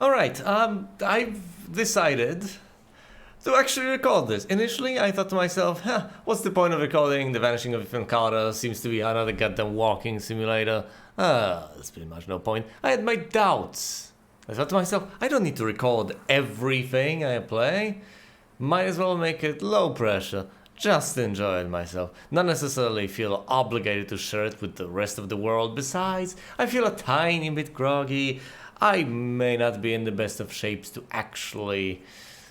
Alright, I've decided to actually record this. Initially, I thought to myself, what's the point of recording The Vanishing of Ethan Carter? Seems to be another goddamn walking simulator. There's pretty much no point. I had my doubts. I thought to myself, I don't need to record everything I play. Might as well make it low pressure. Just enjoy it myself. Not necessarily feel obligated to share it with the rest of the world. Besides, I feel a tiny bit groggy. I may not be in the best of shapes to actually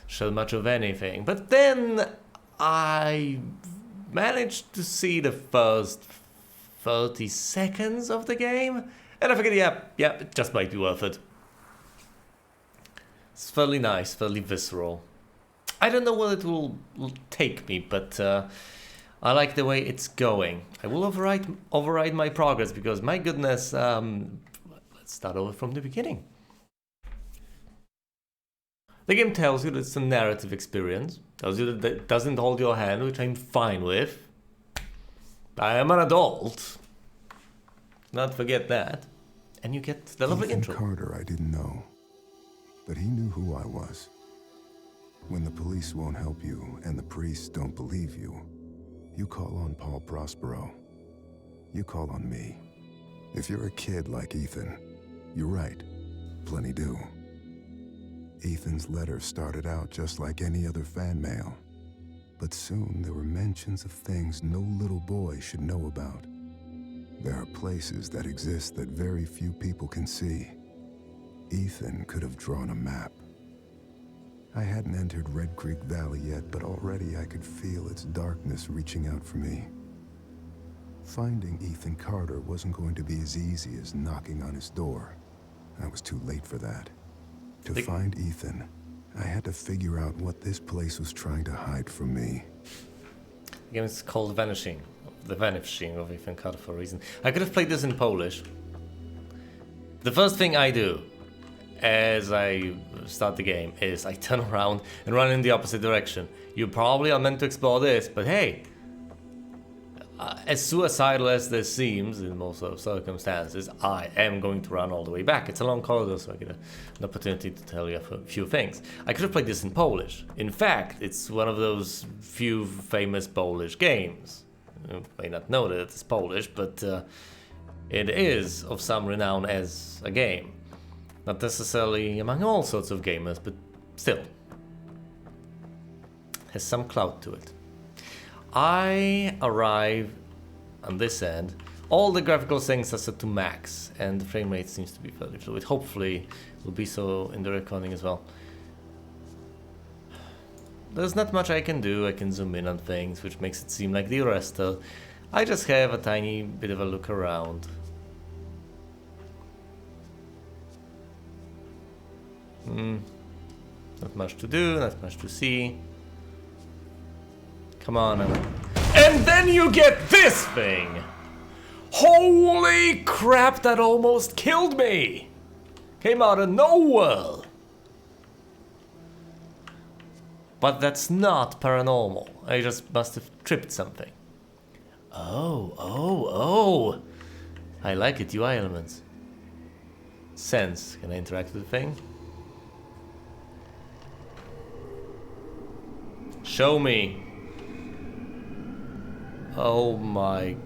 show much of anything. But then I managed to see the first 30 seconds of the game. And I figured, yeah, it just might be worth it. It's fairly nice, fairly visceral. I don't know where it will take me, but I like the way it's going. I will override my progress because, my goodness, let's start over from the beginning. The game tells you that it's a narrative experience, tells you that it doesn't hold your hand, which I'm fine with. I am an adult. Not forget that. And you get the lovely intro. Carter, I didn't know, but he knew who I was. When the police won't help you and the priests don't believe you, you call on Paul Prospero. You call on me. If you're a kid like Ethan, you're right. Plenty do. Ethan's letter started out just like any other fan mail. But soon there were mentions of things no little boy should know about. There are places that exist that very few people can see. Ethan could have drawn a map. I hadn't entered Red Creek Valley yet, but already I could feel its darkness reaching out for me. Finding Ethan Carter wasn't going to be as easy as knocking on his door. I was too late for that. To find Ethan, I had to figure out what this place was trying to hide from me. The game is called Vanishing. The Vanishing of Ethan Carter for a reason. I could have played this in Polish. The first thing I do as I start the game is I turn around and run in the opposite direction. You probably are meant to explore this, but hey, as suicidal as this seems in most of circumstances, I am going to run all the way back. It's a long corridor, so I get an opportunity to tell you a few things. I could have played this in Polish. In fact, it's one of those few famous Polish games. You may not know that it's Polish, but it is of some renown as a game. Not necessarily among all sorts of gamers, but still. Has some clout to it. I arrive on this end. All the graphical settings are set to max, and the frame rate seems to be fairly fluid. Hopefully, it will be so in the recording as well. There's not much I can do. I can zoom in on things, which makes it seem like the arrestor. I just have a tiny bit of a look around. Not much to do, not much to see. Come on. And then you get this thing! Holy crap, that almost killed me! Came out of nowhere! But that's not paranormal. I just must have tripped something. Oh. I like it, UI elements. Sense, can I interact with the thing? Show me. Oh my.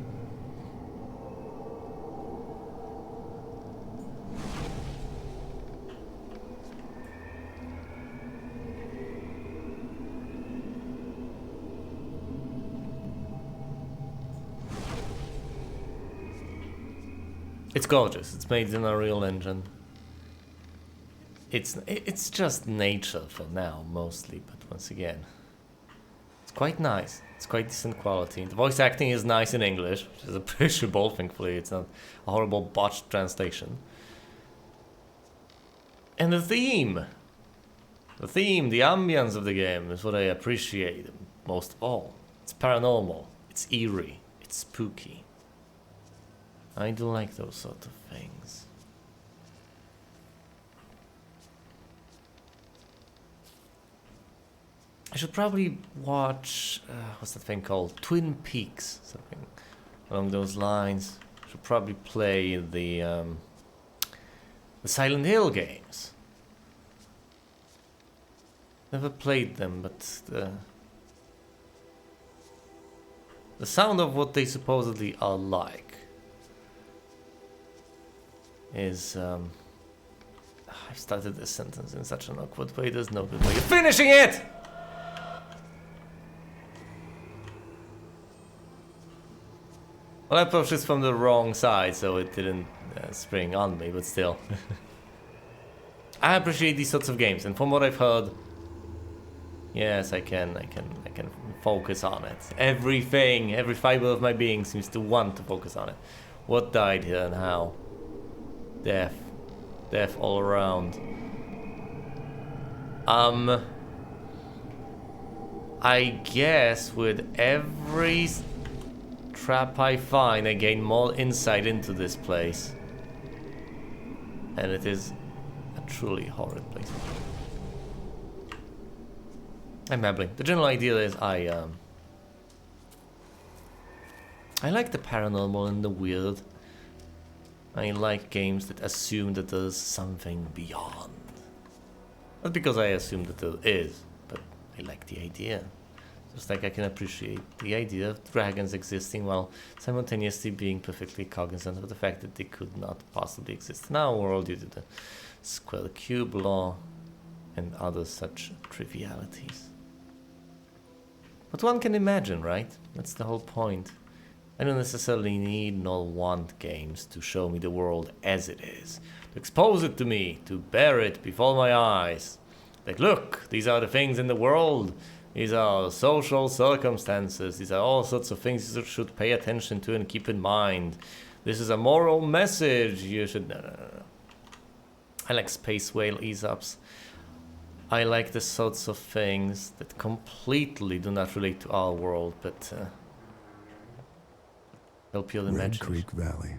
It's gorgeous. It's made in a Unreal Engine. It's just nature for now, mostly, but once again, it's quite nice. It's quite decent quality. The voice acting is nice in English, which is appreciable. Thankfully, it's not a horrible botched translation. And the theme, the ambience of the game is what I appreciate most of all. It's paranormal. It's eerie. It's spooky. I do like those sort of things. I should probably watch, what's that thing called? Twin Peaks, something along those lines. I should probably play the Silent Hill games. Never played them, but the sound of what they supposedly are like is I started this sentence in such an awkward way, there's no good way of finishing it! Well, I approached this from the wrong side, so it didn't spring on me, but still. I appreciate these sorts of games, and from what I've heard, yes, I can focus on it. Everything, every fiber of my being seems to want to focus on it. What died here and how? Death. Death all around. I guess with every trap I find, I gain more insight into this place. And it is a truly horrid place. I'm babbling. The general idea is I like the paranormal and the weird. I like games that assume that there's something beyond. Not because I assume that there is, but I like the idea. Just like I can appreciate the idea of dragons existing while simultaneously being perfectly cognizant of the fact that they could not possibly exist in our world due to the square cube law and other such trivialities. But one can imagine, right? That's the whole point. I don't necessarily need nor want games to show me the world as it is, to expose it to me, to bear it before my eyes. Like, look, these are the things in the world. These are social circumstances. These are all sorts of things you should pay attention to and keep in mind. This is a moral message. You should... No. I like Space Whale Aesops. I like the sorts of things that completely do not relate to our world, but help your imagination. Red Creek Valley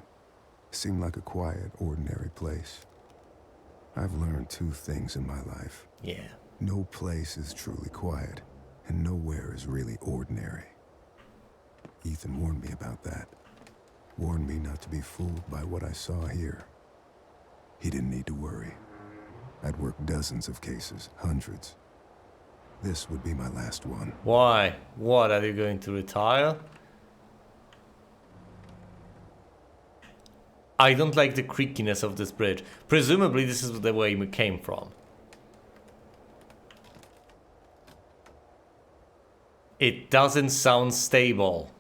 seemed like a quiet, ordinary place. I've learned two things in my life. Yeah. No place is truly quiet, and nowhere is really ordinary. Ethan warned me about that. Warned me not to be fooled by what I saw here. He didn't need to worry. I'd worked dozens of cases, hundreds. This would be my last one. Why? What, are you going to retire? I don't like the creakiness of this bridge. Presumably this is the way we came from. It doesn't sound stable.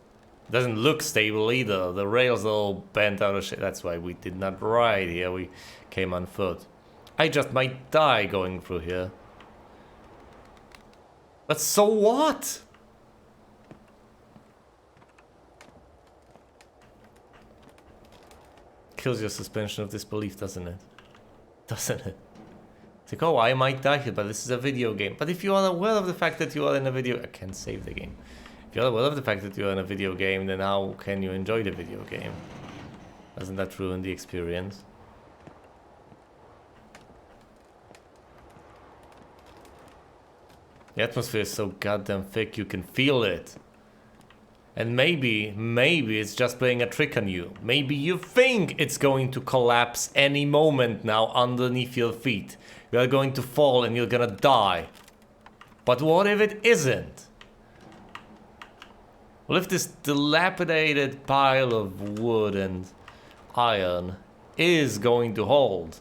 It doesn't look stable either. The rails are all bent out of shape. That's why we did not ride here. We came on foot. I just might die going through here. But so what? Kills your suspension of disbelief, doesn't it? Doesn't it? It's like, oh, I might die here, but this is a video game. But if you are aware of the fact that you are in a video... I can't save the game. If you're aware of the fact that you are in a video game, then how can you enjoy the video game? Doesn't that ruin the experience? The atmosphere is so goddamn thick you can feel it. And maybe it's just playing a trick on you. Maybe you think it's going to collapse any moment now underneath your feet. You're going to fall and you're gonna die. But what if it isn't? What if this dilapidated pile of wood and iron is going to hold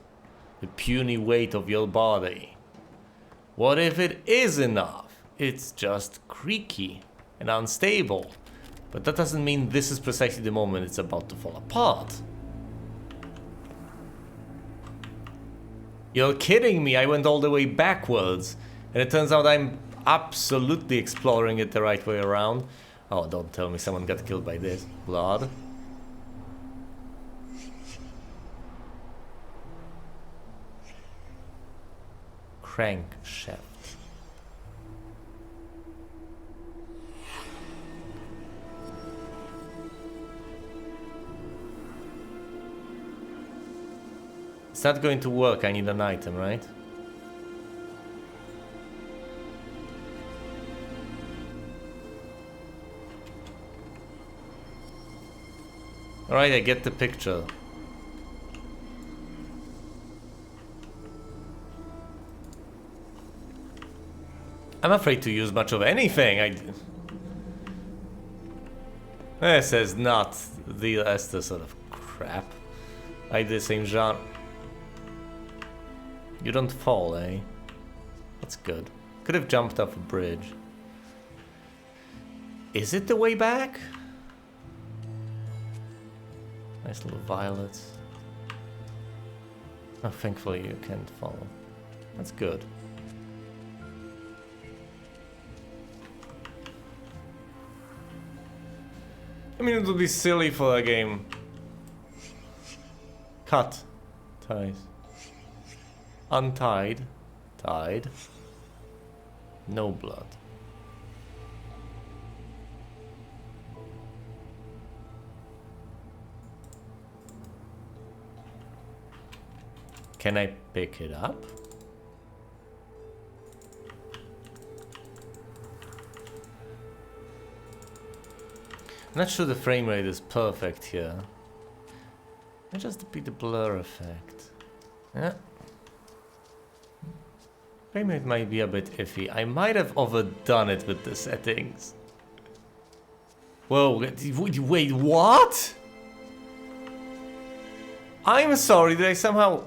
the puny weight of your body? What if it is enough? It's just creaky and unstable. But that doesn't mean this is precisely the moment it's about to fall apart. You're kidding me, I went all the way backwards. And it turns out I'm absolutely exploring it the right way around. Oh, don't tell me someone got killed by this. Blood. Crankshaft. It's not going to work, I need an item, right? Alright, I get the picture. I'm afraid to use much of anything. This is not the Esther sort of crap. I did the same genre. You don't fall, eh? That's good. Could have jumped off a bridge. Is it the way back? Nice little violets. Oh, thankfully you can't follow. That's good. I mean, it would be silly for a game. Cut. Ties. Untied. Tied. No blood. Can I pick it up? I'm not sure the frame rate is perfect here. It just be the blur effect. Yeah. Frame rate might be a bit iffy. I might have overdone it with the settings. Whoa, wait, what? I'm sorry, did I somehow...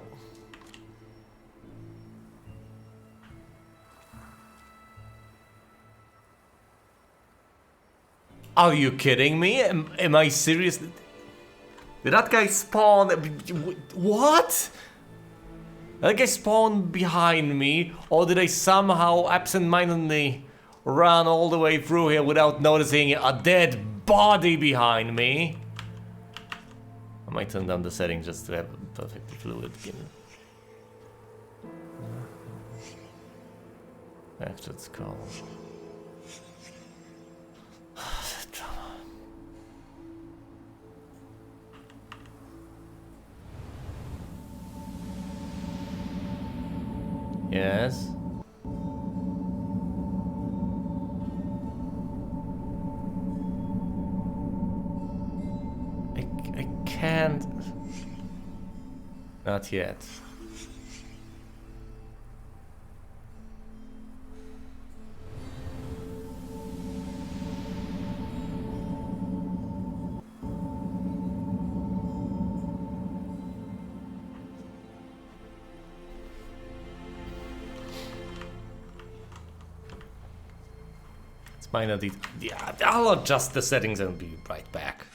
Are you kidding me? Am I serious? Did that guy spawn? What? Did that guy spawn behind me? Or did I somehow absent-mindedly run all the way through here without noticing a dead body behind me? I might turn down the settings just to have a perfectly fluid game. Actually, it's called. Yes. I can't. Not yet. Minor detail. Yeah, I'll adjust the settings and be right back.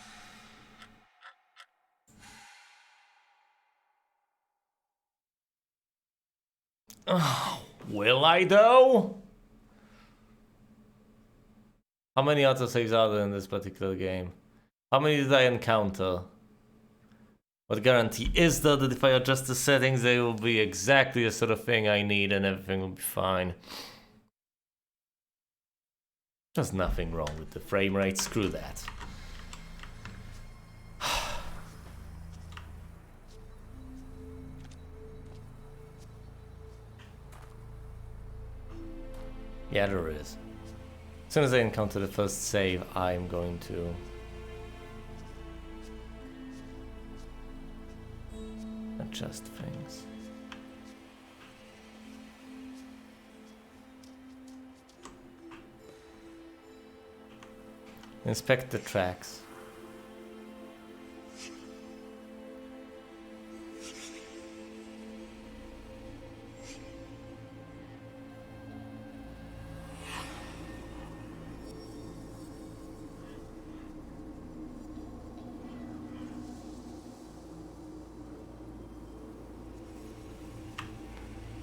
Oh, will I though? How many autosaves are there in this particular game? How many did I encounter? What guarantee is there that if I adjust the settings, they will be exactly the sort of thing I need and everything will be fine? There's nothing wrong with the frame rate, screw that. Yeah, there is. As soon as I encounter the first save, I'm going to... adjust things. Inspect the tracks.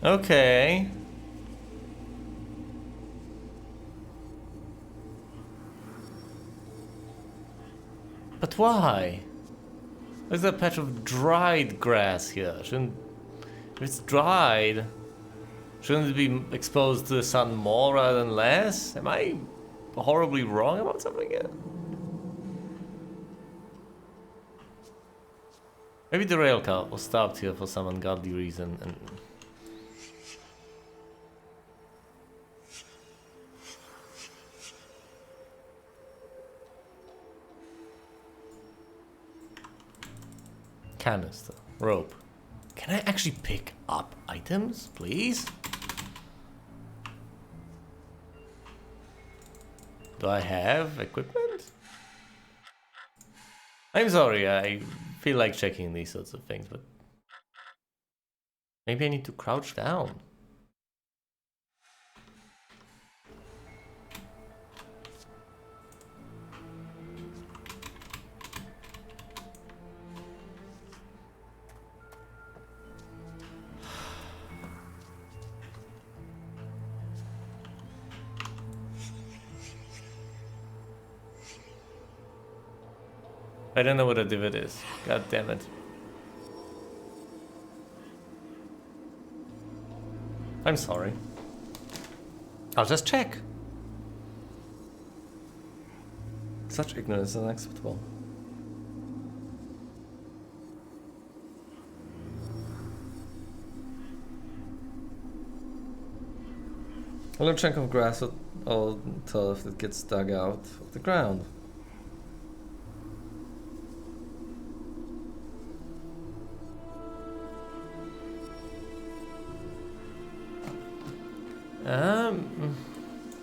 Okay. But why? There's a patch of dried grass here. Shouldn't... if it's dried, shouldn't it be exposed to the sun more rather than less? Am I horribly wrong about something here? Maybe the rail car was stopped here for some ungodly reason and... Canister, rope. Can I actually pick up items, please? Do I have equipment? I'm sorry, I feel like checking these sorts of things, but maybe I need to crouch down. I don't know what a divot is. God damn it. I'm sorry. I'll just check. Such ignorance is unacceptable. A little chunk of grass or turf that gets dug out of the ground.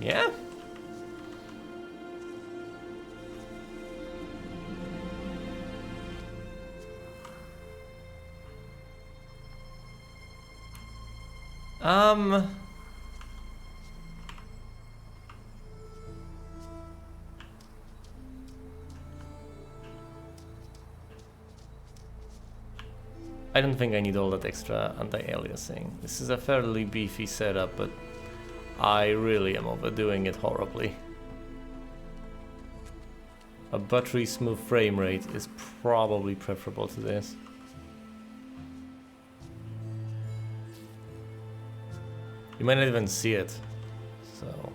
Yeah. I don't think I need all that extra anti-aliasing. This is a fairly beefy setup, but I really am overdoing it horribly. A buttery smooth frame rate is probably preferable to this. You might not even see it, so...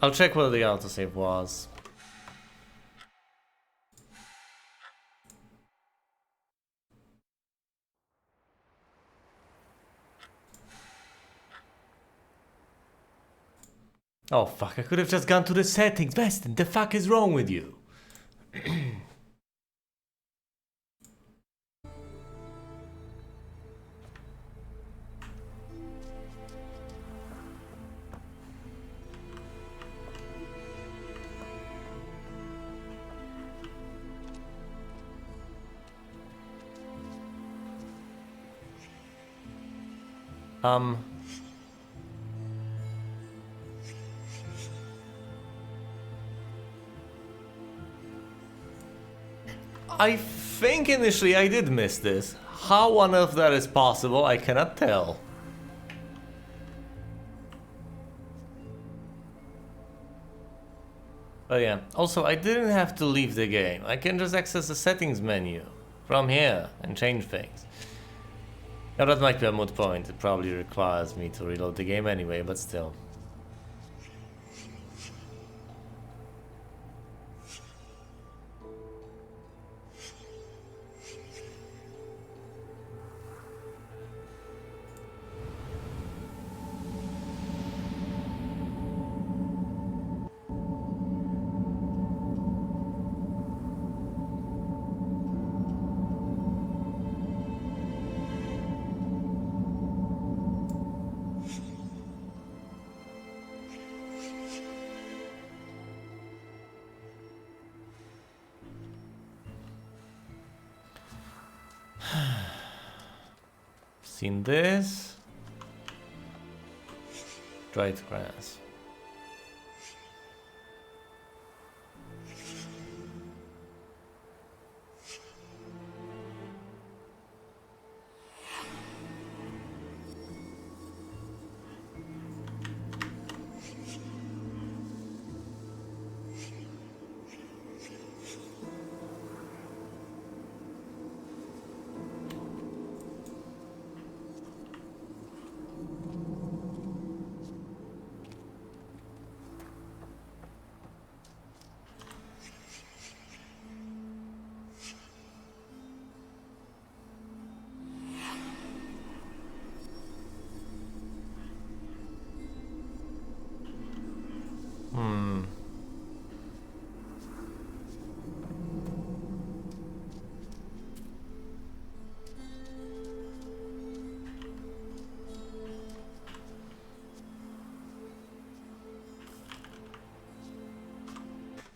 I'll check where the autosave was. Oh fuck, I could have just gone to the settings. Weston, the fuck is wrong with you? I think initially I did miss this. How on earth that is possible, I cannot tell. But yeah, also I didn't have to leave the game. I can just access the settings menu from here and change things. Now that might be a moot point. It probably requires me to reload the game anyway, but still. Seen this? Dried grass.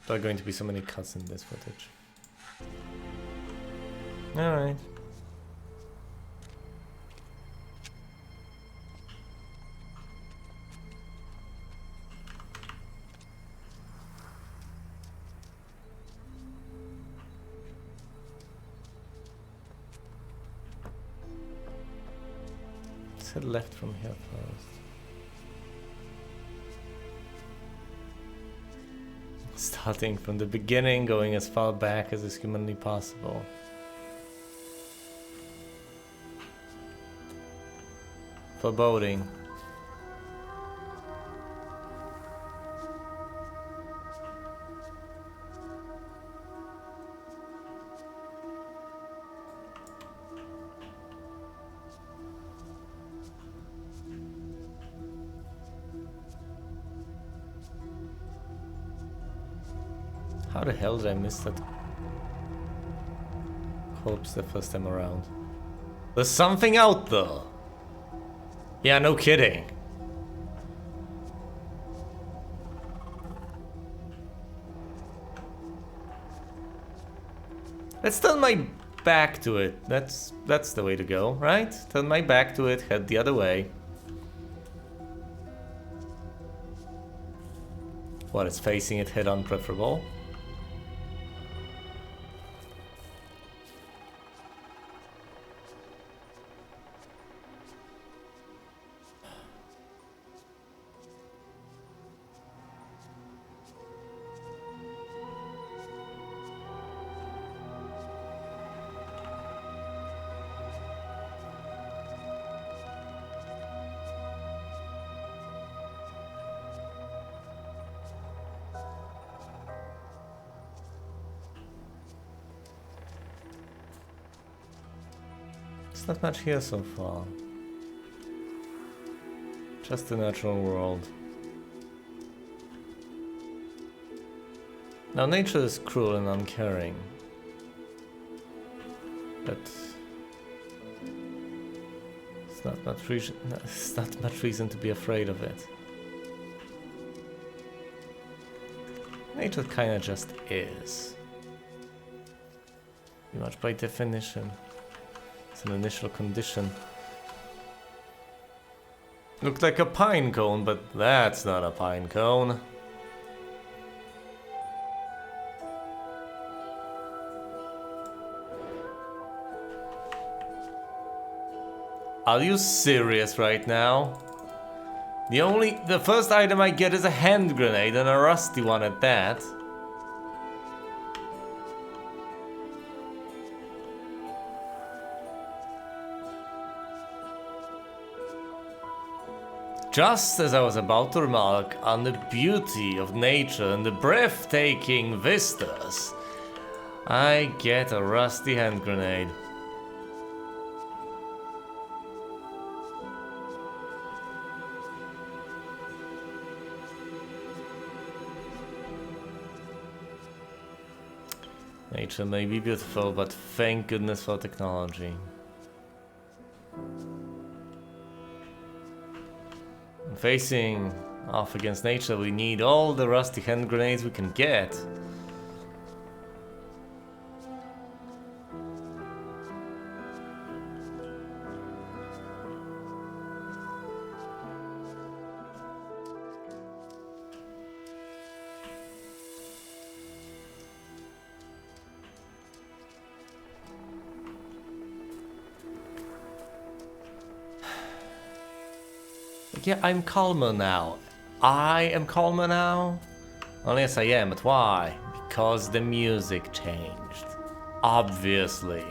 There are going to be so many cuts in this footage. Alright. Let's head left from here first. Starting from the beginning, going as far back as is humanly possible. Foreboding. How the hell did I miss that corpse the first time around? There's something out there! Yeah, no kidding. Let's turn my back to it. That's the way to go, right? Turn my back to it, head the other way. What, it's facing it head on preferable? Not much here so far. Just the natural world. Now nature is cruel and uncaring. But it's not much reason to be afraid of it. Nature kinda just is. Pretty much by definition. An initial condition. Looked like a pine cone, but that's not a pine cone. Are you serious right now? The first item I get is a hand grenade, and a rusty one at that. Just as I was about to remark on the beauty of nature and the breathtaking vistas, I get a rusty hand grenade. Nature may be beautiful, but thank goodness for technology. Facing off against nature, we need all the rusty hand grenades we can get. Yeah, I'm calmer now. I am calmer now? Well, yes, I am, but why? Because the music changed. Obviously.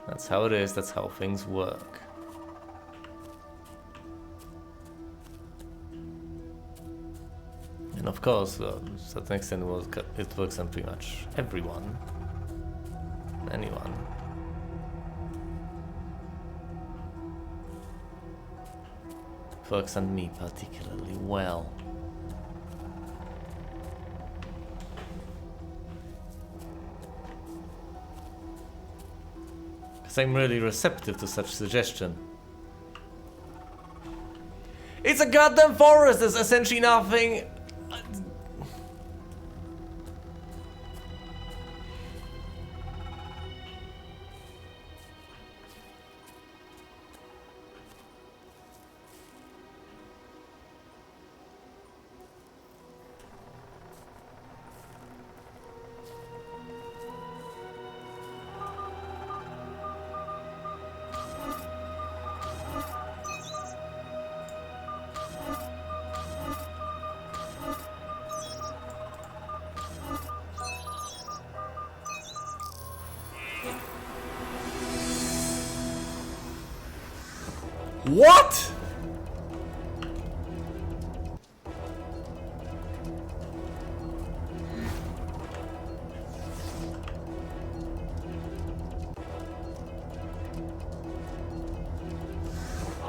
That's how it is, that's how things work. And of course, to a certain extent, it works on pretty much everyone. Anyone. Works on me particularly well. Because I'm really receptive to such suggestion. It's a goddamn forest. There's essentially nothing. What?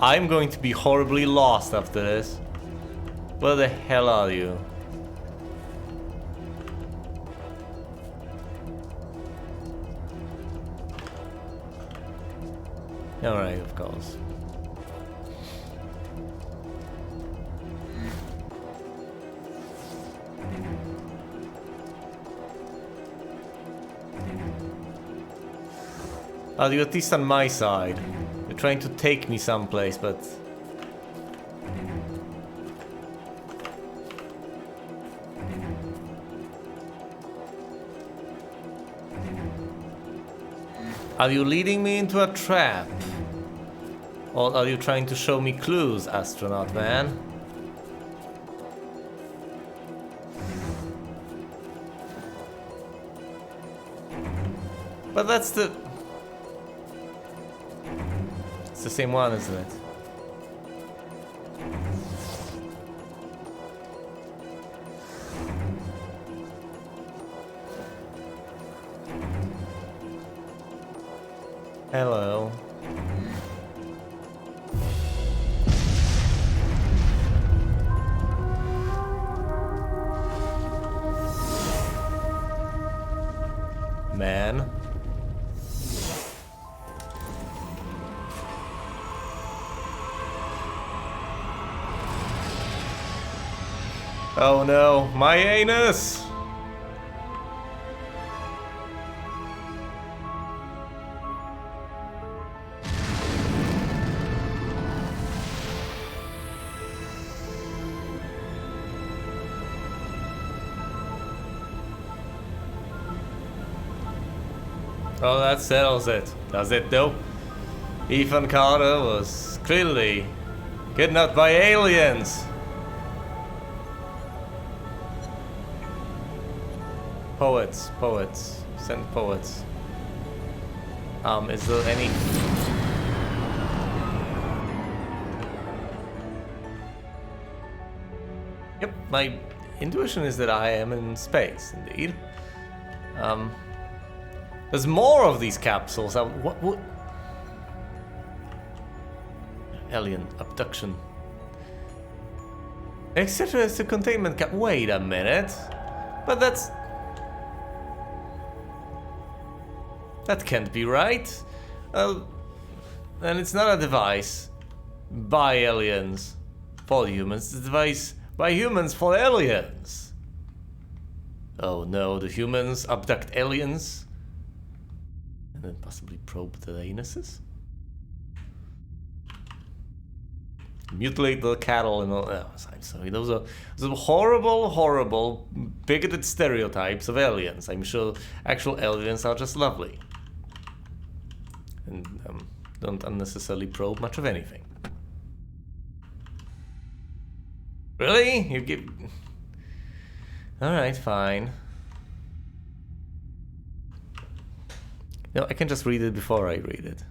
I'm going to be horribly lost after this. Where the hell are you? Alright, of course. Are you at least on my side? You're trying to take me someplace, but... Are you leading me into a trap? Or are you trying to show me clues, astronaut man? But that's the... It's the same one, isn't it? Hello. Man. Oh no, my anus! Oh, that settles it. Does it though? Ethan Carter was clearly kidnapped by aliens. Poets. Send poets. Is there any... Yep, my intuition is that I am in space, indeed. There's more of these capsules. What? Alien abduction. Etc. is the containment cap. Wait a minute. But that's... That can't be right. And it's not a device by aliens for humans. It's a device by humans for aliens. Oh no, the humans abduct aliens and then possibly probe their anuses? Mutilate the cattle and all. Oh, I'm sorry. Those are horrible, bigoted stereotypes of aliens. I'm sure actual aliens are just lovely. And don't unnecessarily probe much of anything. Really? You give... Alright, fine. No, I can just read it before I read it.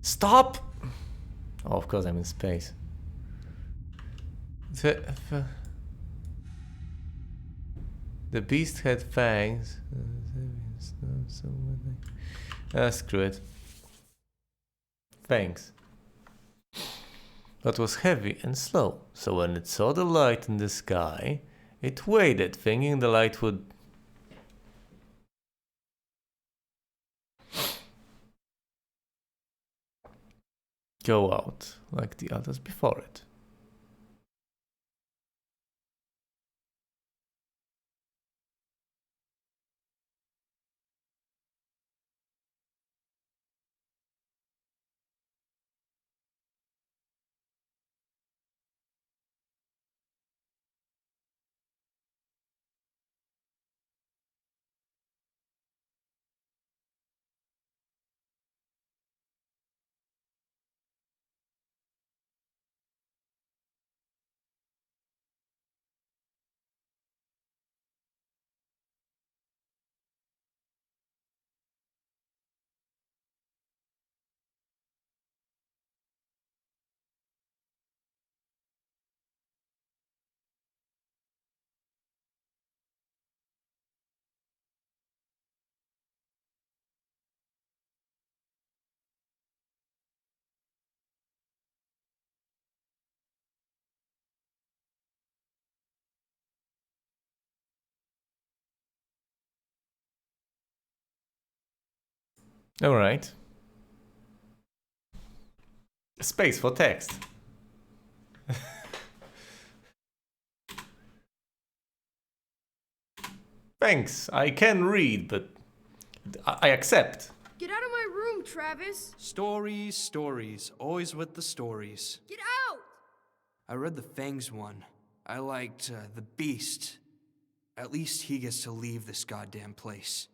Stop! Oh, of course I'm in space. The beast had fangs. Screw it. Thanks. But was heavy and slow, so when it saw the light in the sky, it waited, thinking the light would... go out, like the others before it. Alright. Space for text. Thanks, I can read, but I accept. Get out of my room, Travis! Stories, stories. Always with the stories. Get out! I read the Fangs one. I liked the Beast. At least he gets to leave this goddamn place.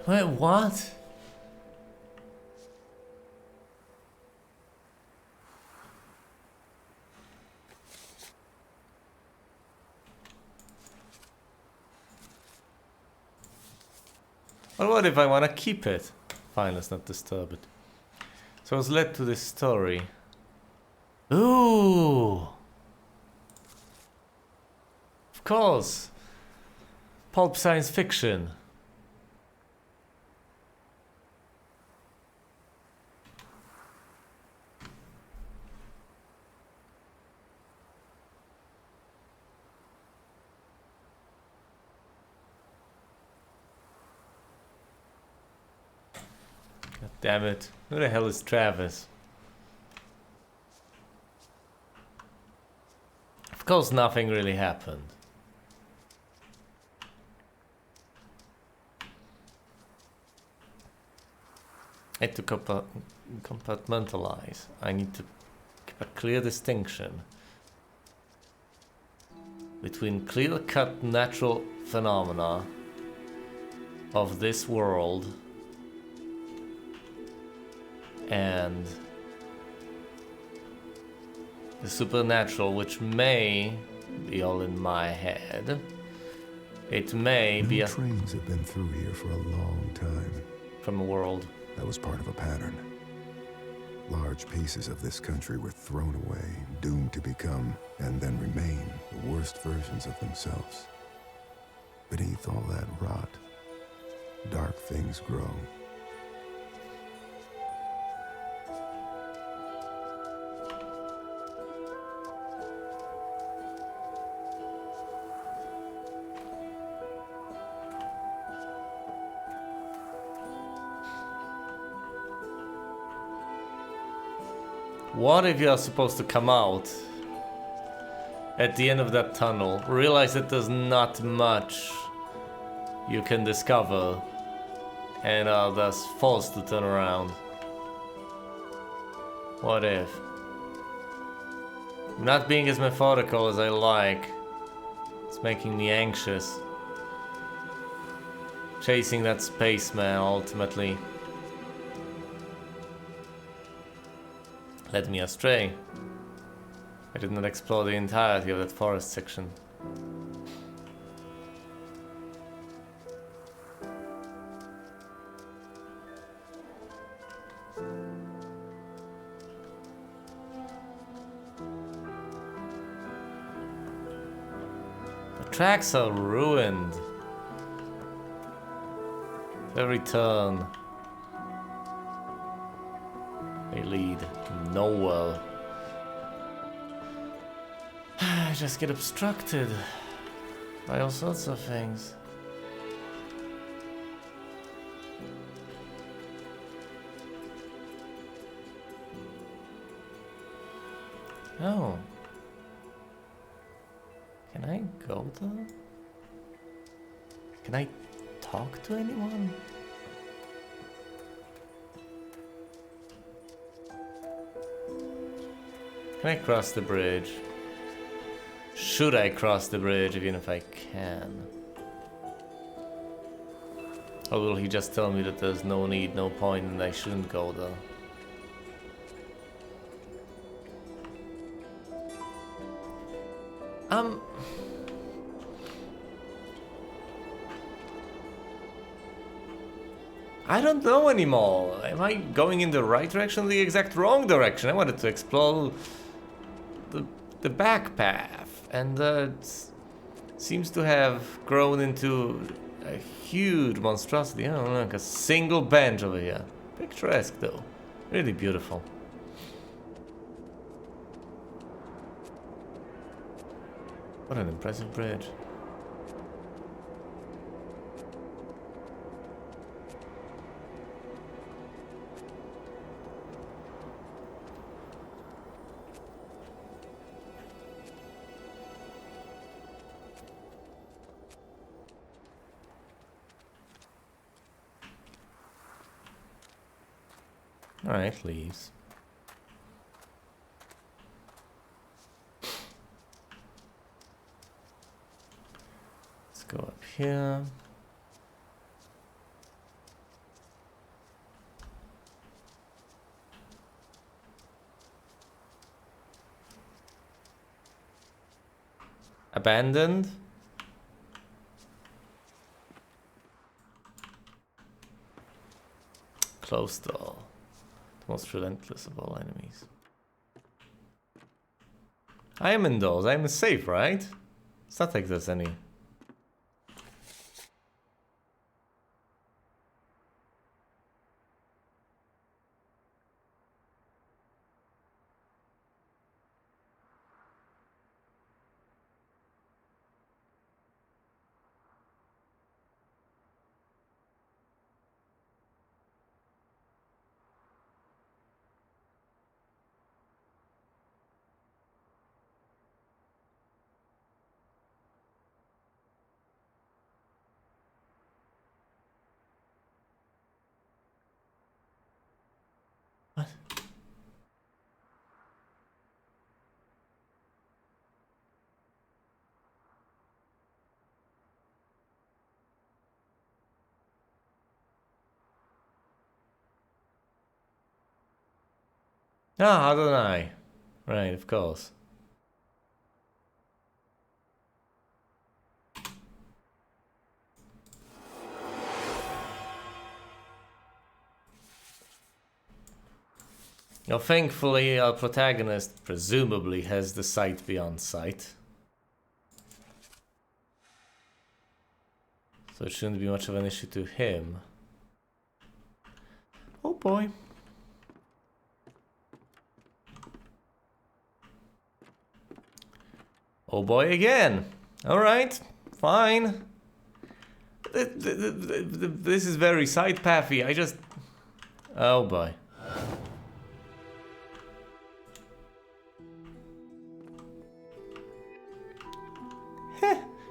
Wait, what? Well, what if I want to keep it? Fine, let's not disturb it. So I was led to this story. Ooh! Of course! Pulp science fiction. God damn it. Who the hell is Travis? Of course nothing really happened. I had to compartmentalize. I need to keep a clear distinction between clear-cut natural phenomena of this world and the supernatural, which may be all in my head. It may be a trains have been through here for a long time. from a world. That was part of a pattern. Large pieces of this country were thrown away, doomed to become, and then remain, the worst versions of themselves. Beneath all that rot, dark things grow. What if you are supposed to come out at the end of that tunnel, realize that there's not much you can discover, and are thus forced to turn around? What if? Not being as methodical as I like, it's making me anxious. Chasing that spaceman ultimately led me astray. I did not explore the entirety of that forest section. The tracks are ruined. Every turn they lead nowhere. I just get obstructed by all sorts of things. Oh. Can I go there? Can I talk to anyone? Can I cross the bridge? Should I cross the bridge even if I can? Or will he just tell me that there's no need, no point, and I shouldn't go there? I don't know anymore. Am I going in the right direction or the exact wrong direction? I wanted to explore the back path, and it seems to have grown into a huge monstrosity. I don't know, like a single bench over here. Picturesque though. Really beautiful. What an impressive bridge. Alright, leaves. Let's go up here. Abandoned. Closed door. The most relentless of all enemies. I am indoors. I am safe, right? It's not like there's any. What? Ah, how don't I? Right, of course. Now, thankfully, our protagonist presumably has the sight beyond sight. So it shouldn't be much of an issue to him. Oh boy. Oh boy again. Alright, fine. This is very side pathy. I just... Oh boy.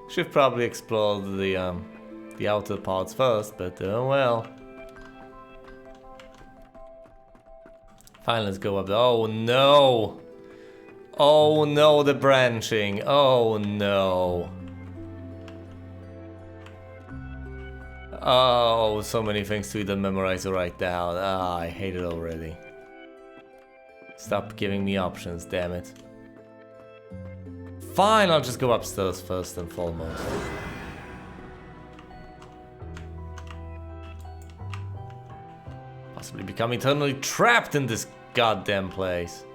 Should probably explore the outer parts first, but oh well. Fine, let's go up there. Oh no! Oh no, the branching. Oh no. Oh, so many things to either memorize or write down. Ah, I hate it already. Stop giving me options, damn it. Fine, I'll just go upstairs first and foremost. Possibly become eternally trapped in this goddamn place.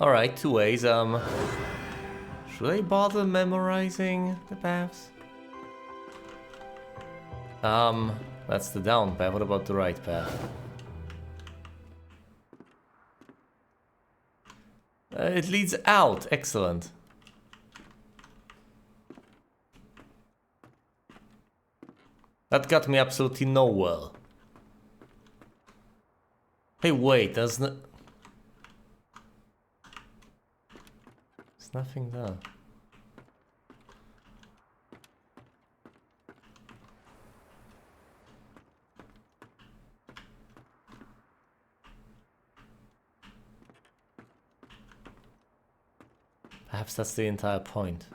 Alright, two ways. Should I bother memorizing the paths? That's the down path. What about the right path? It leads out. Excellent. That got me absolutely nowhere. Hey, wait, there's no... There's nothing there. Perhaps that's the entire point.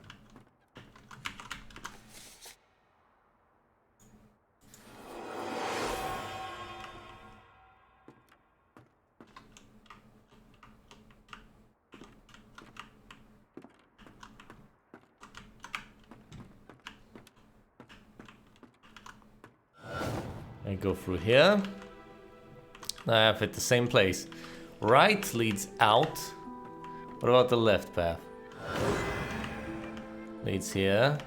I go through here. I have hit the same place. Right leads out. What about the left path? Leads here.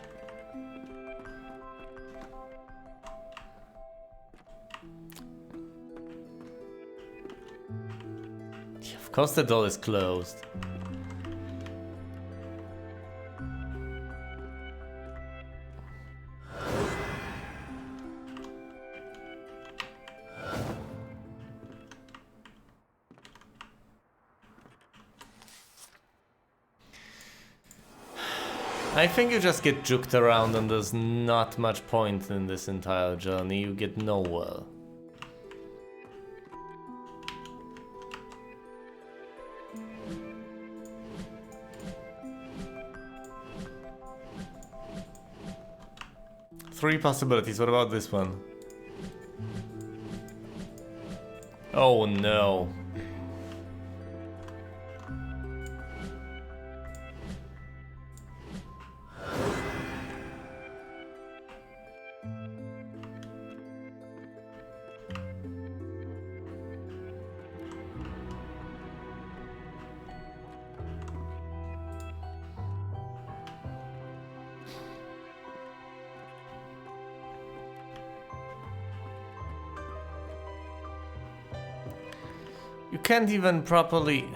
Of course the door is closed. I think you just get juked around and there's not much point in this entire journey. You get nowhere. Three possibilities. What about this one? Oh no. You can't even properly...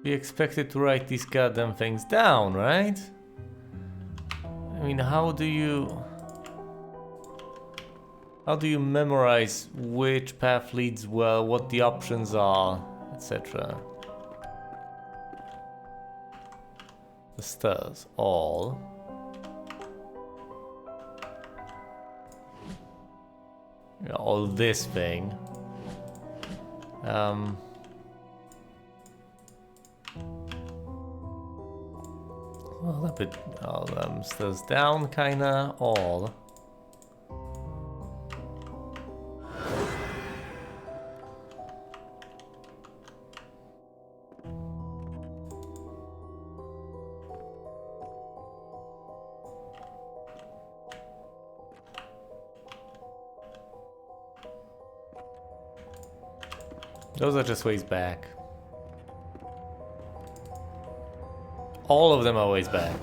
be expected to write these goddamn things down, right? I mean, how do you memorize which path leads where, what the options are, etc.? The stairs, all. Yeah, all this thing. Well, a bit, stairs down, kinda, all. Those are just ways back. All of them are ways back.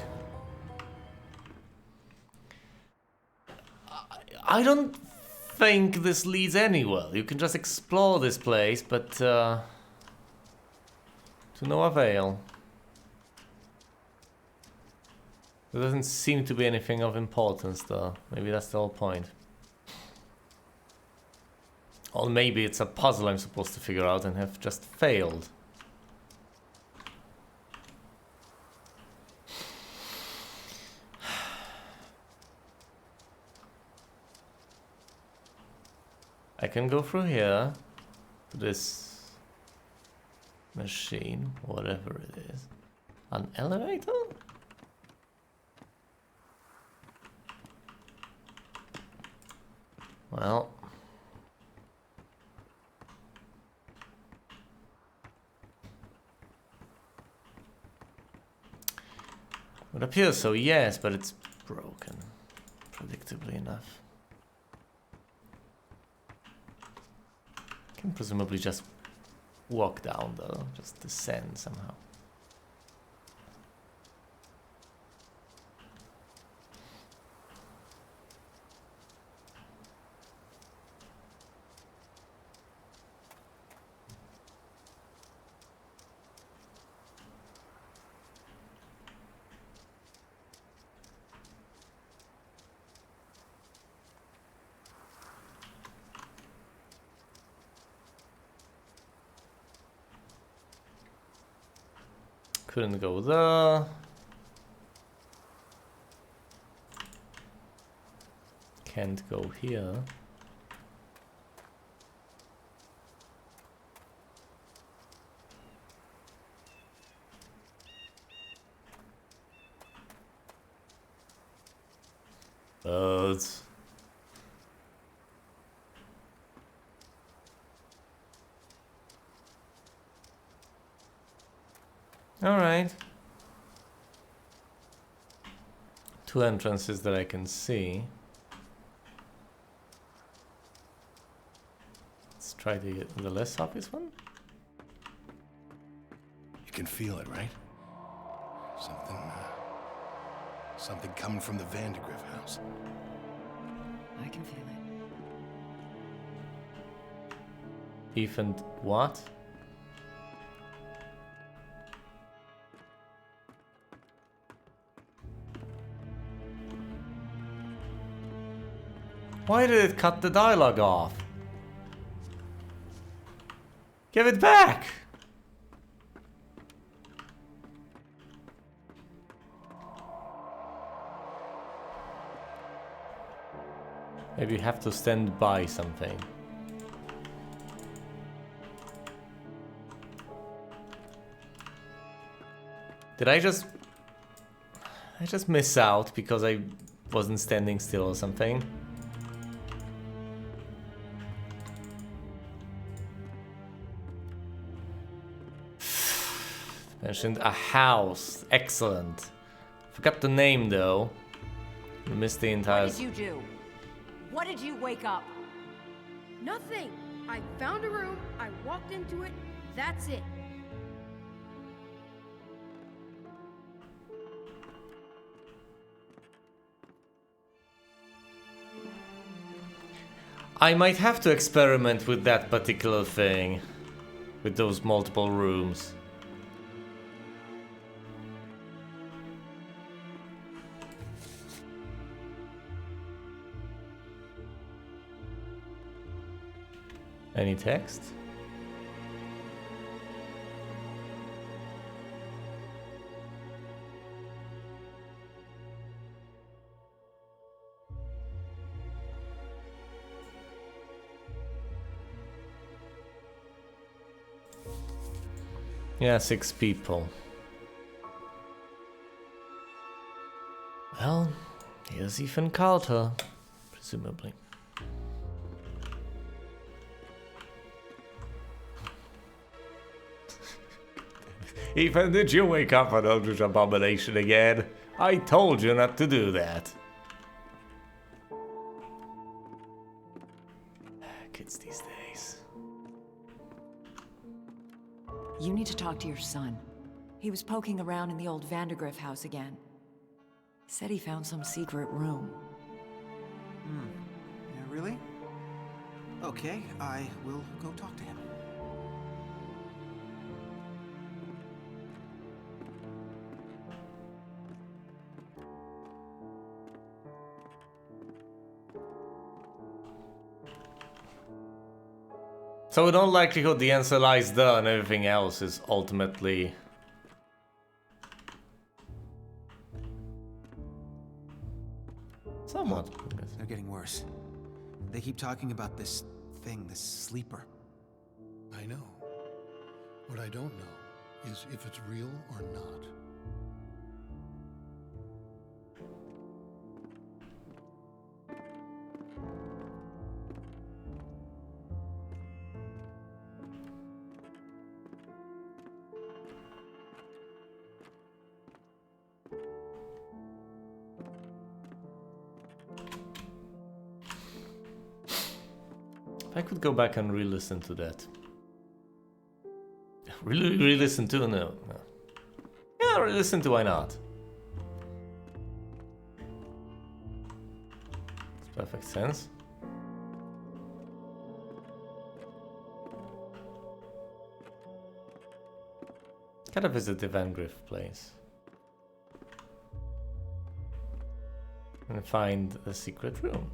I don't think this leads anywhere. You can just explore this place, but to no avail. There doesn't seem to be anything of importance though. Maybe that's the whole point. Or maybe it's a puzzle I'm supposed to figure out and have just failed. I can go through here to this machine, whatever it is. An elevator? Well. It appears so, yes, but it's broken, predictably enough. Can presumably just walk down though, just descend somehow. Couldn't go there. Can't go here. Birds. All right. Two entrances that I can see. Let's try the less obvious one. You can feel it, right? Something coming from the Vandergrift house. I can feel it. Ethan, what? Why did it cut the dialogue off? Give it back! Maybe you have to stand by something. Did I just miss out because I wasn't standing still or something? Mentioned a house. Excellent. Forgot the name though. I missed the entire... What did you do? What did you wake up? Nothing. I found a room, I walked into it, that's it. I might have to experiment with that particular thing. With those multiple rooms. Any text? Yeah, 6 people. Well, here's Ethan Carter, presumably. Ethan, did you wake up an Eldritch Abomination again? I told you not to do that. Kids these days. You need to talk to your son. He was poking around in the old Vandergriff house again. Said he found some secret room. Yeah, really? Okay, I will go talk to him. So in all likelihood the answer lies there and everything else is ultimately... somewhat. They're getting worse. They keep talking about this thing, this sleeper. I know. What I don't know is if it's real or not. If I could go back and re-listen to that. Re-listen to? No. Yeah, re-listen to, why not? Makes perfect sense. Gotta visit the Vandergriff place. And find a secret room.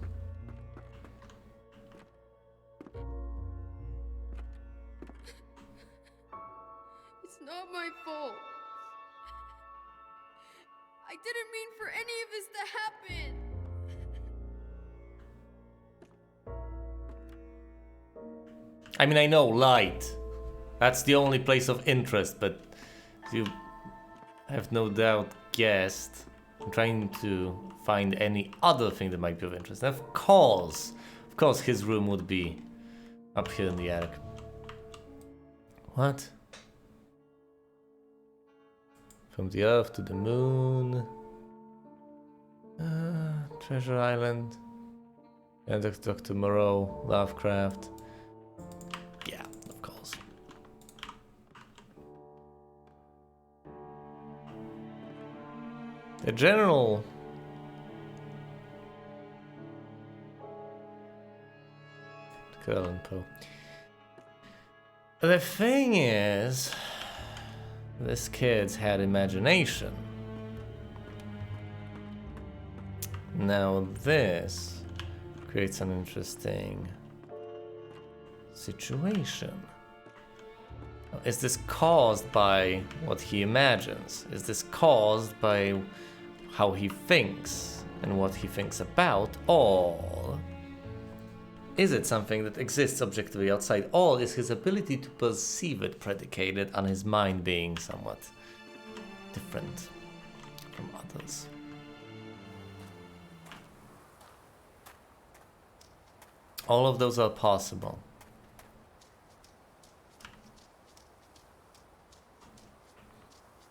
It's not my fault. I didn't mean for any of this to happen. I mean, I know light. That's the only place of interest, but you have no doubt guessed. I'm trying to find any other thing that might be of interest. And of course, his room would be up here in the attic. What? From the Earth to the Moon. Treasure Island. And Dr. Moreau, Lovecraft. Yeah, of course. The general... Allan Poe. The thing is... this kid's had imagination. Now this creates an interesting situation. Is this caused by what he imagines? Is this caused by how he thinks and what he thinks about? Or is it something that exists objectively outside? Or is his ability to perceive it predicated on his mind being somewhat different from others? All of those are possible.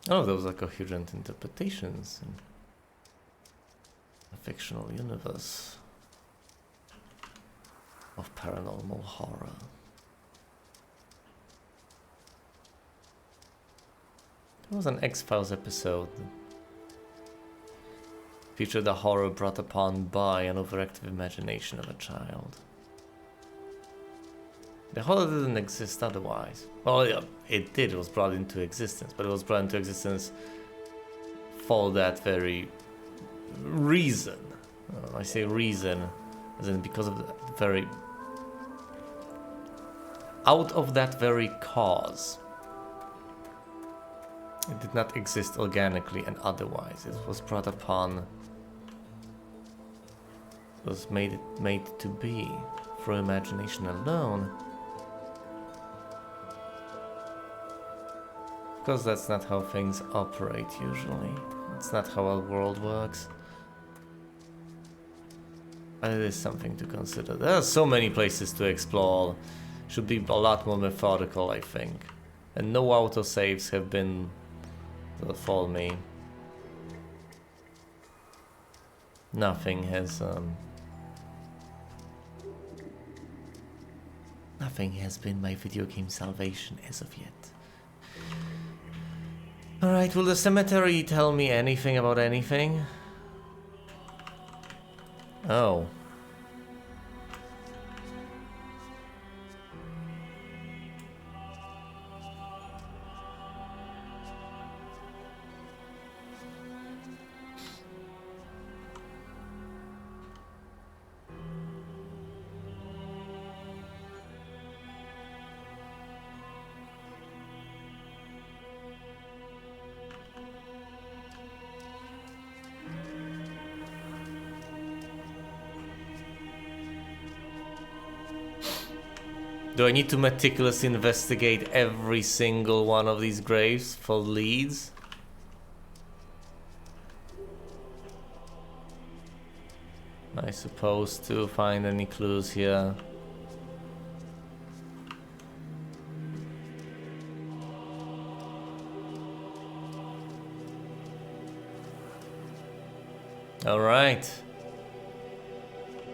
All of those are coherent interpretations in a fictional universe of paranormal horror. There was an X-Files episode that featured the horror brought upon by an overactive imagination of a child. The horror didn't exist otherwise. Well, yeah, it did. It was brought into existence, but it was brought into existence for that very reason. I say reason, as in because of the very... out of that very cause. It did not exist organically and otherwise. It was brought upon... it was made to be through imagination alone. Because that's not how things operate usually. It's not how our world works. But it is something to consider. There are so many places to explore. Should be a lot more methodical, I think. And no autosaves have been for me. Nothing has nothing has been my video game salvation as of yet. Alright, will the cemetery tell me anything about anything? Oh. Do I need to meticulously investigate every single one of these graves for leads? Am I supposed to find any clues here? All right.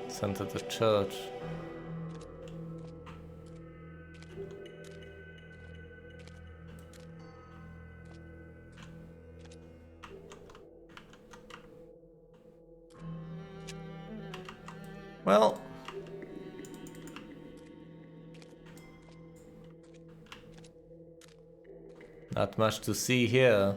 Let's enter the church. Well, not much to see here.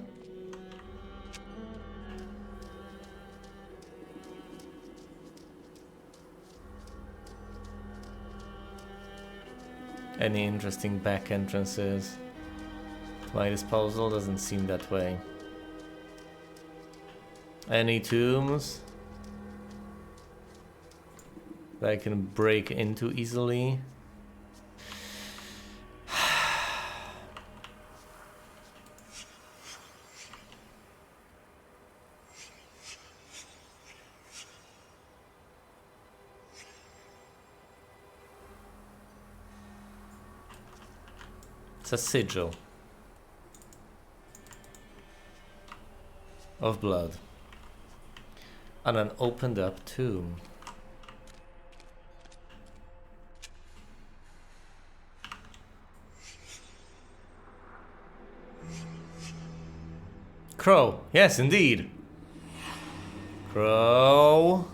Any interesting back entrances to my disposal? Doesn't seem that way. Any tombs that I can break into easily? It's a sigil of blood on an opened up tomb. Crow, yes, indeed. Crow.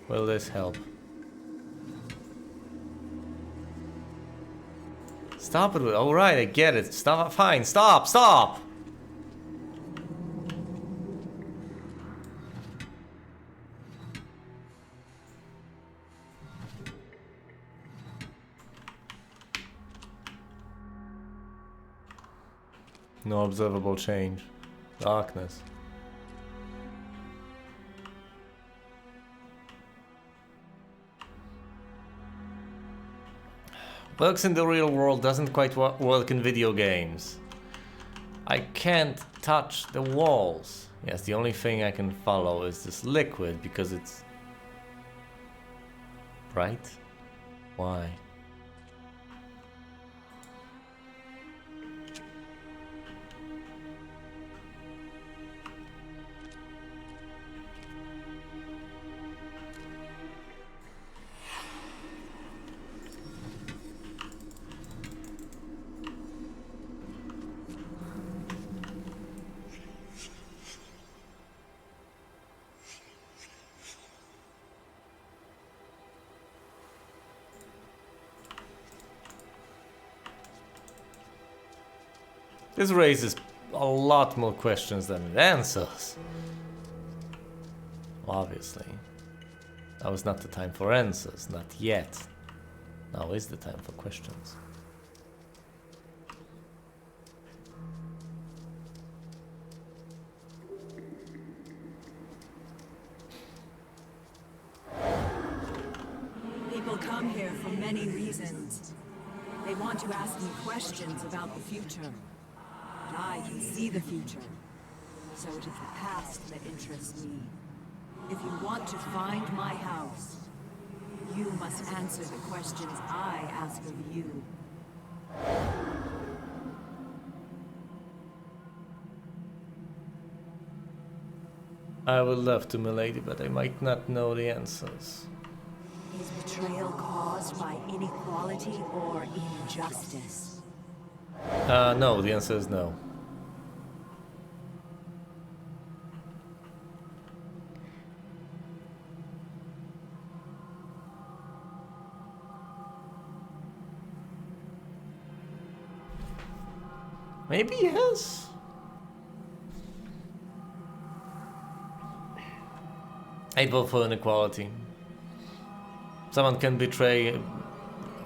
Will this help? Stop it. Alright, I get it. Stop. Fine. Stop. Stop. No observable change. Darkness. Works in the real world, doesn't quite work in video games. I can't touch the walls. Yes, the only thing I can follow is this liquid because it's bright. Why? This raises a lot more questions than it answers. Obviously. Now is not the time for answers, not yet. Now is the time for questions. People come here for many reasons. They want to ask me questions about the future. But I can see the future. So it is the past that interests me. If you want to find my house, you must answer the questions I ask of you. I would love to, milady, but I might not know the answers. Is betrayal caused by inequality or injustice? No, the answer is no. Maybe yes. I'd vote for inequality. Someone can betray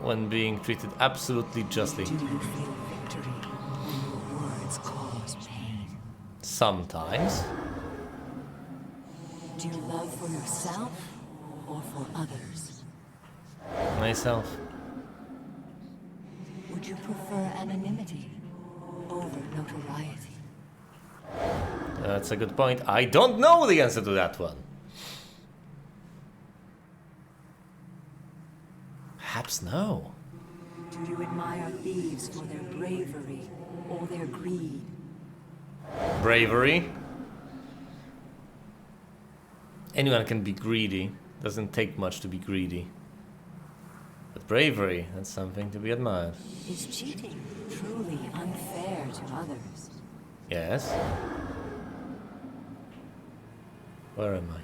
when being treated absolutely justly. Do you feel victory when your words cause pain? Sometimes. Do you love for yourself or for others? Myself. Would you prefer anonymity over notoriety? That's a good point. I don't know the answer to that one. Perhaps no. Do you admire thieves for their bravery or their greed? Bravery. Anyone can be greedy. Doesn't take much to be greedy. But bravery, that's something to be admired. Is cheating truly unfair to others? Yes. Where am I?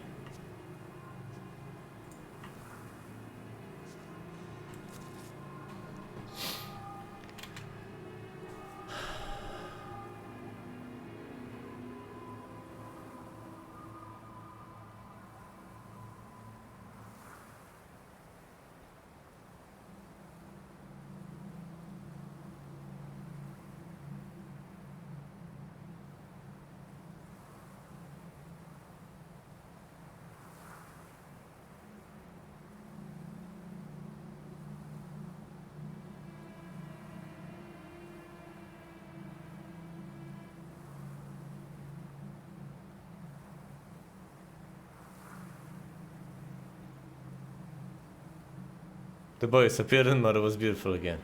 The boy disappeared and mother was beautiful again.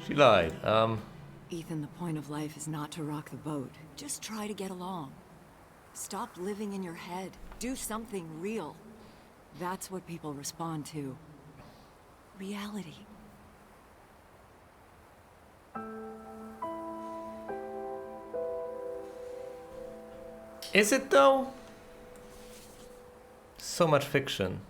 She lied. Ethan, the point of life is not to rock the boat. Just try to get along. Stop living in your head. Do something real. That's what people respond to. Reality. Is it though? So much fiction.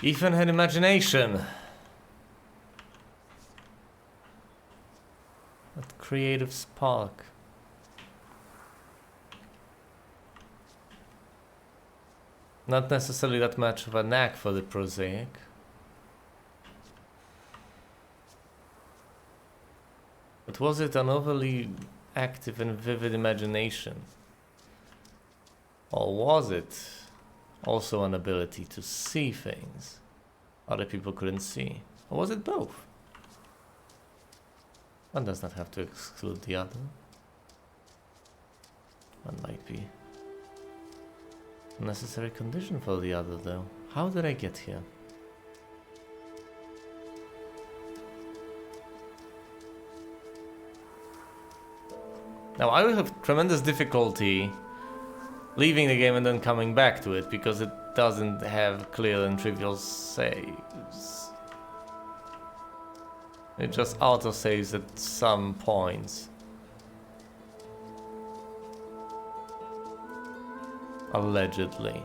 Ethan had imagination. That creative spark. Not necessarily that much of a knack for the prosaic. But was it an overly active and vivid imagination? Or was it also an ability to see things other people couldn't see? Or was it both? One does not have to exclude the other. One might be a necessary condition for the other, though. How did I get here? Now, I will have tremendous difficulty leaving the game and then coming back to it, because it doesn't have clear and trivial saves. It just auto-saves at some points. Allegedly.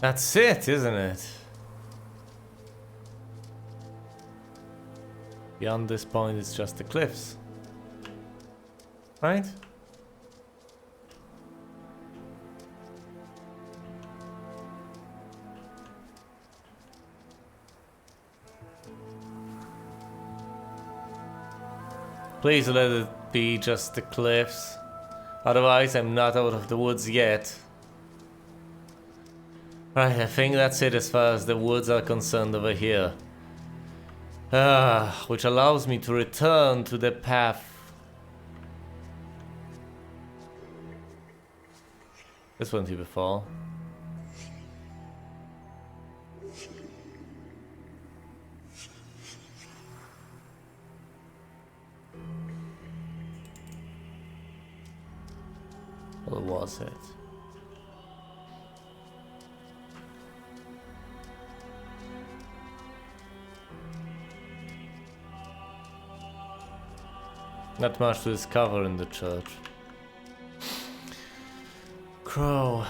That's it, isn't it? Beyond this point, it's just the cliffs. Right? Please let it be just the cliffs. Otherwise, I'm not out of the woods yet. Right, I think that's it as far as the woods are concerned over here. Which allows me to return to the path. This went here before. Or was it? Not much to discover in the church. Crow.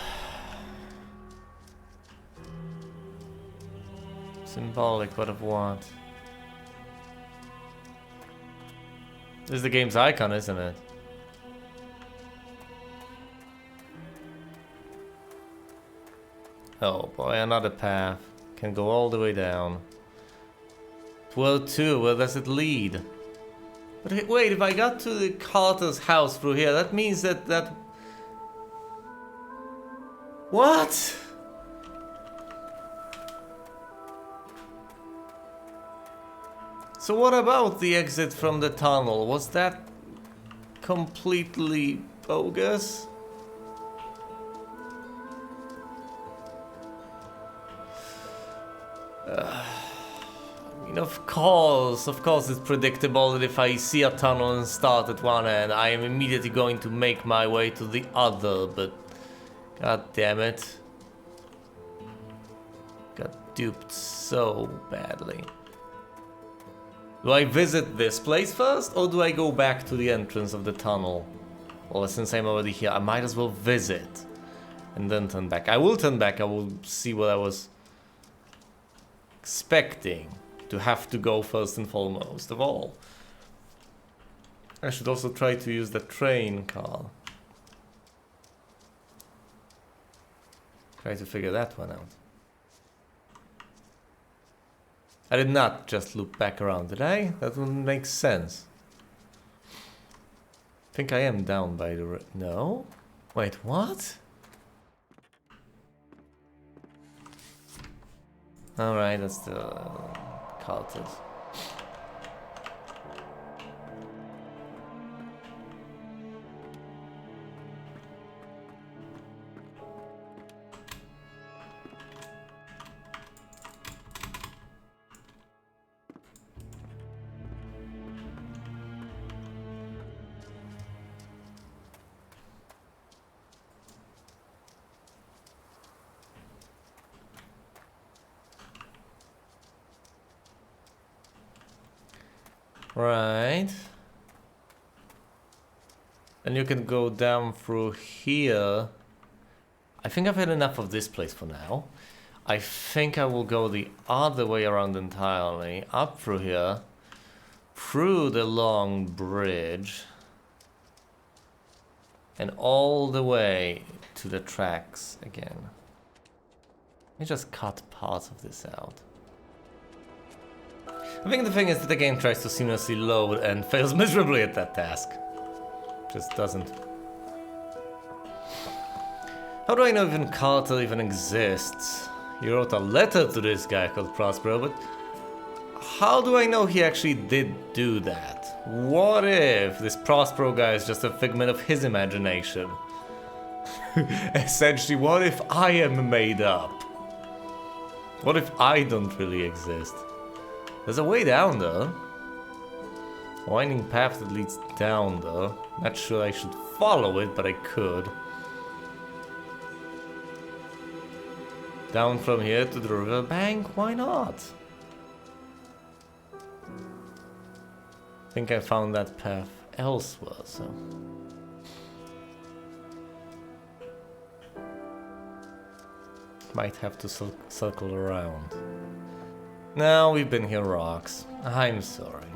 Symbolic, but of what? This is the game's icon, isn't it? Oh boy, another path. Can go all the way down. World 2, where does it lead? But wait, if I got to the Carter's house through here, that means that... What? So what about the exit from the tunnel? Was that completely bogus? Of course it's predictable that if I see a tunnel and start at one end, I am immediately going to make my way to the other, but god damn it. Got duped so badly. Do I visit this place first, or do I go back to the entrance of the tunnel? Well, since I'm already here, I might as well visit and then turn back. I will turn back, I will see what I was expecting to have to go first and foremost of all. I should also try to use the train car. Try to figure that one out. I did not just loop back around, did I? That wouldn't make sense. I think I am down by the... No? Wait, what? Alright, that's the cultist. Right. And you can go down through here. I think I've had enough of this place for now. I think I will go the other way around entirely. Up through here. Through the long bridge. And all the way to the tracks again. Let me just cut parts of this out. I think the thing is that the game tries to seamlessly load and fails miserably at that task. Just doesn't. How do I know even Cartel even exists? You wrote a letter to this guy called Prospero, but how do I know he actually did do that? What if this Prospero guy is just a figment of his imagination? Essentially, what if I am made up? What if I don't really exist? There's a way down though. A winding path that leads down though. Not sure I should follow it, but I could. Down from here to the river bank, why not? I think I found that path elsewhere, so. Might have to circle around. No, we've been here rocks. I'm sorry.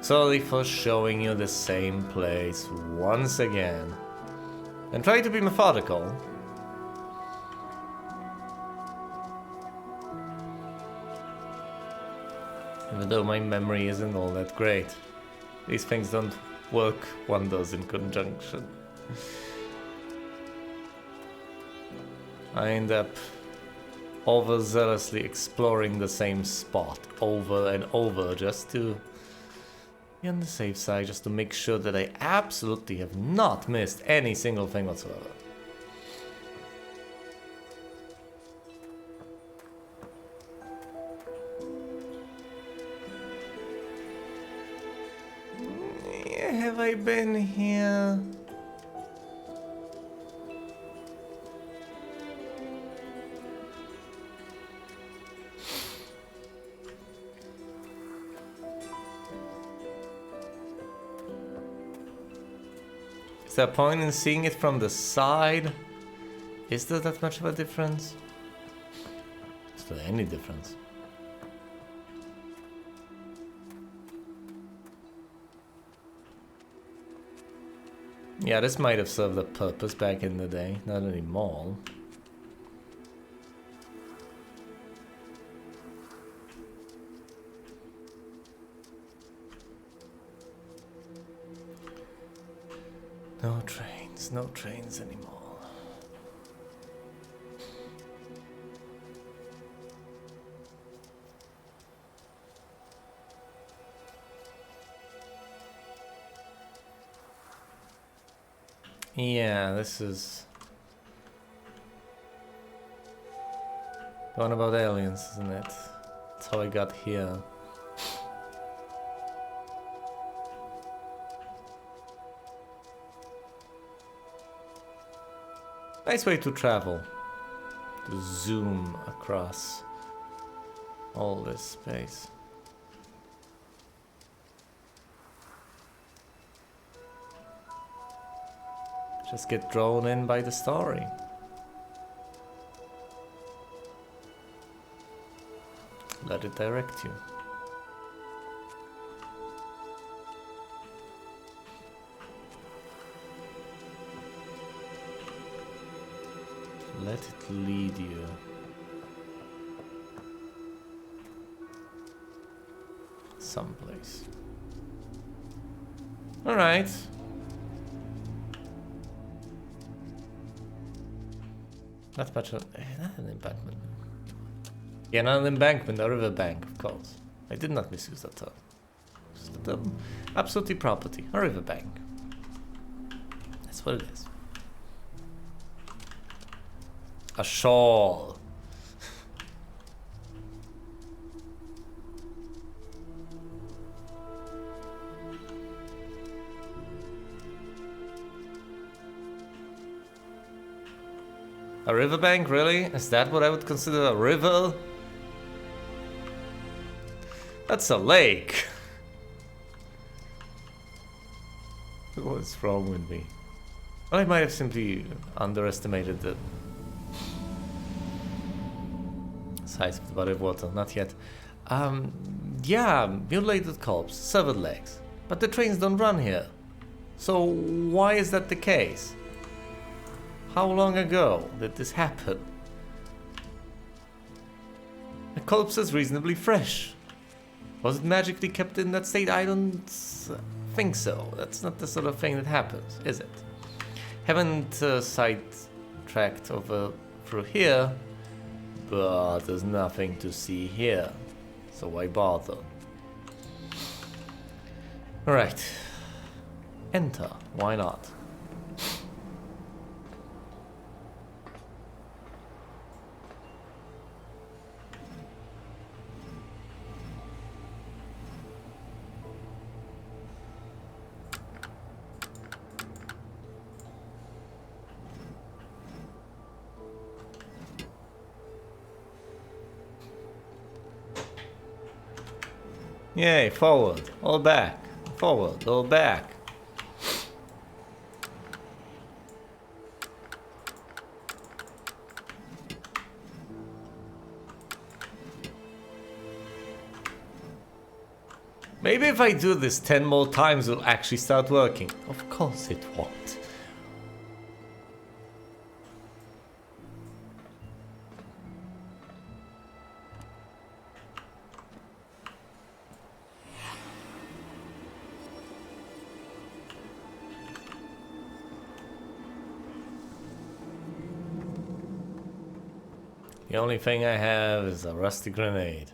Sorry for showing you the same place once again. And try to be methodical. Even though my memory isn't all that great. These things don't work wonders in conjunction. I end up overzealously exploring the same spot over and over just to be on the safe side, just to make sure that I absolutely have not missed any single thing whatsoever. Have I been here? Is there a point in seeing it from the side? Is there that much of a difference? Is there any difference? Yeah, this might have served a purpose back in the day, not anymore. No trains anymore. Yeah, this is the one about aliens, isn't it? That's how I got here. Nice way to travel. To zoom across all this space. Just get drawn in by the story. Let it direct you. Let it lead you. Someplace. All right. Not much of not an embankment. Yeah, not an embankment, a riverbank, of course. I did not misuse that term. Just absolutely property, a riverbank. That's what it is. A shawl. A riverbank, really? Is that what I would consider a river? That's a lake. What's wrong with me? Well, I might have simply underestimated the size of the body of water. Not yet. Yeah, mutilated corpse, severed legs. But the trains don't run here. So why is that the case? How long ago did this happen? The corpse is reasonably fresh. Was it magically kept in that state? I don't think so. That's not the sort of thing that happens, is it? Haven't sidetracked over through here, but there's nothing to see here, so why bother? Alright. Enter. Why not? Yay, forward, all back, forward, all back. Maybe if I do this 10 more times, it'll actually start working. Of course it won't. The only thing I have is a rusty grenade.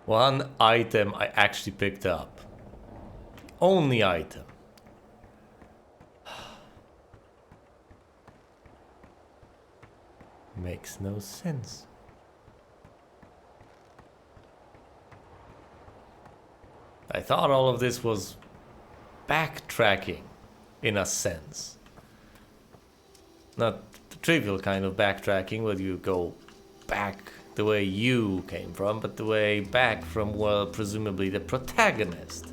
One item I actually picked up. Only item. Makes no sense. I thought all of this was backtracking, in a sense. Not the trivial kind of backtracking where you go back the way you came from, but the way back from where presumably the protagonist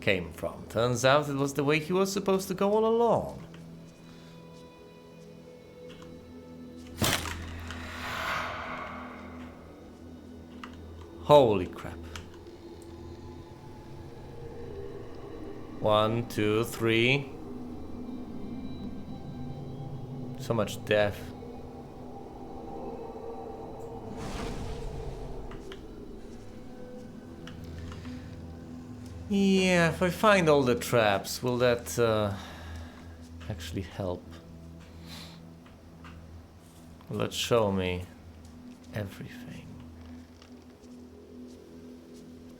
came from. Turns out it was the way he was supposed to go all along. Holy crap. 1, 2, 3. So much death. Yeah, if I find all the traps, will that actually help? Will that show me everything?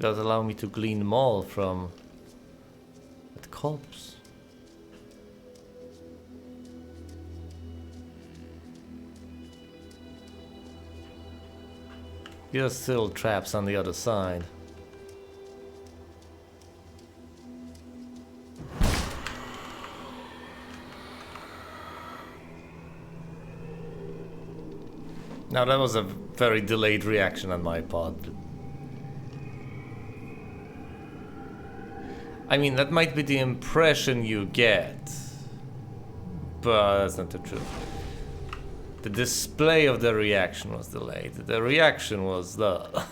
Does it allow me to glean more from that corpse? There are still traps on the other side. Now that was a very delayed reaction on my part. I mean, that might be the impression you get, but that's not the truth. The display of the reaction was delayed. The reaction was the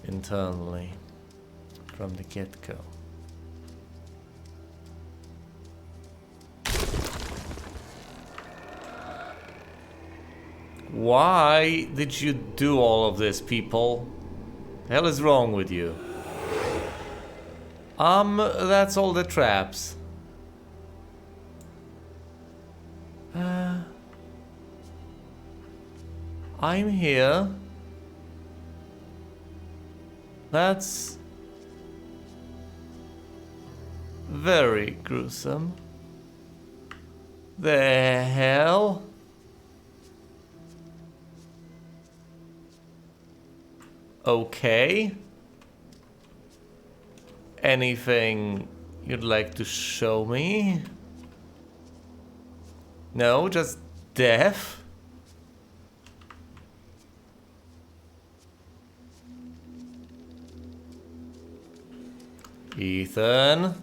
internally from the get-go. Why did you do all of this, people? The hell is wrong with you? That's all the traps. I'm here. That's very gruesome. The hell? Okay. Anything you'd like to show me? No, just death? Ethan?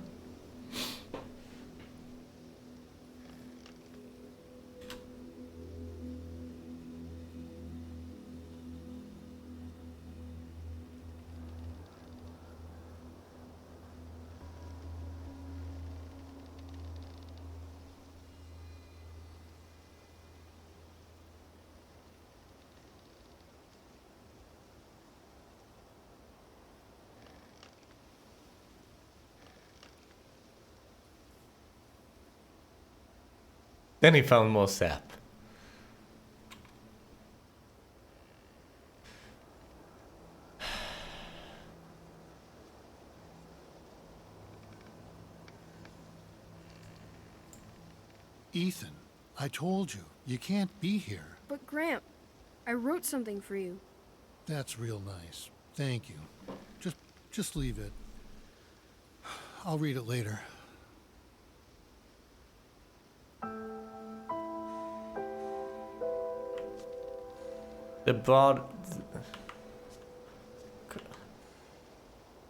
Then he found more sap. Ethan, I told you, you can't be here. But Gramp, I wrote something for you. That's real nice. Thank you. Just leave it. I'll read it later. The bod...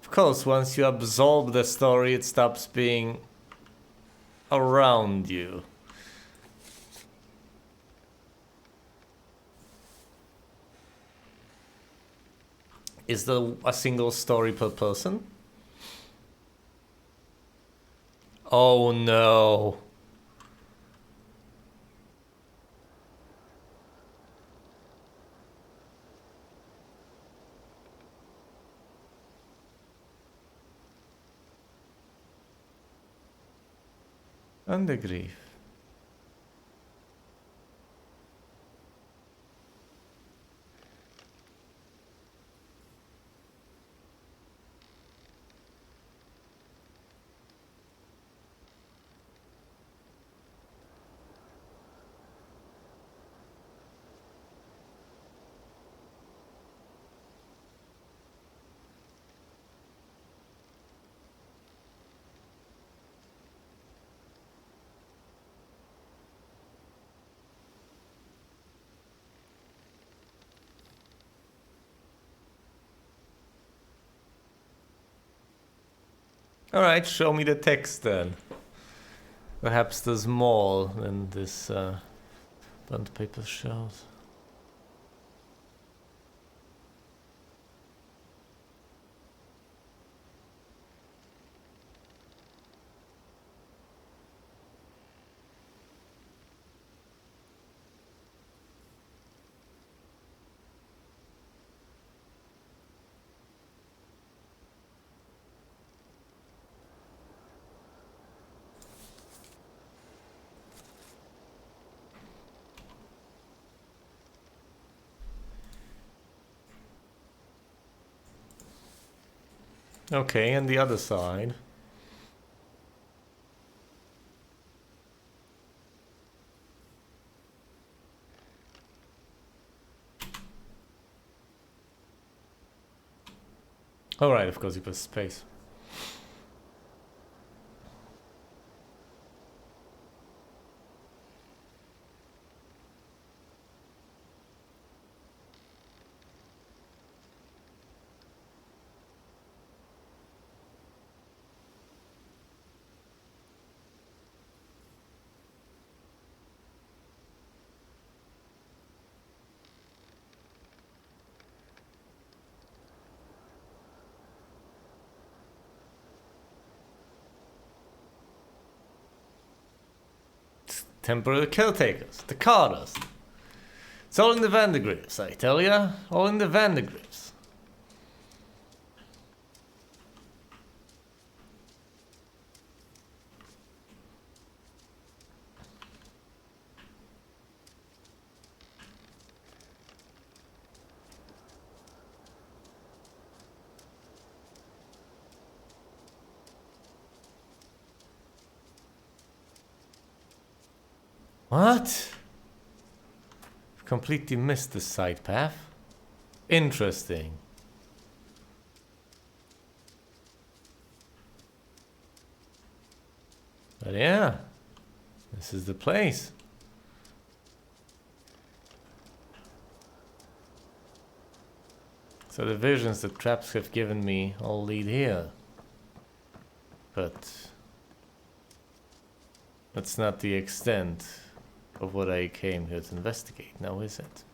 Of course, once you absorb the story, it stops being around you. Is there a single story per person? Oh no. Undergrief. Alright, show me the text then. Perhaps there's more than this burnt paper shows. Okay, and the other side. Alright, of course he puts space. Temporary caretakers, the Carters. It's all in the Vandergriffs, I tell ya. All in the Vandergriffs. What? Completely missed the side path. Interesting. But yeah, this is the place. So the visions that traps have given me all lead here. But that's not the extent of what I came here to investigate, now is it?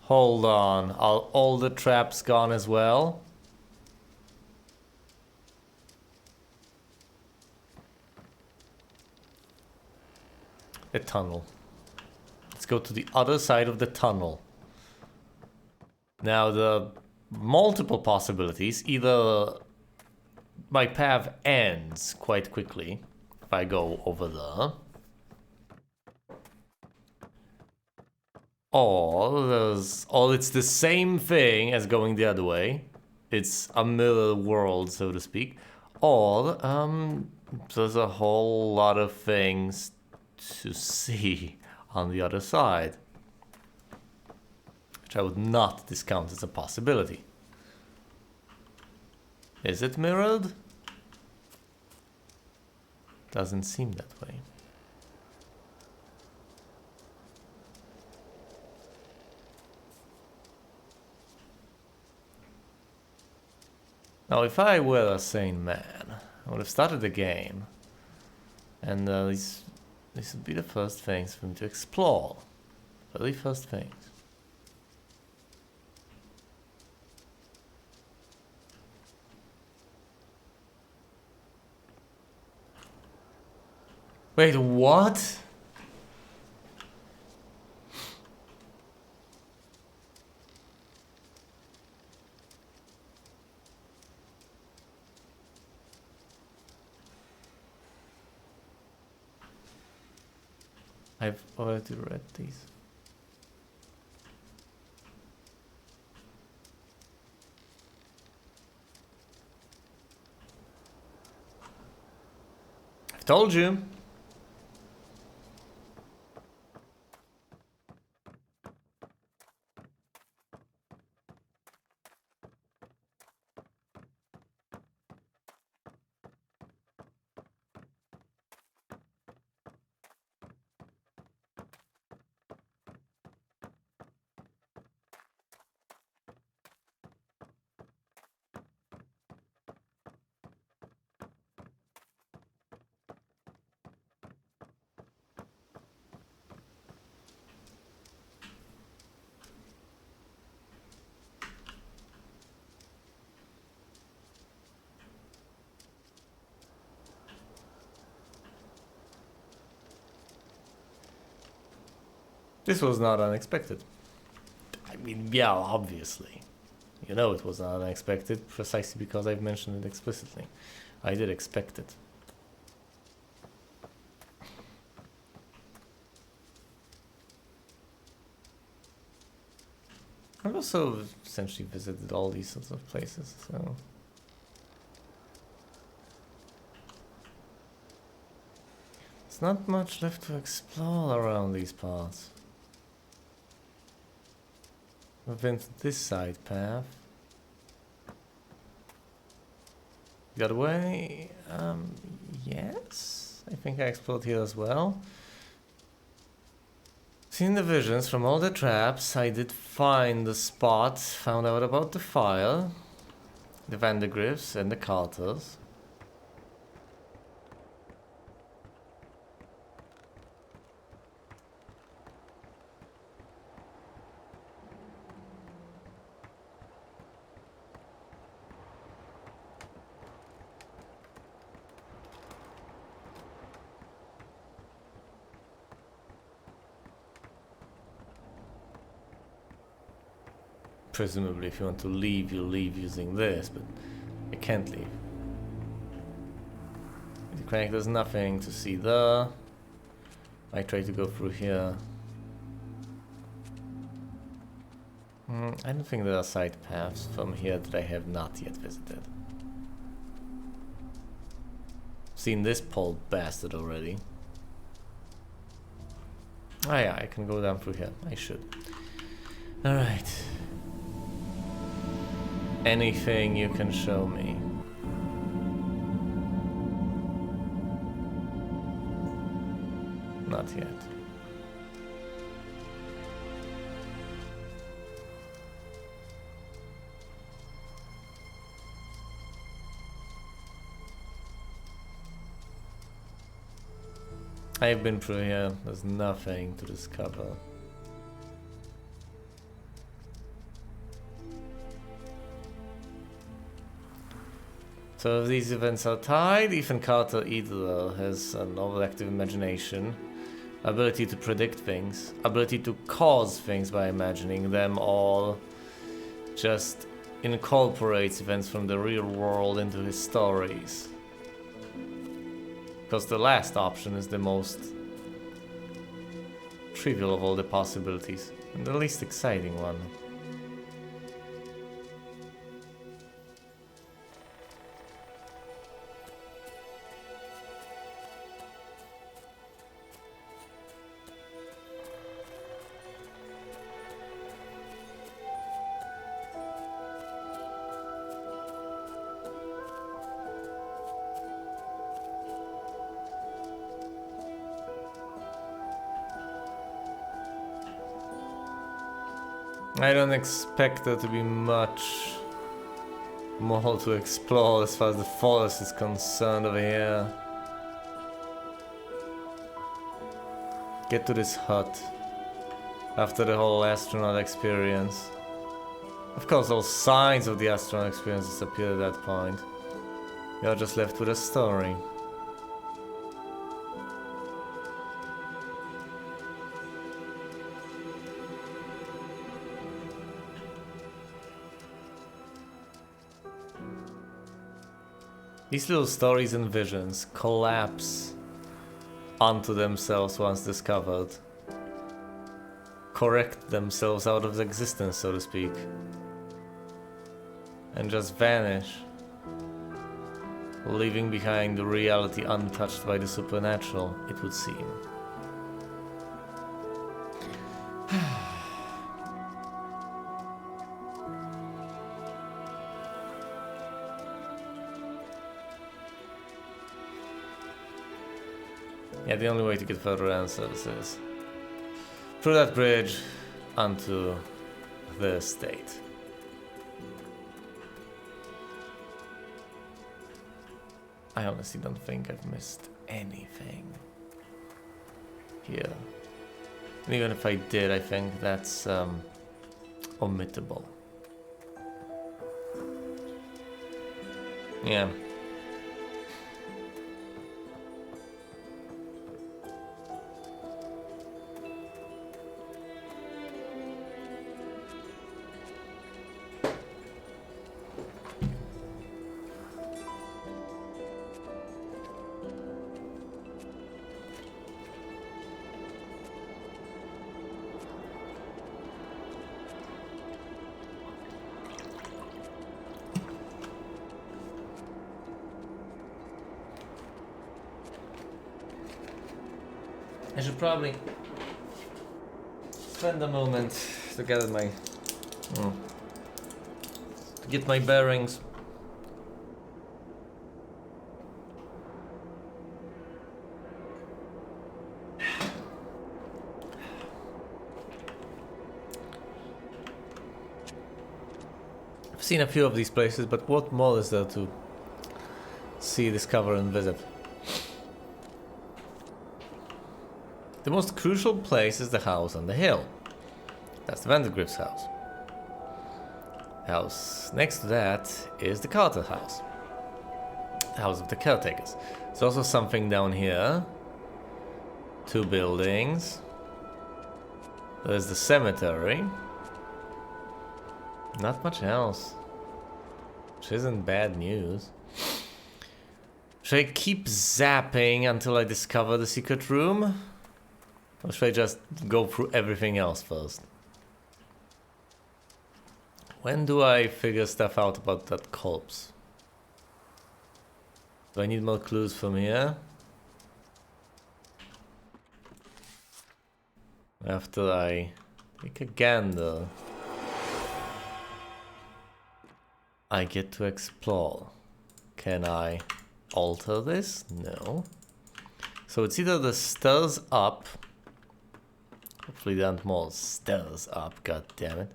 Hold on, are all the traps gone as well? A tunnel. Let's go to the other side of the tunnel. Now the multiple possibilities, either my path ends quite quickly if I go over there, or it's the same thing as going the other way. It's a mirror world, so to speak. Or there's a whole lot of things to see on the other side, which I would not discount as a possibility. Is it mirrored? Doesn't seem that way. Now, if I were a sane man, I would have started the game, and these would be the first things for me to explore. Very first things. Wait, what? I've already read these. I've told you. This was not unexpected. I mean, yeah, obviously. You know it was not unexpected precisely because I've mentioned it explicitly. I did expect it. I've also essentially visited all these sorts of places, so... There's not much left to explore around these parts. We've been to this side path. The other way? Yes. I think I explored here as well. Seeing the visions from all the traps, I did find the spot, found out about the fire, the Vandergriffs and the Carters. Presumably, if you want to leave, you leave using this, but you can't leave. The crank, there's nothing to see there. I try to go through here. I don't think there are side paths from here that I have not yet visited. Seen this pole bastard already. Ah yeah, I can go down through here. I should. Alright. Anything you can show me? Not yet. I've been through here. There's nothing to discover. So if these events are tied, Ethan Carter either has an overactive imagination, ability to predict things, ability to cause things by imagining them, or just incorporates events from the real world into his stories. Because the last option is the most trivial of all the possibilities, and the least exciting one. I don't expect there to be much more to explore as far as the forest is concerned over here. Get to this hut after the whole astronaut experience. Of course, all signs of the astronaut experience disappear at that point. You're just left with a story. These little stories and visions collapse onto themselves once discovered. Correct themselves out of existence, so to speak. And just vanish. Leaving behind the reality untouched by the supernatural, it would seem. Yeah, the only way to get further answers is through that bridge onto the estate. I honestly don't think I've missed anything here. And even if I did, I think that's omittable. Yeah. I should probably spend a moment to gather my to get my bearings. I've seen a few of these places, but what more is there to see, discover, and visit? The most crucial place is the house on the hill. That's the Vandergrift's house. The house next to that is the Carter house. The house of the caretakers. There's also something down here. 2 buildings. There's the cemetery. Not much else. Which isn't bad news. Should I keep zapping until I discover the secret room? Or should I just go through everything else first? When do I figure stuff out about that corpse? Do I need more clues from here? After I take a gander, I get to explore. Can I alter this? No. So it's either the stairs up. Hopefully there aren't more stairs up, god damn it.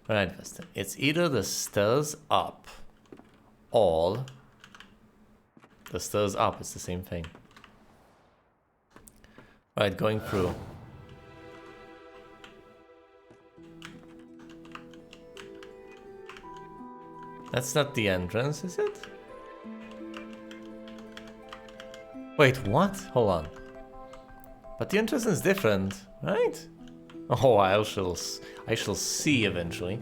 Alright, Weston. It's either the stairs up or the stairs up. It's the same thing. Alright, going through. That's not the entrance, is it? Wait, what? Hold on. But the entrance is different, right? Oh, I shall see eventually.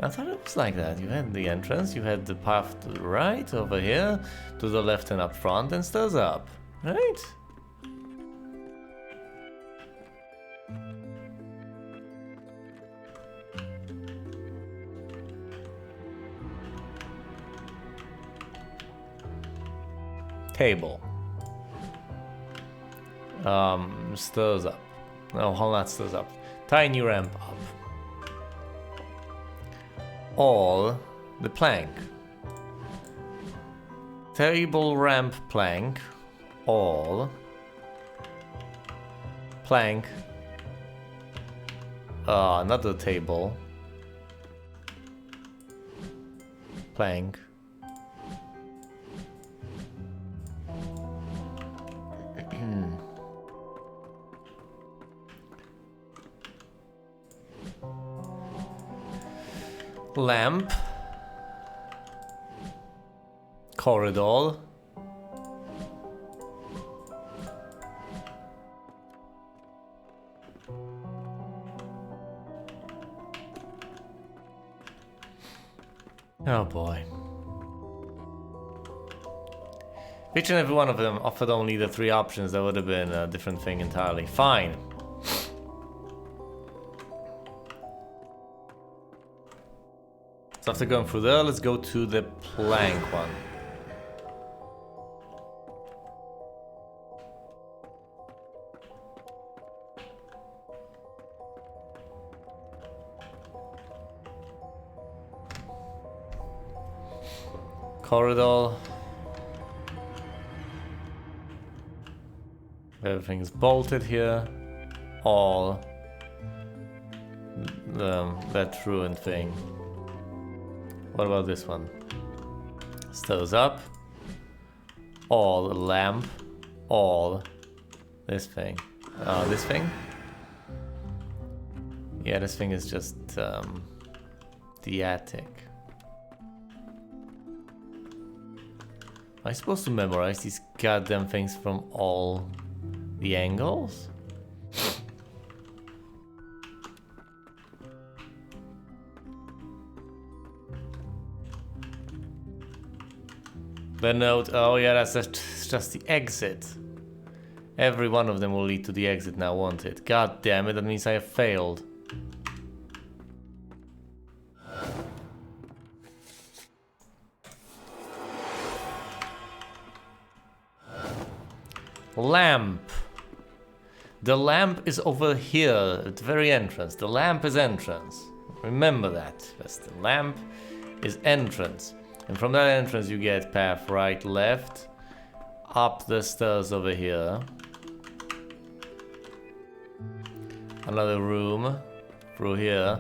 I thought it was like that. You had the entrance, you had the path to the right over here, to the left and up front, and stairs up, right? Table. Stairs up. No, hold on, stairs up. Tiny ramp up. All the plank. Table, ramp, plank. All. Plank. Another table. Plank. Lamp. Corridor. Oh boy. Each and every one of them offered only the 3 options. That would have been a different thing entirely. Fine. So after going through there, let's go to the plank one. Corridor. Everything's bolted here. All that ruined thing. What about this one? Stairs up. All lamp. All this thing. This thing? Yeah, this thing is just the attic. Am I supposed to memorize these goddamn things from all the angles? The note, oh yeah, that's just the exit. Every one of them will lead to the exit now, won't it? God damn it, that means I have failed. Lamp. The lamp is over here at the very entrance. The lamp is entrance. Remember that. That's the lamp is entrance. And from that entrance you get path right, left, up the stairs over here. Another room through here,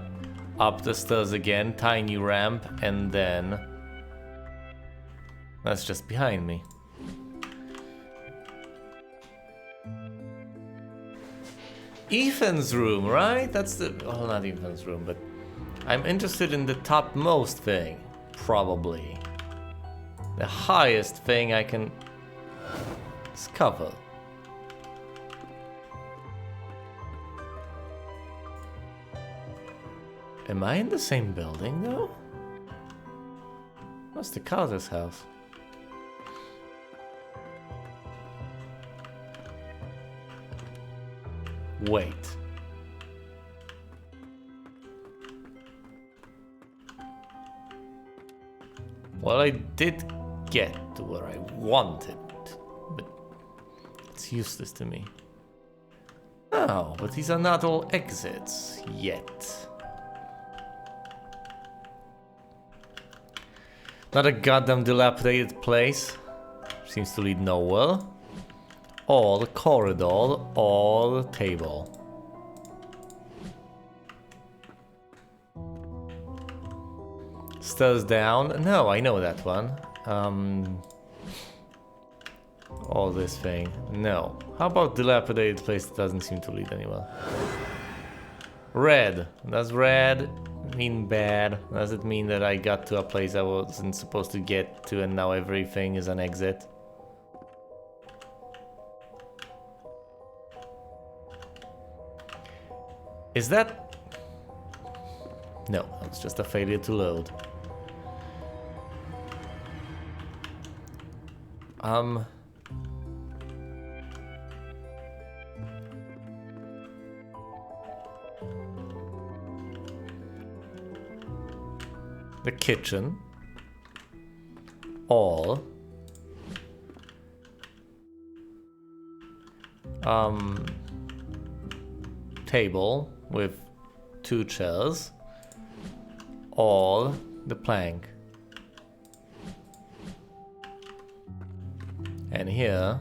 up the stairs again, tiny ramp, and then that's just behind me. Ethan's room, right? That's the, well, not Ethan's room, but I'm interested in the topmost thing. Probably the highest thing I can discover. Am I in the same building though? What's the Carter's house? Wait. Well, I did get to where I wanted, but it's useless to me. Oh, but these are not all exits yet. Not a goddamn dilapidated place. Seems to lead nowhere. Or corridor, or table. Stairs down. No, I know that one. All this thing. No. How about dilapidated place that doesn't seem to lead anywhere? Red. Does red mean bad? Does it mean that I got to a place I wasn't supposed to get to and now everything is an exit? Is that... No, it's just a failure to load. The kitchen. All. Table with 2 chairs. All the plank. And here,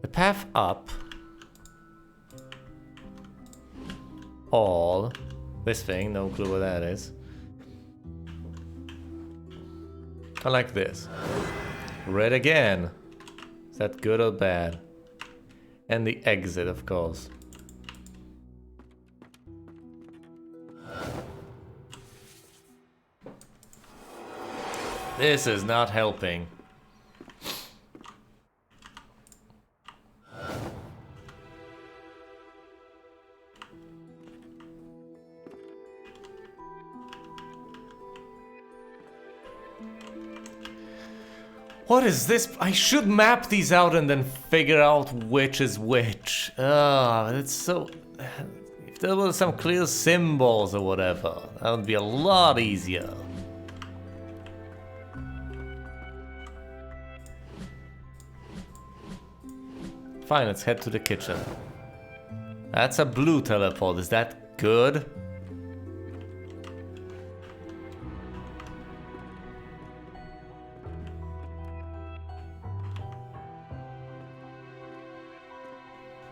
the path up, all this thing, no clue what that is. I like this. Red again. Is that good or bad? And the exit, of course. This is not helping. What is this? I should map these out and then figure out which is which. It's so... If there were some clear symbols or whatever, that would be a lot easier. Fine, let's head to the kitchen. That's a blue teleport. Is that good?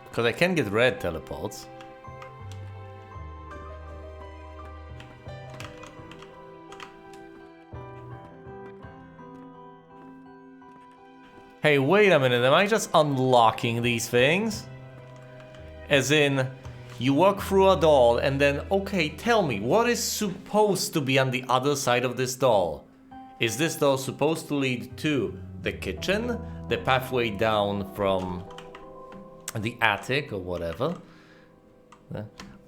Because I can get red teleports. Hey, wait a minute, am I just unlocking these things? As in, you walk through a door and then, okay, tell me, what is supposed to be on the other side of this door? Is this door supposed to lead to the kitchen? The pathway down from the attic or whatever?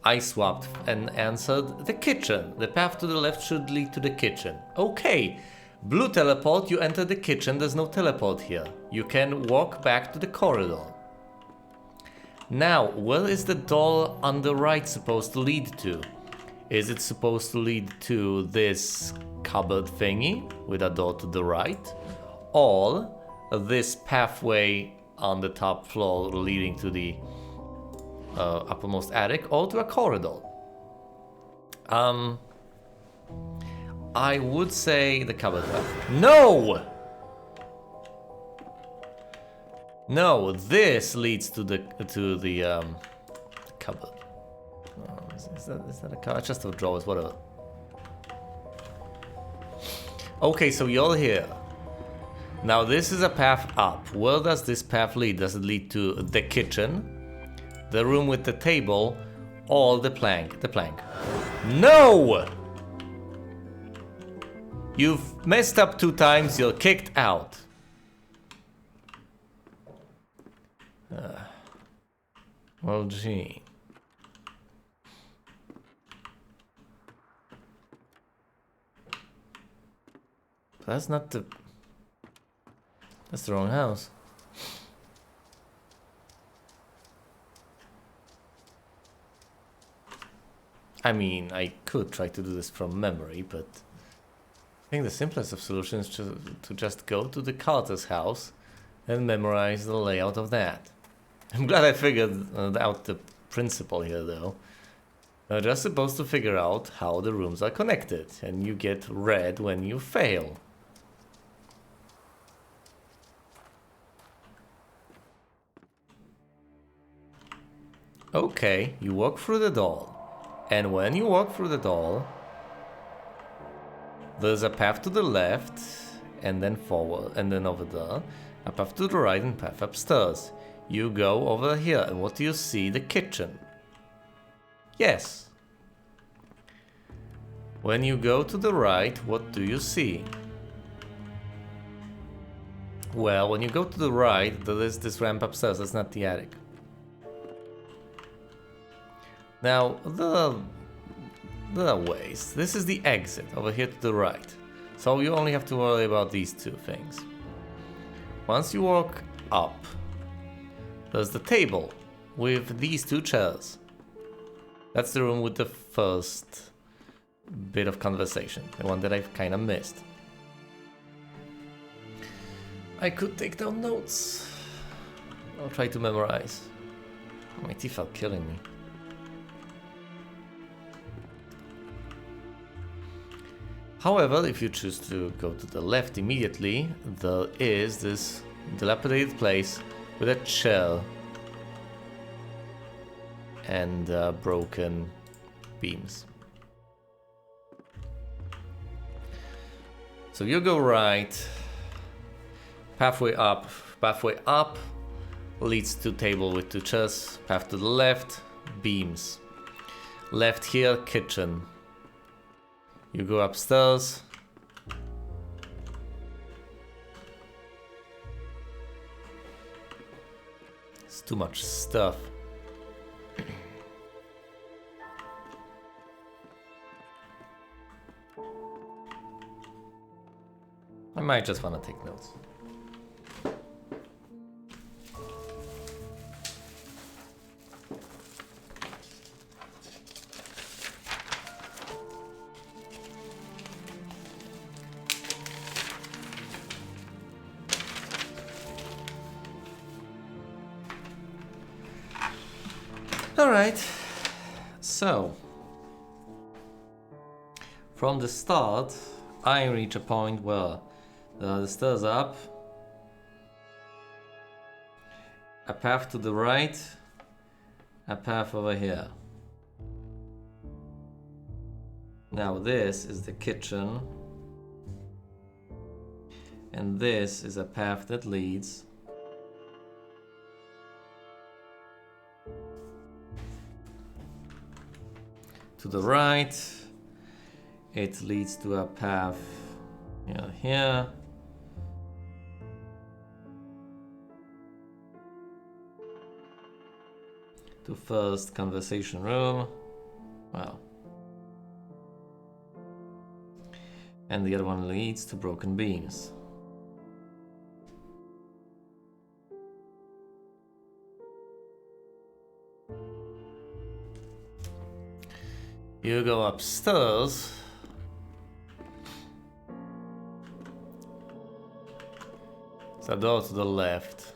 I swapped and answered the kitchen. The path to the left should lead to the kitchen. Okay. Blue teleport, you enter the kitchen, there's no teleport here. You can walk back to the corridor. Now, where is the door on the right supposed to lead to? Is it supposed to lead to this cupboard thingy with a door to the right? Or this pathway on the top floor leading to the uppermost attic, or to a corridor? I would say the cupboard path. No! No, this leads to the cupboard. Oh, is that a cupboard? Just a drawers, whatever. Okay, so you're here. Now this is a path up. Where does this path lead? Does it lead to the kitchen, the room with the table, or the plank? The plank. No! You've messed up 2 times, you're kicked out. Well, gee. That's not the... That's the wrong house. I mean, I could try to do this from memory, but... I think the simplest of solutions is to just go to the Carter's house and memorize the layout of that. I'm glad I figured out the principle here, though. You're just supposed to figure out how the rooms are connected, and you get red when you fail. Okay, you walk through the door, and when you walk through the door, there's a path to the left, and then forward, and then over there, a path to the right, and a path upstairs. You go over here, and what do you see? The kitchen. Yes. When you go to the right, what do you see? Well, when you go to the right, there is this ramp upstairs. That's not the attic. Now, there are ways. This is the exit over here to the right. So you only have to worry about these two things. Once you walk up, there's the table with these two chairs. That's the room with the first bit of conversation, the one that I've kind of missed. I could take down notes. I'll try to memorize. My teeth are killing me. However, if you choose to go to the left immediately, there is this dilapidated place with a chair and broken beams. So you go right, pathway up leads to table with two chairs, path to the left, beams. Left here, kitchen. You go upstairs. It's too much stuff. I might just want to take notes. Alright, so from the start I reach a point where the stairs up, a path to the right, a path over here. Now this is the kitchen, and this is a path that leads to the right. It leads to a path here. To first conversation room. Wow. And the other one leads to broken beams. You go upstairs. It's a door to the left.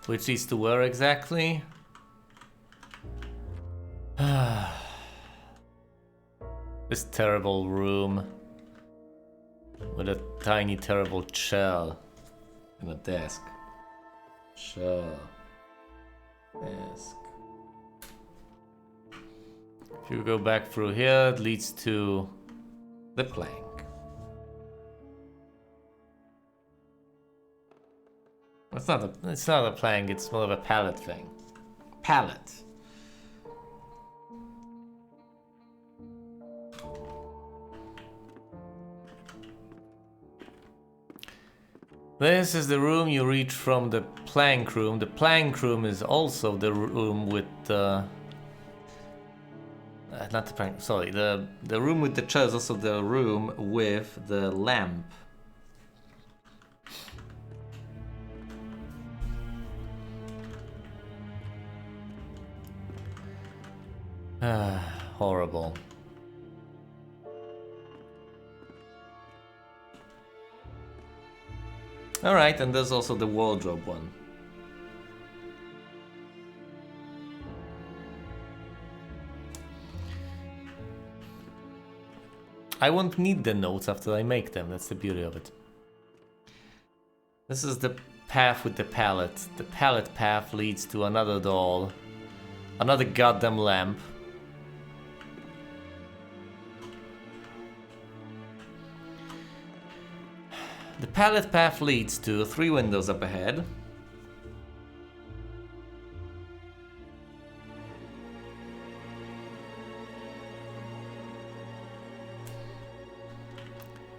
Which leads to where exactly? This terrible room with a tiny terrible chair and a desk. Chair. Desk. If you go back through here, it leads to the plank. It's not a plank, it's more of a pallet thing. Pallet. This is the room you reach from the plank room. The plank room is also the room with the... not the plank, sorry. The room with the chair is also the room with the lamp. Horrible. Alright, and there's also the wardrobe one. I won't need the notes after I make them, that's the beauty of it. This is the path with the pallet. The pallet path leads to another doll. Another goddamn lamp. The pallet path leads to 3 windows up ahead.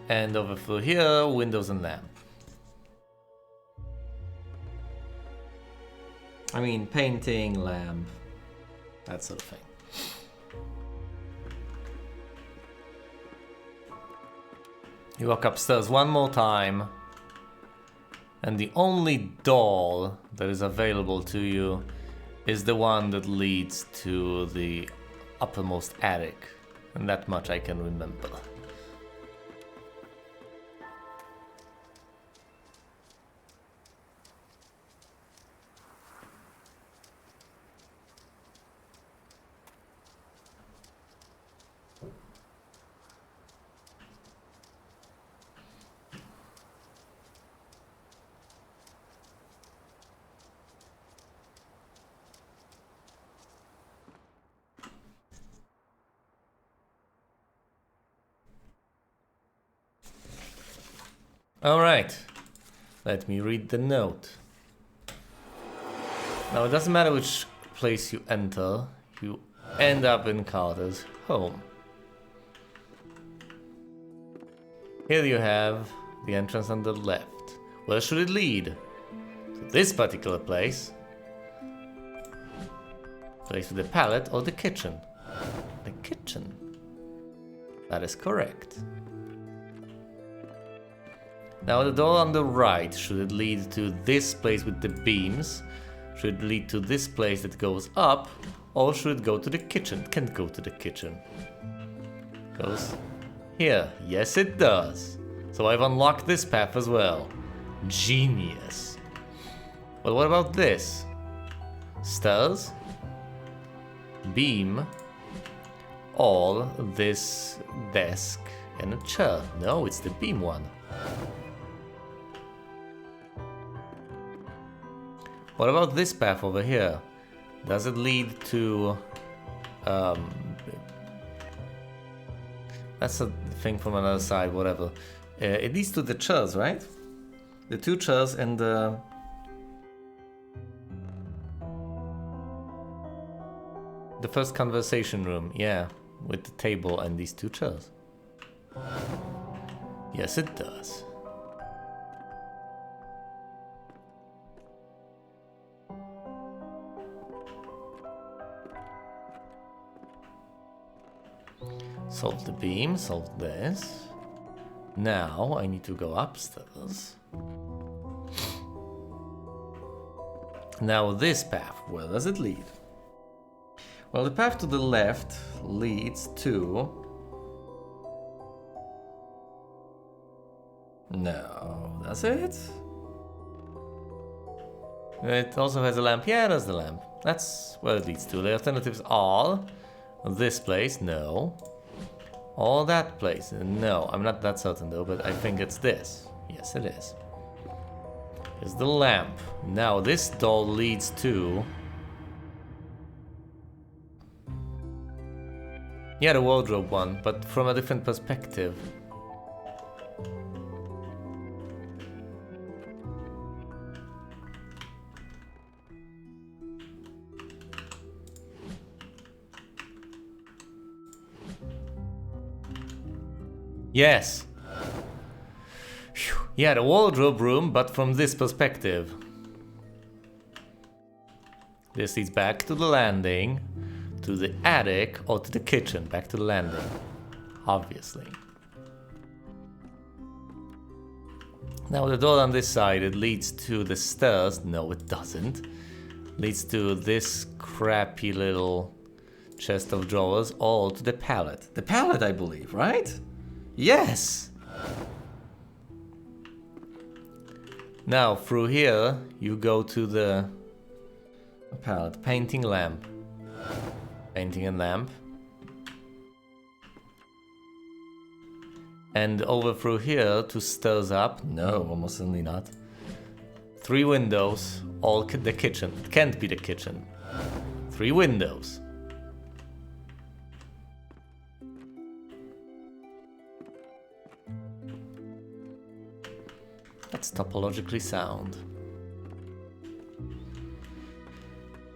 And over through here, windows and lamp. I mean, painting, lamp, that sort of thing. You walk upstairs one more time, and the only door that is available to you is the one that leads to the uppermost attic, and that much I can remember. Alright, let me read the note. Now it doesn't matter which place you enter, you end up in Carter's home. Here you have the entrance on the left. Where should it lead? To this particular place. Place with the pallet or the kitchen? The kitchen. That is correct. Now the door on the right, should it lead to this place with the beams? Should it lead to this place that goes up? Or should it go to the kitchen? It can't go to the kitchen. Goes here. Yes, it does. So I've unlocked this path as well. Genius. Well, what about this? Stairs? Beam? Or this desk and a chair? No, it's the beam one. What about this path over here? Does it lead to... that's a thing from another side, whatever. It leads to the chairs, right? The 2 chairs and the... the first conversation room, yeah. With the table and these 2 chairs. Yes, it does. Solve the beam, solve this. Now I need to go upstairs. Now this path, where does it lead? Well, the path to the left leads to... No, that's it? It also has a lamp. Yeah, there's the lamp. That's where it leads to. The alternatives are this place, no. Or that place, no. I'm not that certain though, but I think it's this. Yes, it is. Here's the lamp. Now this door leads to... yeah, the wardrobe one, but from a different perspective. Yes. Phew. Yeah, the wardrobe room, but from this perspective. This leads back to the landing, to the attic, or to the kitchen. Back to the landing, obviously. Now the door on this side, it leads to the stairs. No, it doesn't. Leads to this crappy little chest of drawers, all to the pallet. The pallet, I believe, right? Yes! Now, through here, you go to the pallet. Painting lamp. Painting and lamp. And over through here to stairs up. No, almost certainly not. 3 windows, all the kitchen. It can't be the kitchen. 3 windows. That's topologically sound.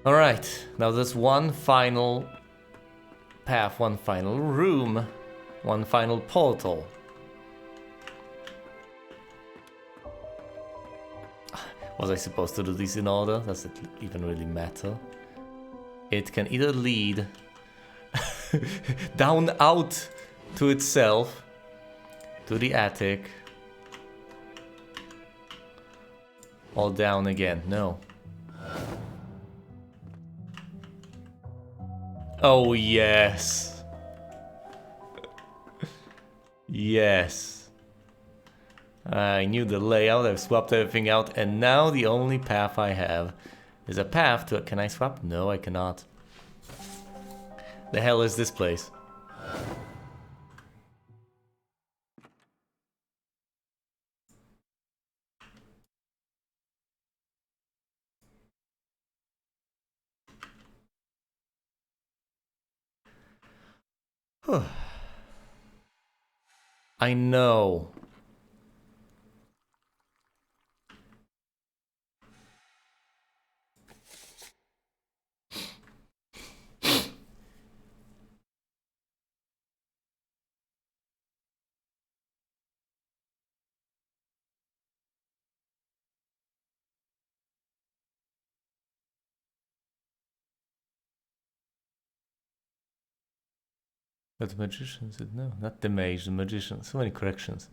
Alright, now there's one final path, one final room, one final portal. Was I supposed to do these in order? Does it even really matter? It can either lead down out to itself, to the attic, or down again. No. Oh, yes. Yes. I knew the layout, I've swapped everything out, and now the only path I have is a path to... Can I swap? No, I cannot. The hell is this place? I know. But the magician said no, not the mage, the magician. So many corrections.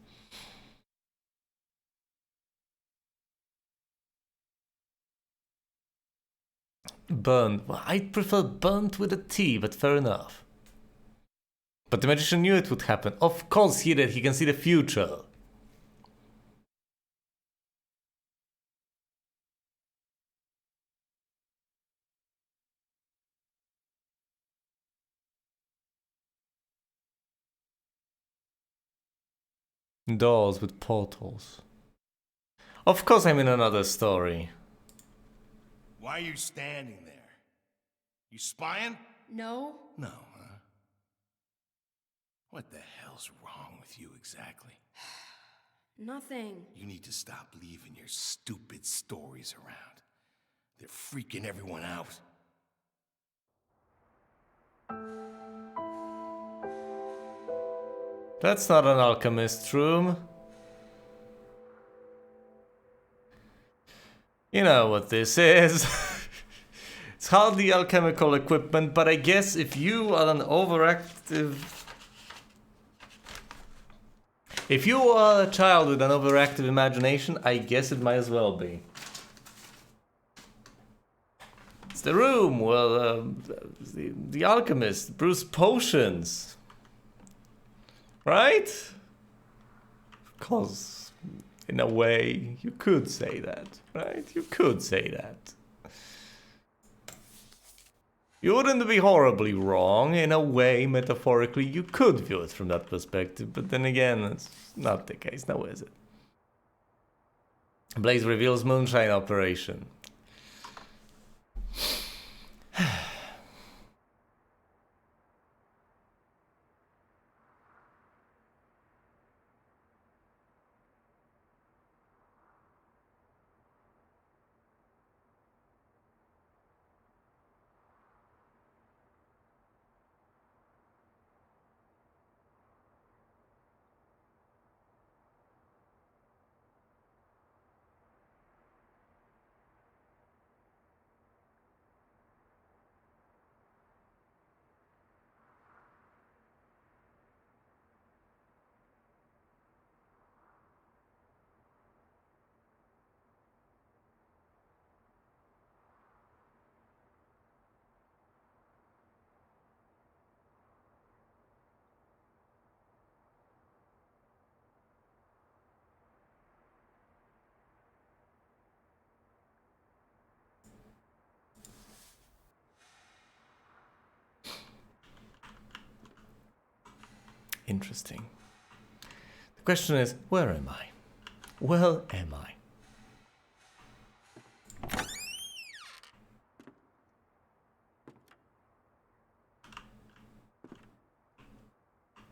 Burned. Well, I prefer burnt with a T, but fair enough. But the magician knew it would happen. Of course he did. He can see the future. Doors with portals. Of course I'm in another story. Why are you standing there? You spying? No? No, huh? What the hell's wrong with you exactly? Nothing. You need to stop leaving your stupid stories around. They're freaking everyone out. That's not an alchemist's room. You know what this is. It's hardly alchemical equipment, but I guess if you are an overactive... If you are a child with an overactive imagination, I guess it might as well be. It's the room where the alchemist brews potions. Right? Because, in a way, you could say that, right? You could say that. You wouldn't be horribly wrong. In a way, metaphorically, you could view it from that perspective. But then again, it's not the case. Now is it? Blaze reveals moonshine operation. interesting. The question is, where am I? Where am I?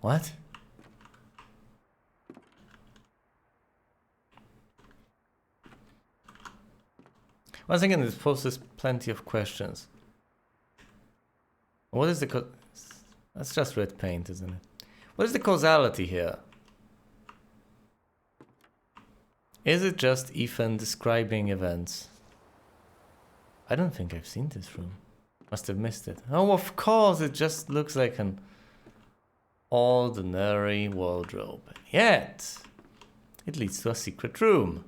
What? Once again, this poses plenty of questions. What is the that's just red paint, isn't it? What is the causality here? Is it just Ethan describing events? I don't think I've seen this room. Must have missed it. Oh, of course, it just looks like an ordinary wardrobe. Yet, it leads to a secret room.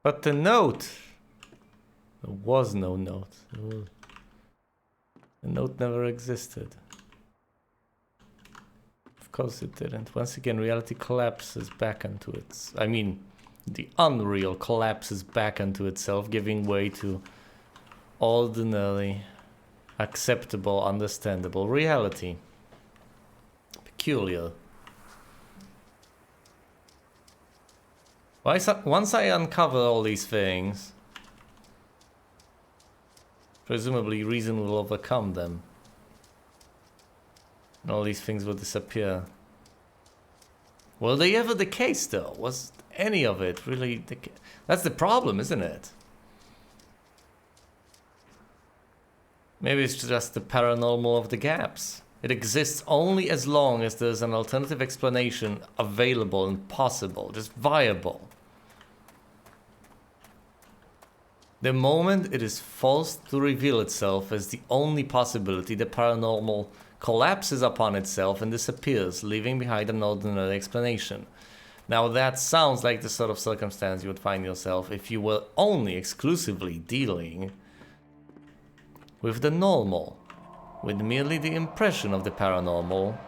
But the note, there was no note. The note never existed. Of course it didn't. Once again, reality collapses back into its... I mean, the unreal collapses back into itself, giving way to ordinary, acceptable, understandable reality. Peculiar. Once I uncover all these things, presumably reason will overcome them. And all these things will disappear. Were they ever the case though? Was any of it really the case? That's the problem, isn't it? Maybe it's just the paranormal of the gaps. It exists only as long as there's an alternative explanation available and possible, just viable. The moment it is forced to reveal itself as the only possibility, the paranormal collapses upon itself and disappears, leaving behind an ordinary explanation. Now that sounds like the sort of circumstance you would find yourself if you were only exclusively dealing with the normal, with merely the impression of the paranormal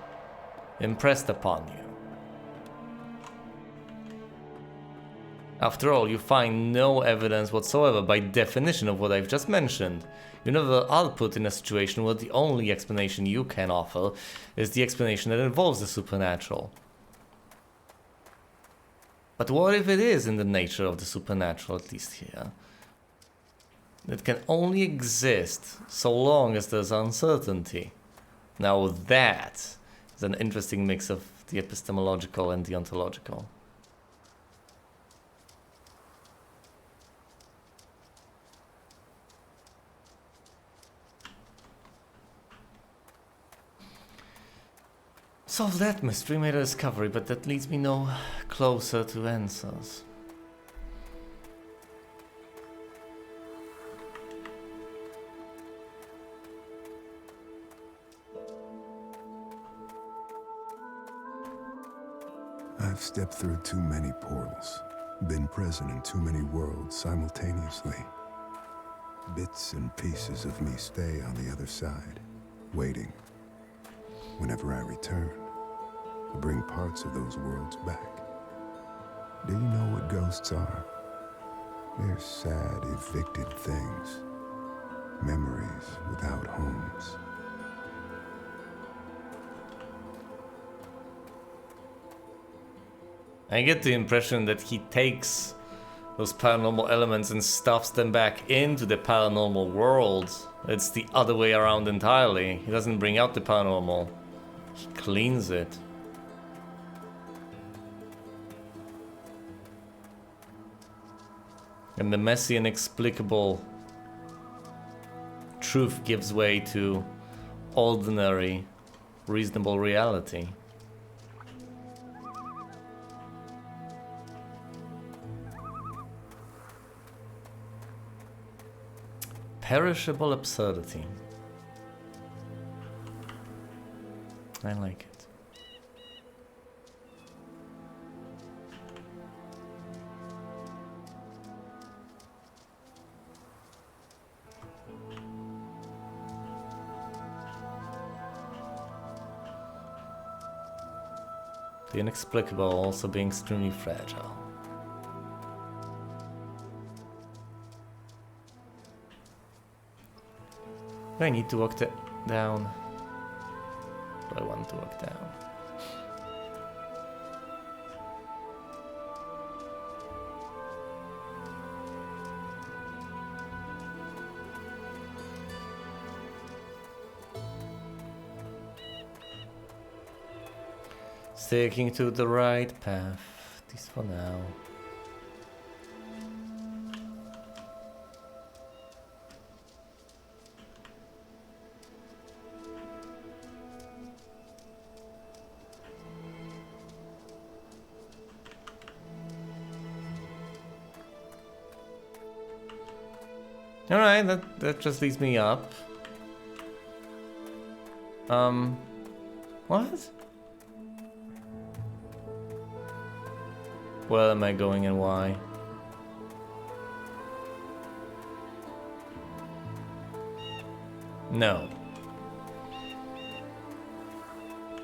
impressed upon you. After all, you find no evidence whatsoever by definition of what I've just mentioned. You never are put in a situation where the only explanation you can offer is the explanation that involves the supernatural. But what if it is in the nature of the supernatural, at least here? It can only exist so long as there's uncertainty. Now that is an interesting mix of the epistemological and the ontological. Solve that mystery, made a discovery, but that leads me no closer to answers. I've stepped through too many portals, been present in too many worlds simultaneously. Bits and pieces of me stay on the other side, waiting. Whenever I return, I bring parts of those worlds back. Do you know what ghosts are? They're sad, evicted things. Memories without homes. I get the impression that he takes those paranormal elements and stuffs them back into the paranormal world. It's the other way around entirely. He doesn't bring out the paranormal. He cleans it. And the messy, inexplicable truth gives way to ordinary, reasonable reality. Perishable absurdity. I like it. The inexplicable also being extremely fragile. Do I need to walk down? Do I want to walk down? Sticking to the right path, at least for now. Alright, that just leads me up. What? Where am I going and why? No.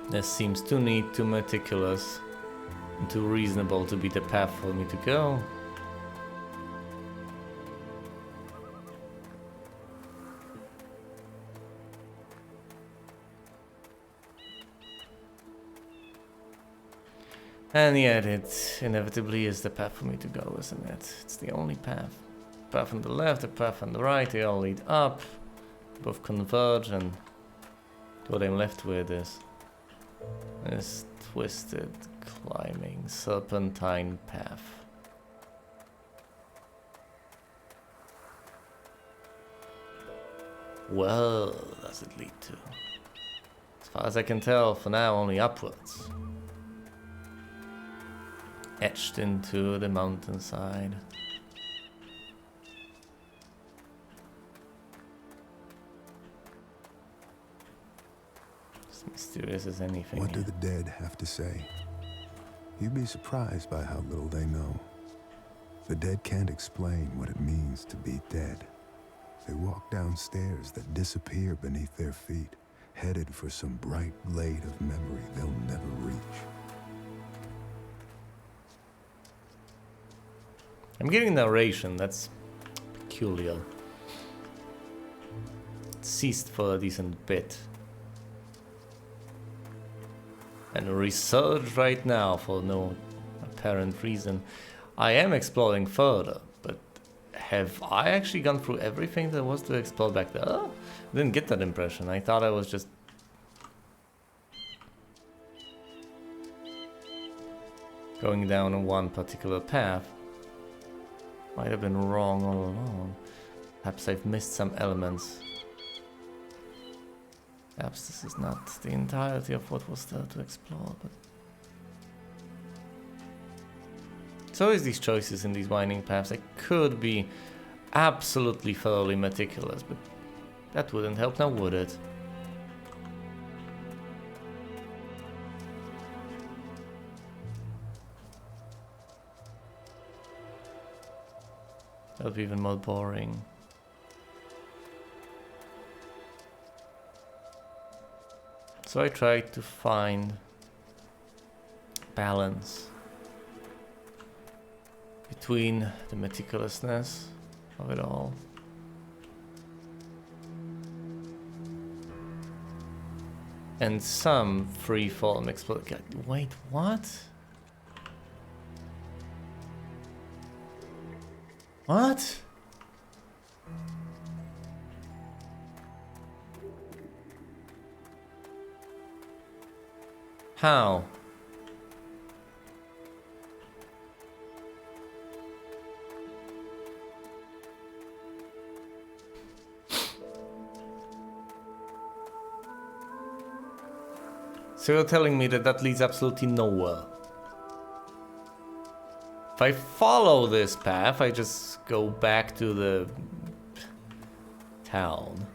This seems too neat, too meticulous, and too reasonable to be the path for me to go. And yet it inevitably is the path for me to go, isn't it? It's the only path. Path on the left, the path on the right, they all lead up. Both converge, and what I'm left with is this twisted, climbing, serpentine path. Where does it lead to? As far as I can tell, for now, only upwards. Etched into the mountainside. As mysterious as anything. What do the dead have to say? You'd be surprised by how little they know. The dead can't explain what it means to be dead. They walk down stairs that disappear beneath their feet, headed for some bright glade of memory they'll never reach. I'm getting narration, that's peculiar. It ceased for a decent bit. And resurged right now for no apparent reason. I am exploring further, but have I actually gone through everything there was to explore back there? I didn't get that impression. I thought I was just going down one particular path. Might have been wrong all along. Perhaps I've missed some elements. Perhaps this is not the entirety of what was there to explore, but... It's always these choices in these winding paths. I could be absolutely thoroughly meticulous, but that wouldn't help now, would it? That would be even more boring. So I tried to find balance between the meticulousness of it all and some free-form exploration. Wait, what? What? How? So you're telling me that leads absolutely nowhere? If I follow this path, I just go back to the town.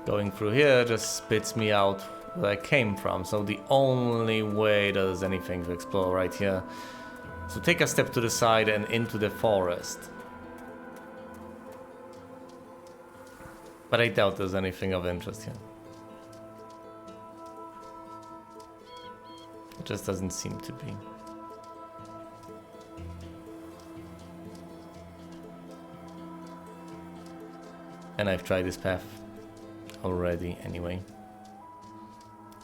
Going through here just spits me out where I came from, so the only way there's anything to explore right here. So take a step to the side and into the forest. But I doubt there's anything of interest here. It just doesn't seem to be. And I've tried this path already anyway.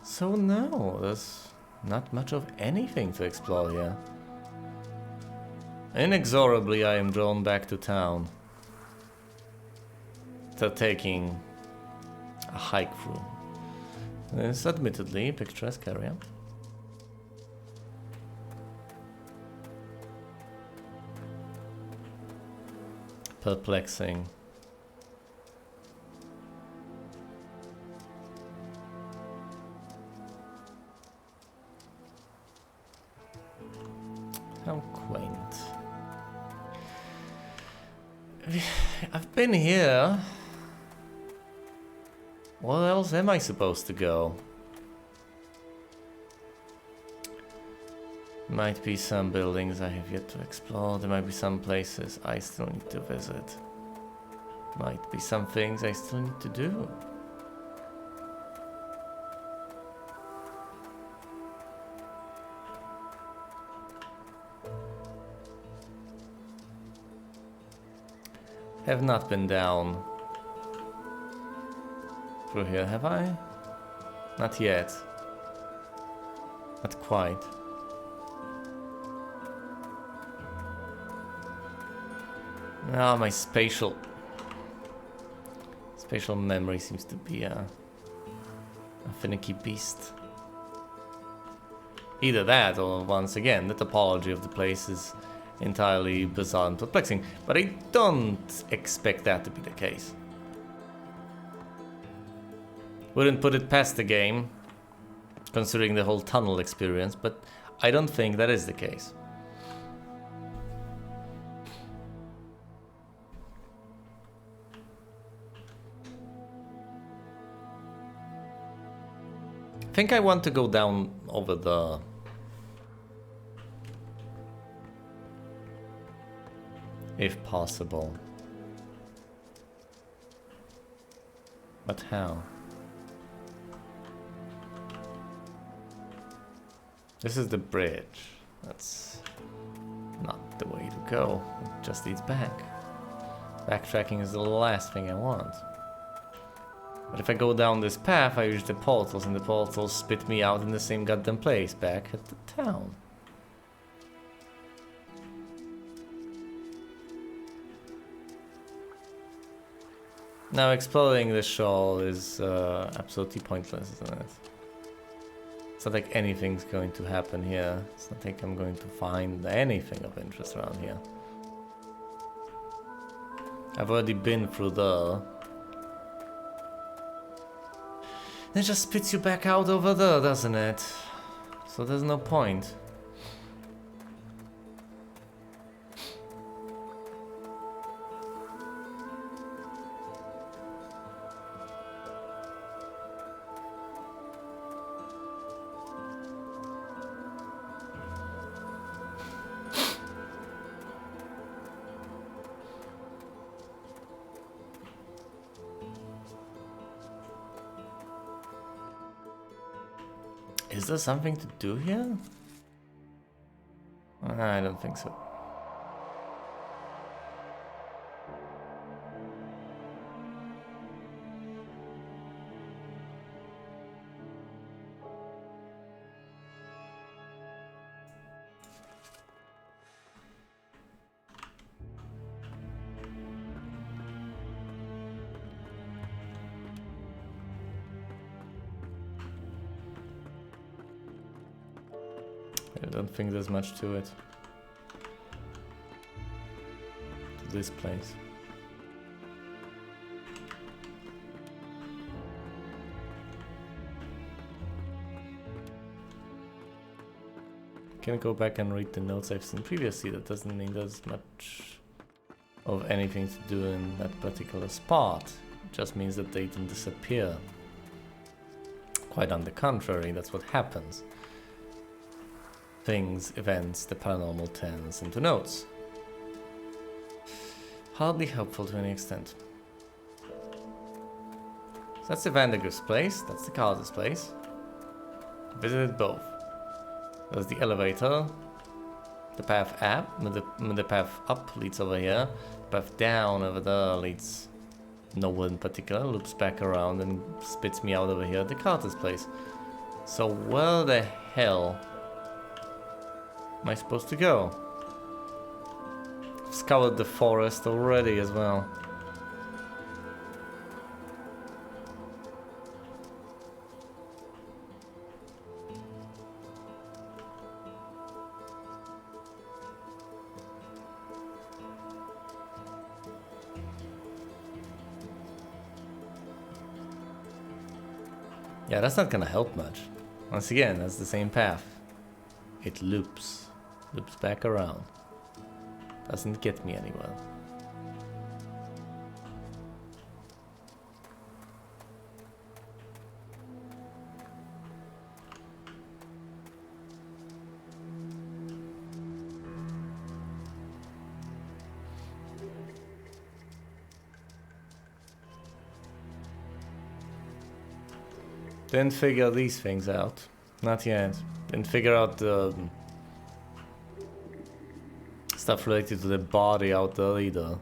So no, there's not much of anything to explore here. Inexorably I am drawn back to town. To taking a hike through. It's admittedly a picturesque area. Perplexing. How quaint. I've been here. Where else am I supposed to go? Might be some buildings I have yet to explore. There might be some places I still need to visit. Might be some things I still need to do. Have not been down through here, have I? Not yet. Not quite. Ah, my spatial memory seems to be a finicky beast. Either that, or once again, the topology of the place is entirely bizarre and perplexing, but I don't expect that to be the case. Wouldn't put it past the game, considering the whole tunnel experience, but I don't think that is the case. I think I want to go down over the... if possible. But how? This is the bridge. That's not the way to go. It just leads back. Backtracking is the last thing I want. But if I go down this path, I reach the portals, and the portals spit me out in the same goddamn place, back at the town. Now exploring the shore is absolutely pointless, isn't it? It's not like anything's going to happen here. It's not like I'm going to find anything of interest around here. I've already been through there. It just spits you back out over there, doesn't it? So there's no point. Is there something to do here? I don't think so. I don't think there's much to it. To this place. Can go back and read the notes I've seen previously. That doesn't mean there's much of anything to do in that particular spot. It just means that they didn't disappear. Quite on the contrary, that's what happens. Things, events, the paranormal turns into notes. Hardly helpful to any extent. So that's the Vandergrift's place, that's the Carter's place. Visited both. There's the elevator. The path the path up leads over here. The path down over there leads nowhere in particular. Loops back around and spits me out over here at the Carter's place. So where the hell am I supposed to go? I've scoured the forest already as well. Yeah, that's not gonna help much. Once again, that's the same path. It loops back around. Doesn't get me anywhere. Didn't figure these things out. Not yet. Didn't figure out the stuff related to the body out there either.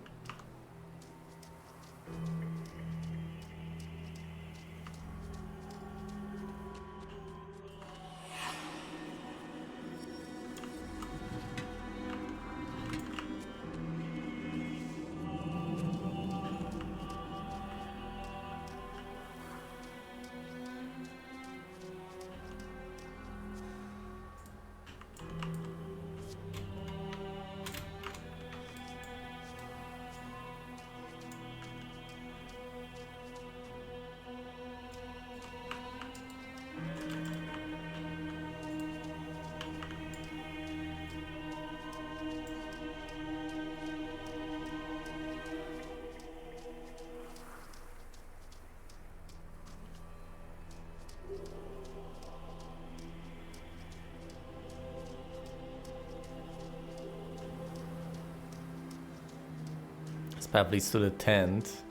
This path leads to the tent.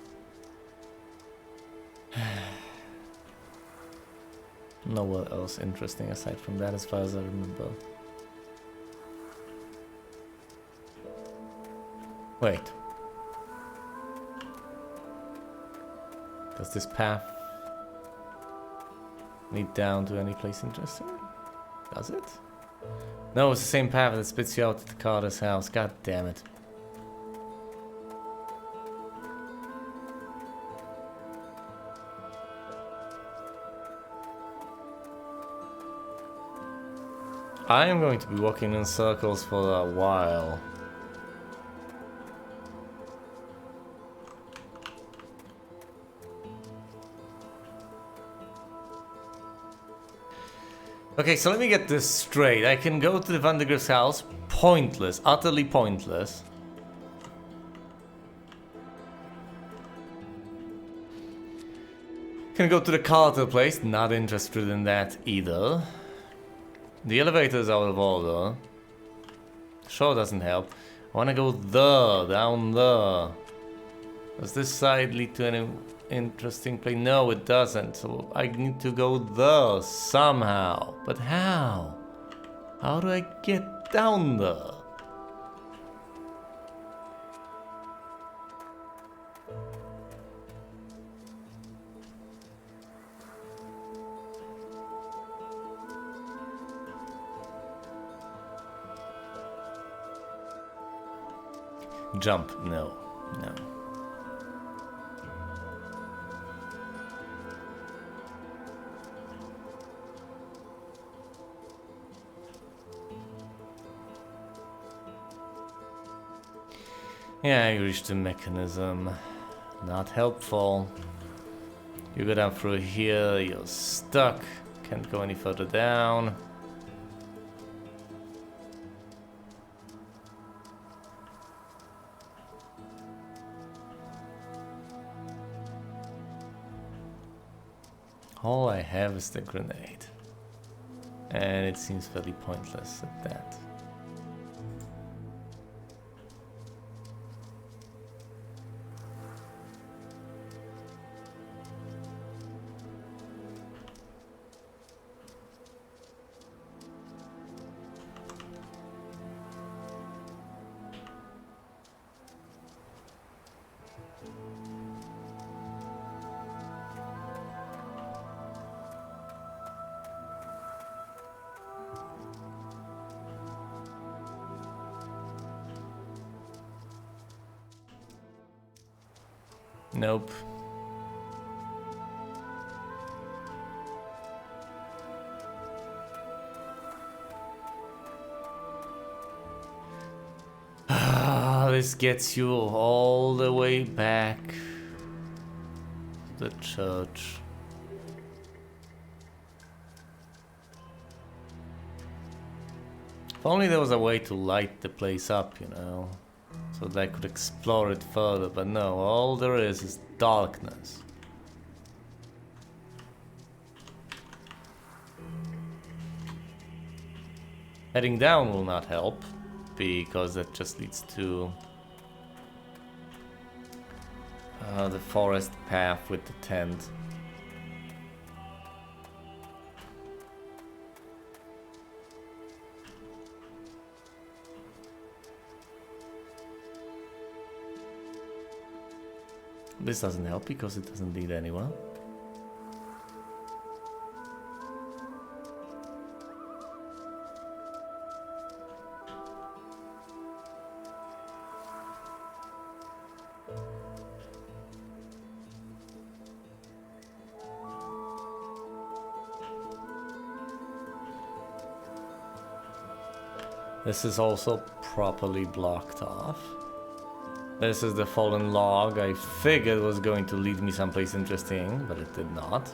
Nowhere else interesting aside from that as far as I remember. Wait. Does this path lead down to any place interesting? Does it? No, it's the same path that spits you out at the Carter's house. God damn it. I am going to be walking in circles for a while. Okay, so let me get this straight. I can go to the Vandergrift's house, pointless, utterly pointless. Can go to the Carter place, not interested in that either. The elevator is out of order. Sure doesn't help. I wanna go there, down there. Does this side lead to any interesting place? No, it doesn't. So I need to go there somehow. But how? How do I get down there? Jump, no, no. Yeah, you reached the mechanism. Not helpful. You go down through here, you're stuck. Can't go any further down. All I have is the grenade. And it seems fairly pointless at that. Nope. This gets you all the way back to the church. If only there was a way to light the place up, you know, so that I could explore it further, but no, all there is darkness. Heading down will not help, because that just leads to the forest path with the tent. This doesn't help because it doesn't lead anywhere. This is also properly blocked off. This is the fallen log I figured was going to lead me someplace interesting, but it did not.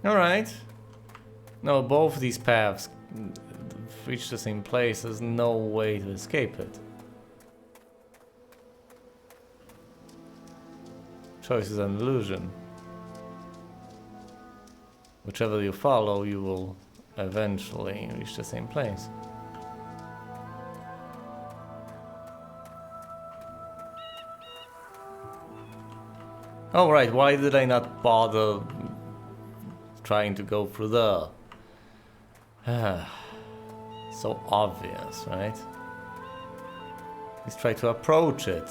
Alright. No, both these paths reach the same place. There's no way to escape it. Choice is an illusion. Whichever you follow, you will eventually reach the same place. Oh right, why did I not bother trying to go through there? So obvious, right? Let's try to approach it.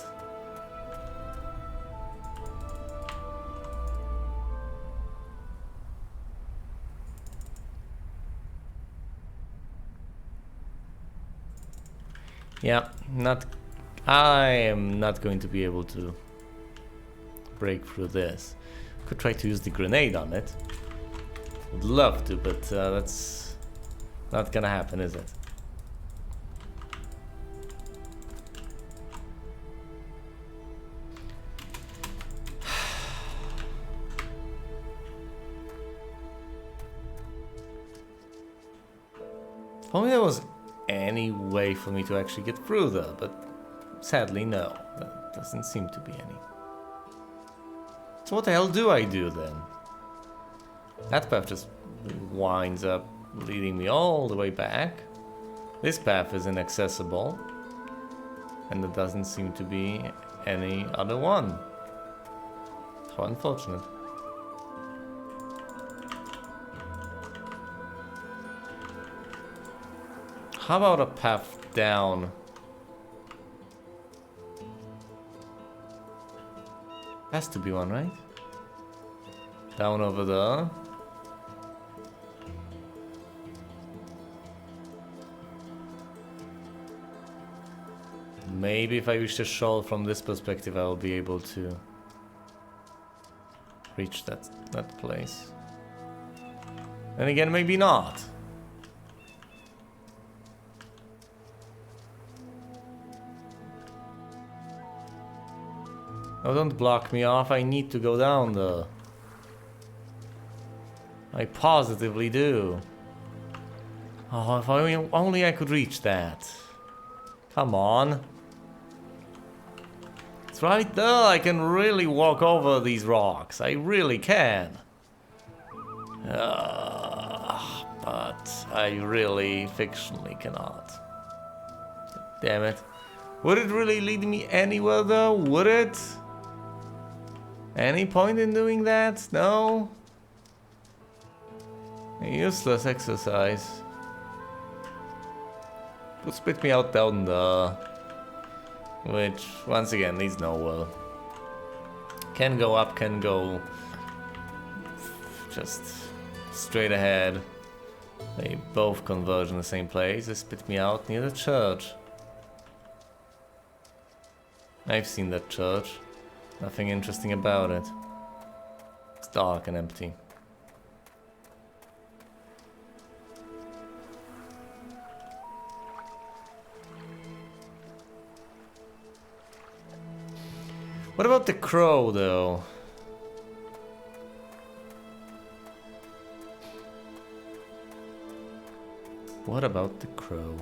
Yeah, I am not going to be able to break through this. Could try to use the grenade on it. Would love to, but that's not gonna happen, is it? If only there was any way for me to actually get through there, but sadly no, there doesn't seem to be any. So what the hell do I do then? That path just winds up leading me all the way back. This path is inaccessible, and there doesn't seem to be any other one. How unfortunate. How about a path down? Has to be one, right? Down over there. Maybe if I reach the shoal from this perspective, I will be able to reach that place. And again, maybe not. Oh, don't block me off. I need to go down there. I positively do. Oh, if only I could reach that. Come on. It's right there. I can really walk over these rocks. I really can. But I really fictionally cannot. Damn it. Would it really lead me anywhere though? Would it? Any point in doing that? No? A useless exercise. Would spit me out down there. Which, once again, leads nowhere. Can go up, can go just straight ahead. They both converge in the same place. They spit me out near the church. I've seen that church. Nothing interesting about it. It's dark and empty. What about the crow, though? What about the crow?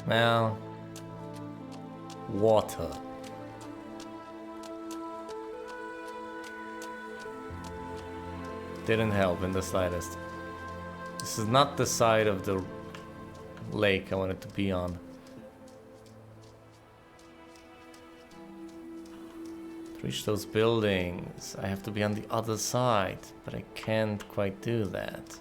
Well, water. Didn't help in the slightest. This is not the side of the lake I wanted to be on. To reach those buildings, I have to be on the other side, but I can't quite do that.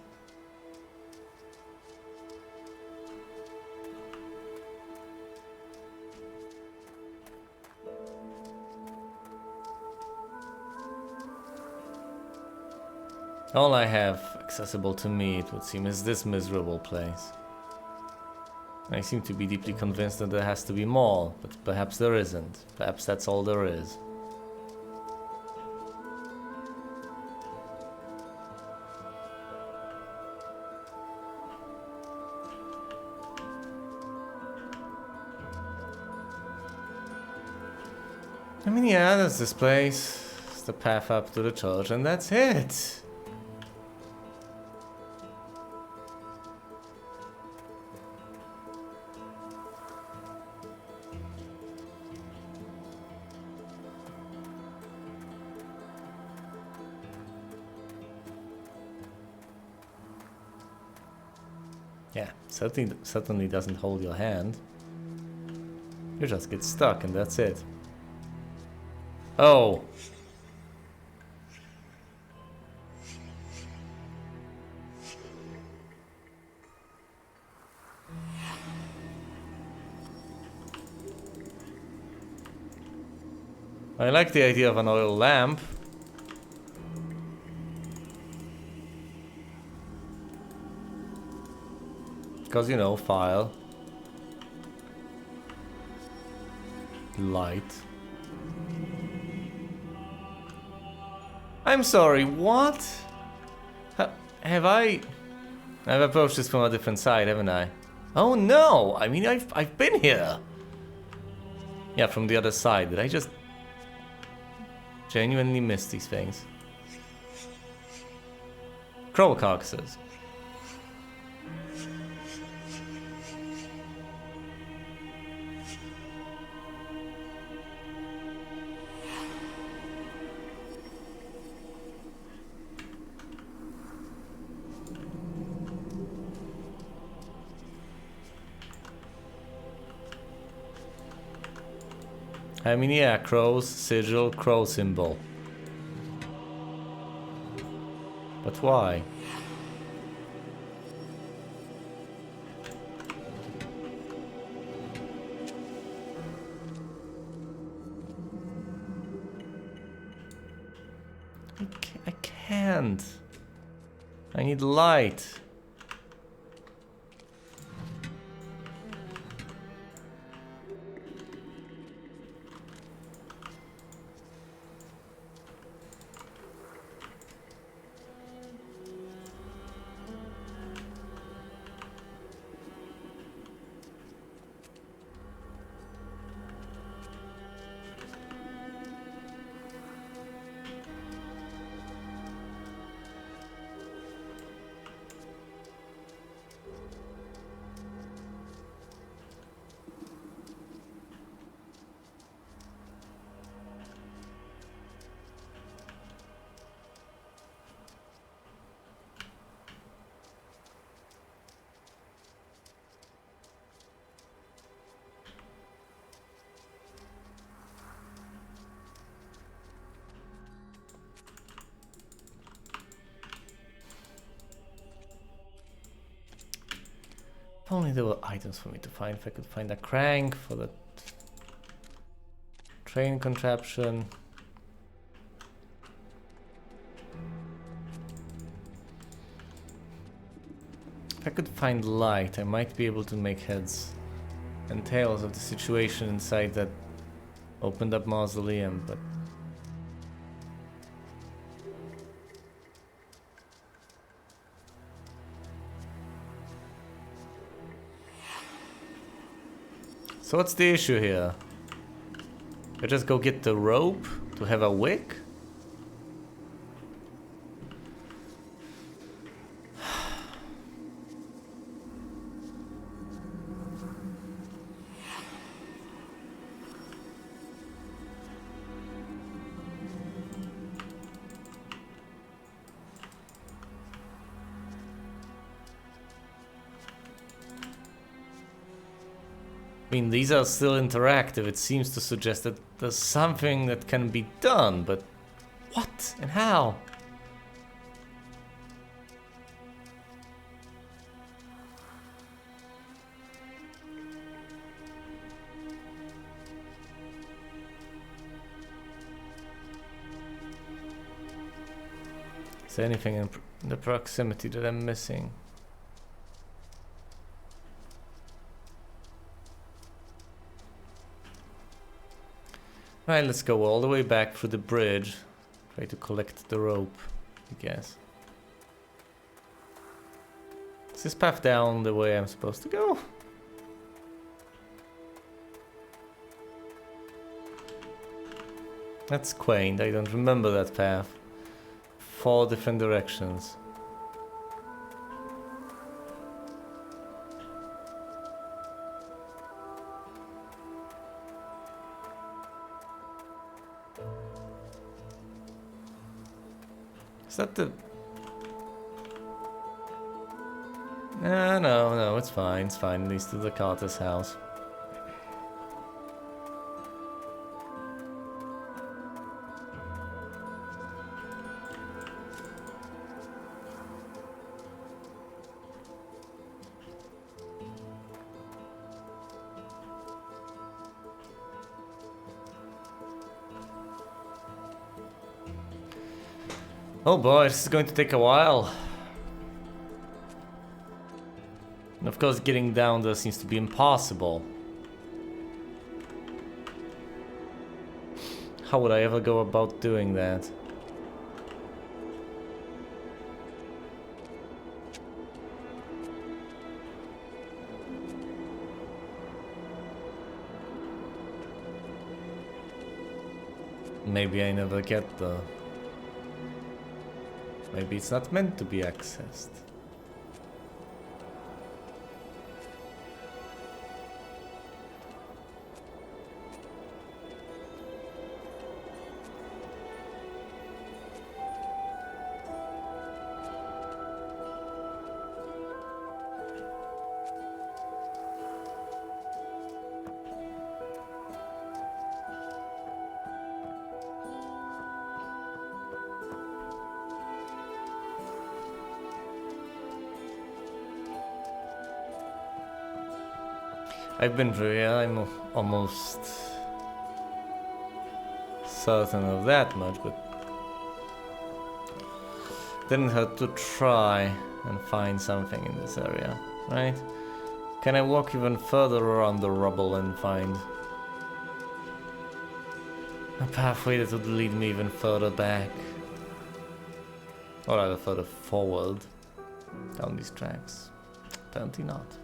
All I have accessible to me, it would seem, is this miserable place. I seem to be deeply convinced that there has to be more, but perhaps there isn't. Perhaps that's all there is. I mean, yeah, there's this place. It's the path up to the church, and that's it. Yeah, certainly doesn't hold your hand. You just get stuck and that's it. Oh. I like the idea of an oil lamp. Because, you know, fire. Light. I'm sorry, what? Have I... I've approached this from a different side, haven't I? Oh no! I mean, I've been here! Yeah, from the other side. Did I just... genuinely miss these things? Crow carcasses. I mean, yeah, crow's sigil, crow symbol. But why? I can't. I need light. If only there were items for me to find. If I could find a crank for the train contraption. If I could find light, I might be able to make heads and tails of the situation inside that opened up mausoleum, but so what's the issue here? I just go get the rope to have a wick? I mean, these are still interactive. It seems to suggest that there's something that can be done, but what and how? Is there anything in the proximity that I'm missing? Right, let's go all the way back through the bridge. Try to collect the rope, I guess. Is this path down the way I'm supposed to go? That's quaint, I don't remember that path. 4 different directions. Is that the... No, it's fine, it leads to the Carter's house. Oh boy, this is going to take a while. And of course, getting down there seems to be impossible. How would I ever go about doing that? Maybe I never get there. Maybe it's not meant to be accessed. I've been through here, I'm almost certain of that much, but Didn't hurt to try and find something in this area, right? Can I walk even further around the rubble and find a pathway that would lead me even further back? Or rather further forward down these tracks? Apparently not.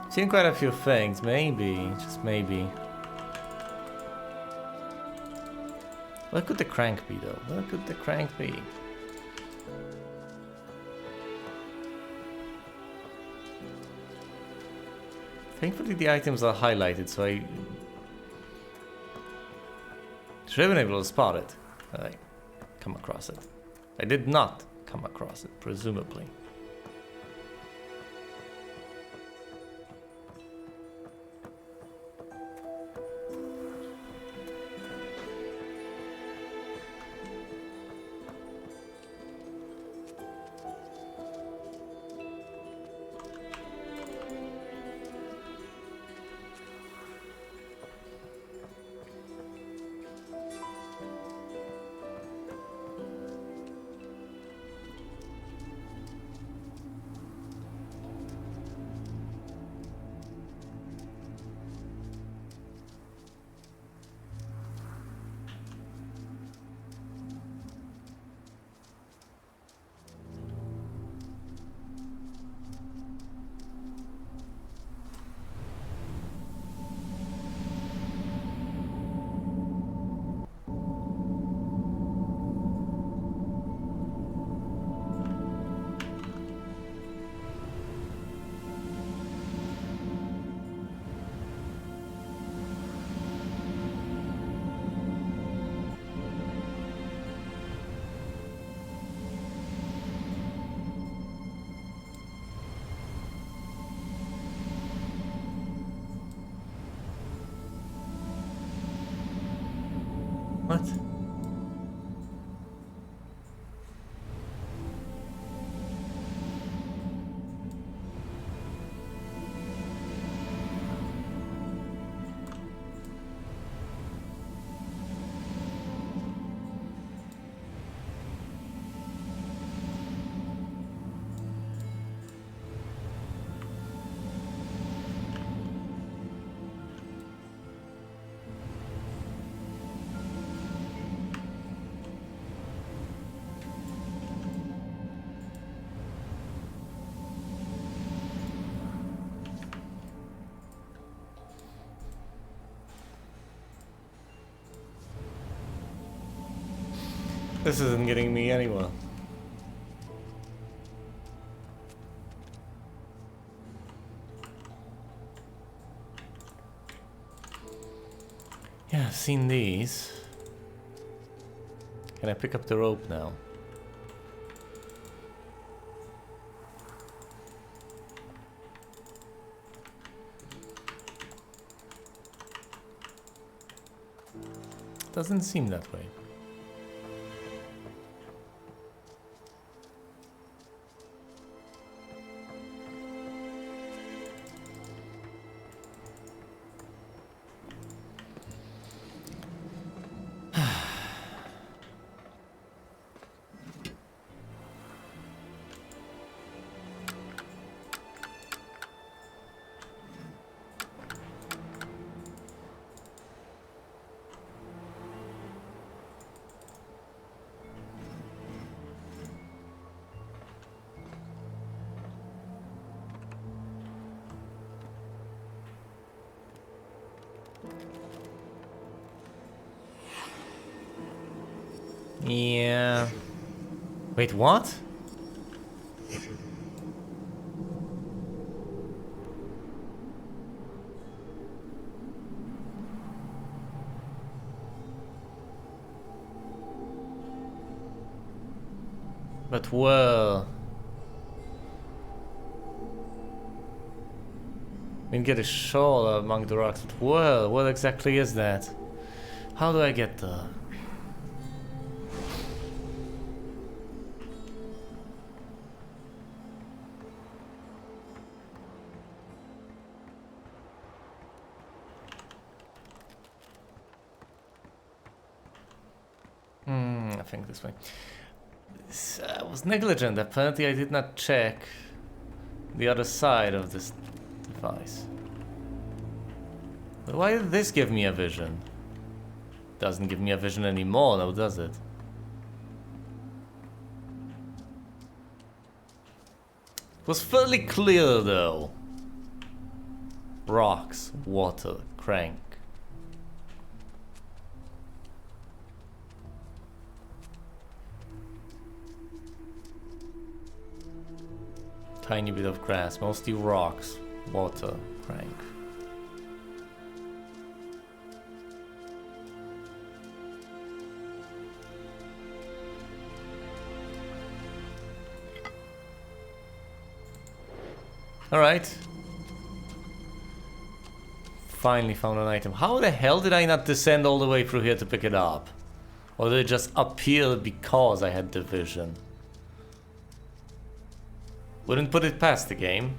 Seen quite a few things, maybe, just maybe. Where could the crank be though? Where could the crank be? Thankfully the items are highlighted, so I should have been able to spot it. I come across it. I did not come across it, presumably. What? This isn't getting me anywhere. Yeah, I've seen these. Can I pick up the rope now? Doesn't seem that way. Yeah. Wait, what? But well. mean, get a shawl among the rocks. But well, what exactly is that? How do I get there? I think this way. I was negligent. Apparently I did not check the other side of this device. But why did this give me a vision? Doesn't give me a vision anymore, now does it? It was fairly clear though. Rocks, water, crank. Tiny bit of grass, mostly rocks, water, crank. Alright. Finally found an item. How the hell did I not descend all the way through here to pick it up? Or did it just appear because I had the vision? Wouldn't put it past the game.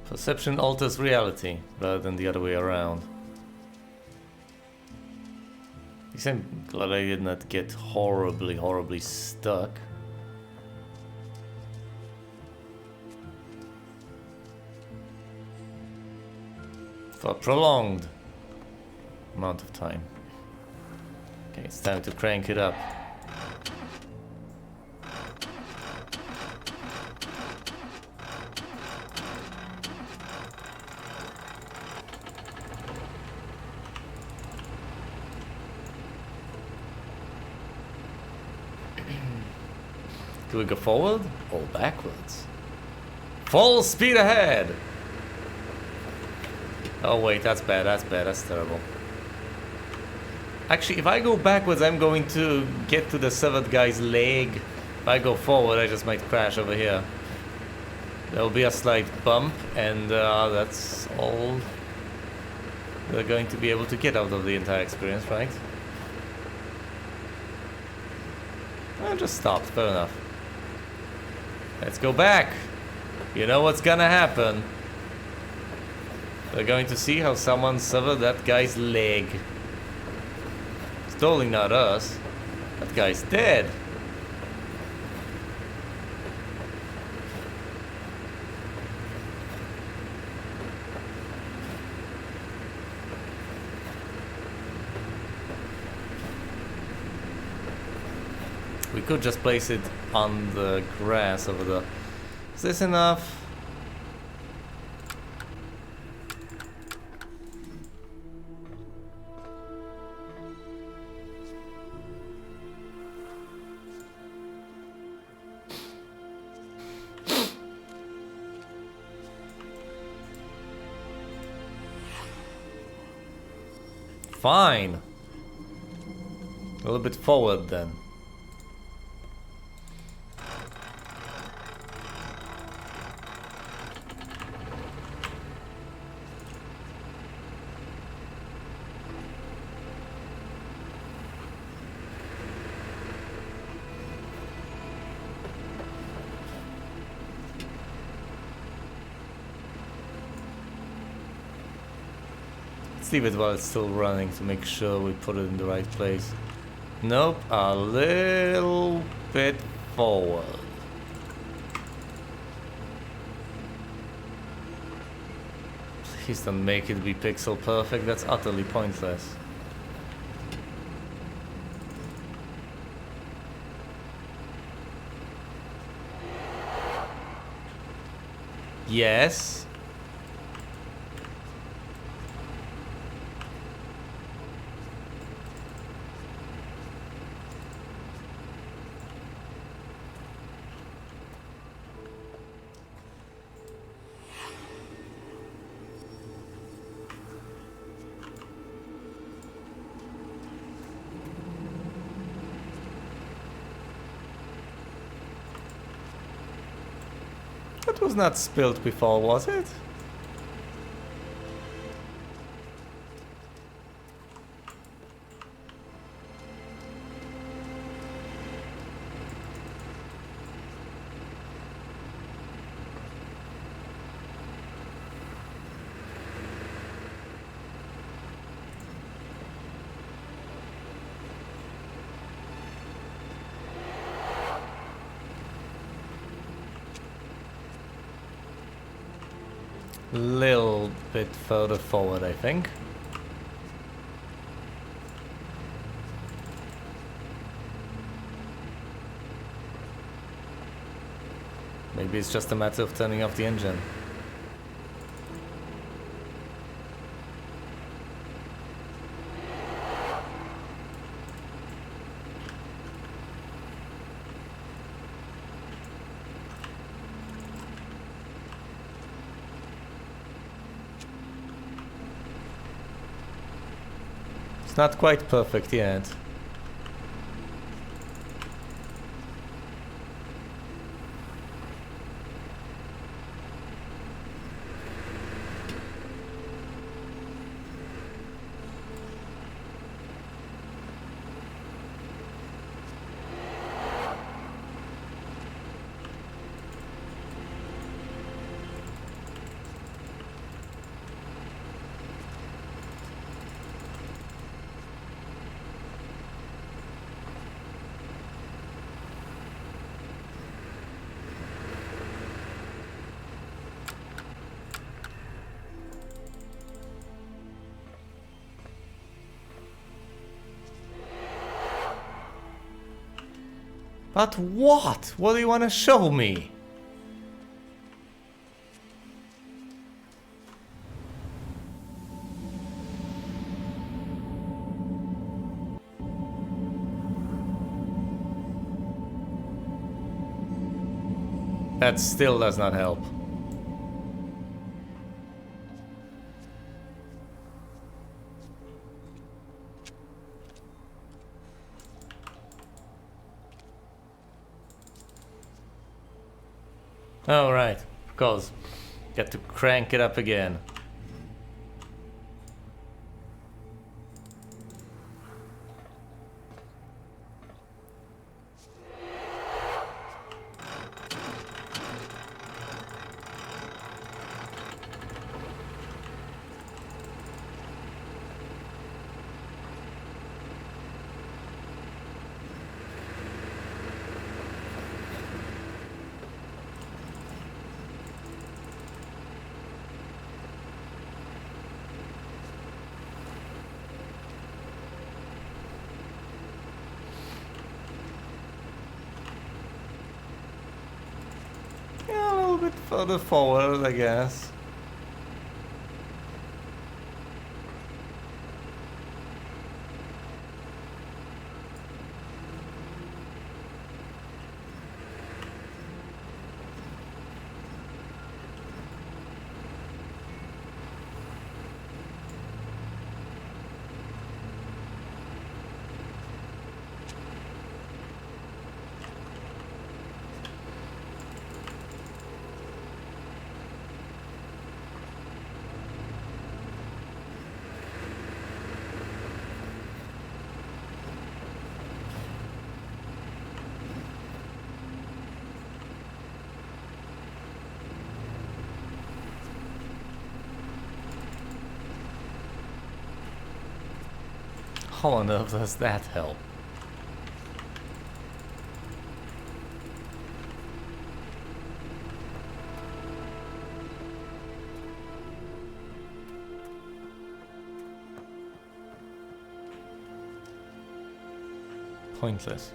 Perception alters reality, rather than the other way around. At least I'm glad I did not get horribly, horribly stuck. For a prolonged amount of time. Okay, it's time to crank it up. Do we go forward or backwards? Full speed ahead! Oh wait, that's bad, that's terrible. Actually, if I go backwards, I'm going to get to the severed guy's leg. If I go forward, I just might crash over here. There will be a slight bump, and that's all we're going to be able to get out of the entire experience, right? I just stopped, fair enough. Let's go back. You know what's gonna happen. We're going to see how someone severed that guy's leg. It's totally not us. That guy's dead. We could just place it on the grass over there. Is this enough? Fine. A little bit forward then. Leave it while it's still running to make sure we put it in the right place. Nope, a little bit forward. Please don't make it be pixel perfect, that's utterly pointless. Yes. That was not spilled before, was it? Little bit further forward, I think. Maybe it's just a matter of turning off the engine. It's not quite perfect yet. But what? What do you want to show me? That still does not help. Oh, right, of course. Got to crank it up again. Yeah, a little bit further forward, I guess. How on earth does that help? Pointless.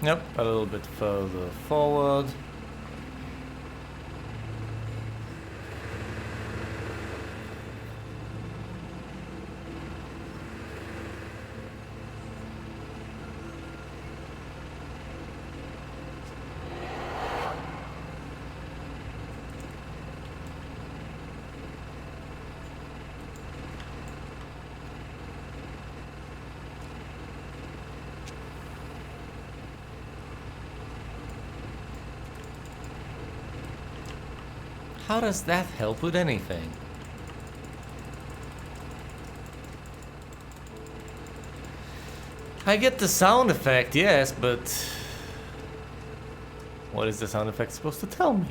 Yep, a little bit further forward. How does that help with anything? I get the sound effect, yes, but what is the sound effect supposed to tell me?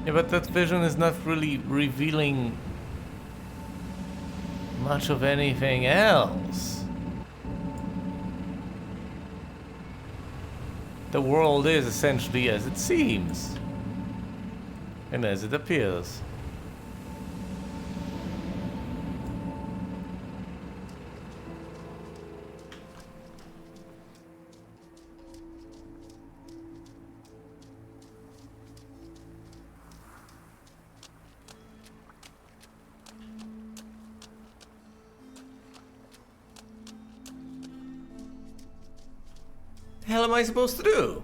Yeah, but that vision is not really revealing much of anything else. The world is essentially as it seems, and as it appears. The hell am I supposed to do?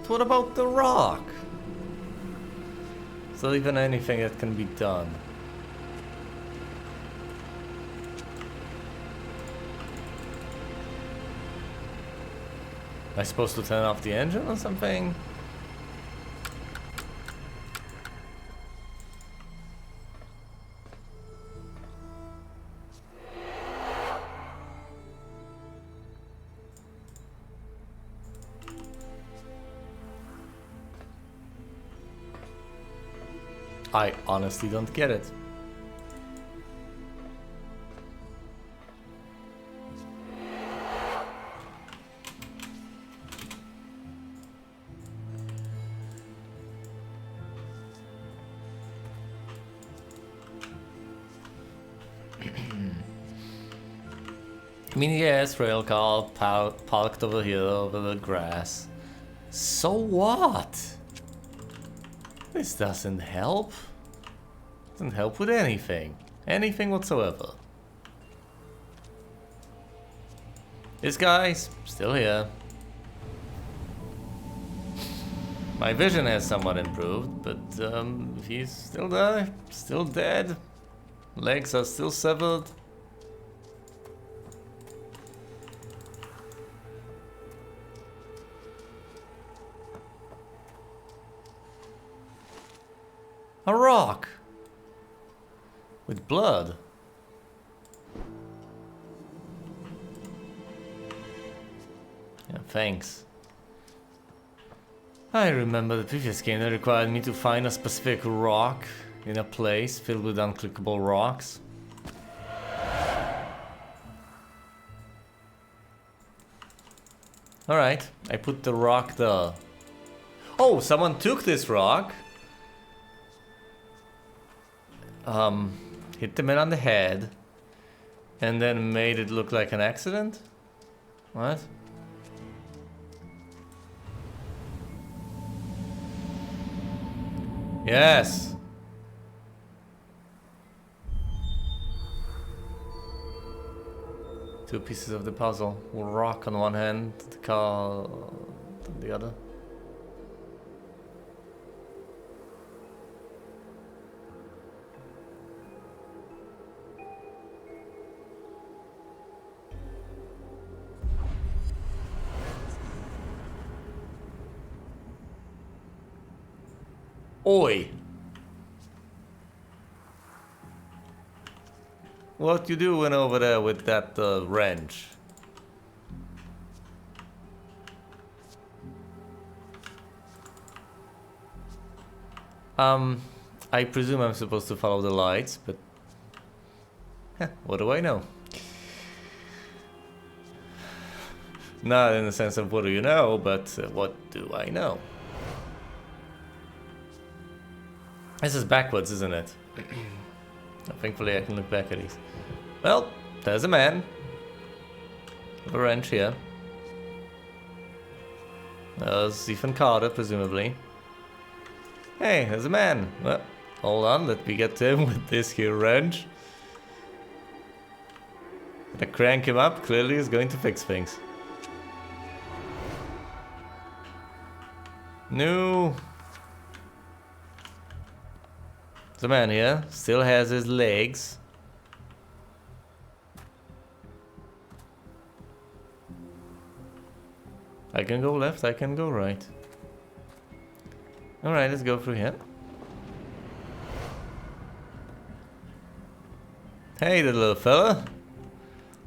What about the rock? Is there even anything that can be done? Am I supposed to turn off the engine or something? I honestly don't get it. I mean, yes, rail car parked over here, over the grass. So what? This doesn't help. Doesn't help with anything. Anything whatsoever. This guy's still here. My vision has somewhat improved, but he's still there, still dead. Legs are still severed. A rock with blood. Yeah, thanks. I remember the previous game that required me to find a specific rock in a place filled with unclickable rocks. Alright, I put the rock there. Oh, someone took this rock. Hit the man on the head. And then made it look like an accident? What? Yes. Two pieces of the puzzle. Rock on one hand, the car on the other. Oi! What you doing over there with that wrench? I presume I'm supposed to follow the lights, but what do I know? Not in the sense of what do you know, but what do I know? This is backwards, isn't it? Thankfully I can look back at these. Well, there's a man. With a wrench here. There's Ethan Carter, presumably. Hey, there's a man. Well, hold on, let me get to him with this here wrench. Gonna crank him up, clearly is going to fix things. No. The man here still has his legs. I can go left, I can go right. Alright, let's go through here. Hey, the little fella.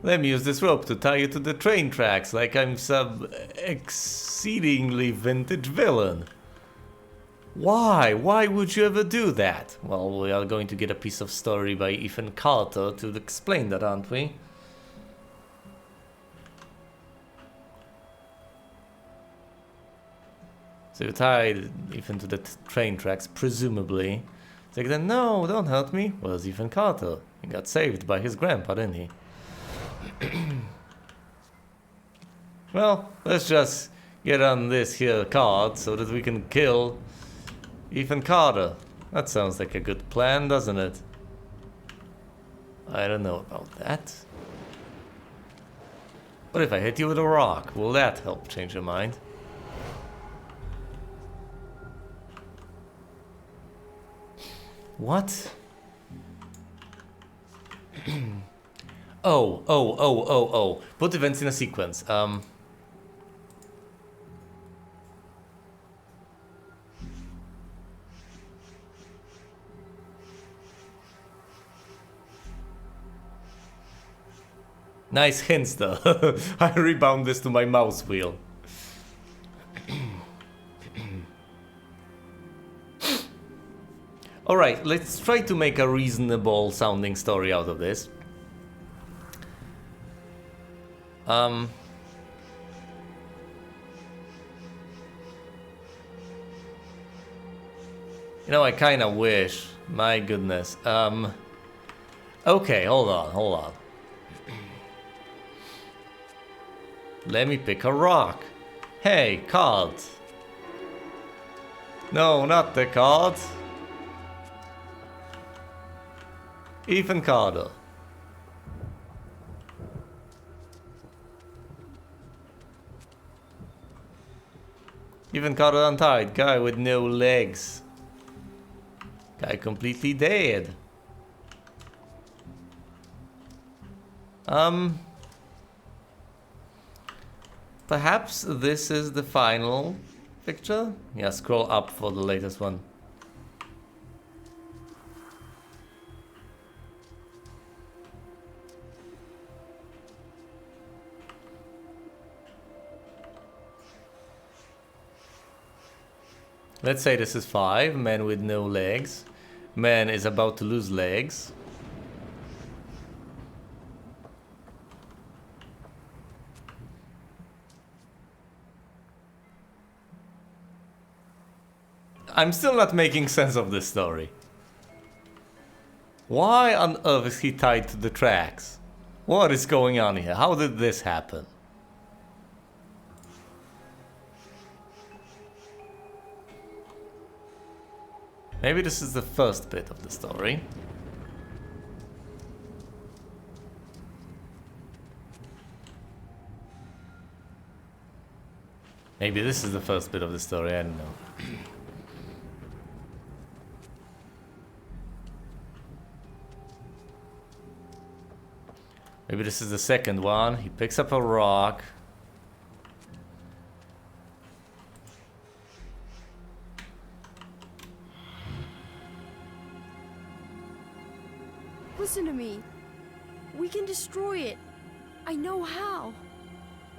Let me use this rope to tie you to the train tracks like I'm some exceedingly vintage villain. Why? Why would you ever do that? Well, we are going to get a piece of story by Ethan Carter to explain that, aren't we? So you tied Ethan to the train tracks, presumably. It's like, then no, don't hurt me. Where's Ethan Carter? He got saved by his grandpa, didn't he? Well, let's just get on this here card so that we can kill Ethan Carter. That sounds like a good plan, doesn't it? I don't know about that. What if I hit you with a rock? Will that help change your mind? What? Oh. Put events in a sequence. Nice hints though. I rebound this to my mouse wheel. Alright, let's try to make a reasonable sounding story out of this. You know, I kinda wish. My goodness. Okay, hold on. Let me pick a rock. Hey, card. No, not the card. Ethan Carter. Ethan Carter untied. Guy with no legs. Guy completely dead. Perhaps this is the final picture? Yeah, scroll up for the latest one. Let's say this is 5, man with no legs. Man is about to lose legs. I'm still not making sense of this story. Why on earth is he tied to the tracks? What is going on here? How did this happen? Maybe this is the first bit of the story. Maybe this is the first bit of the story, I don't know. Maybe this is the second one. He picks up a rock. Listen to me. We can destroy it. I know how.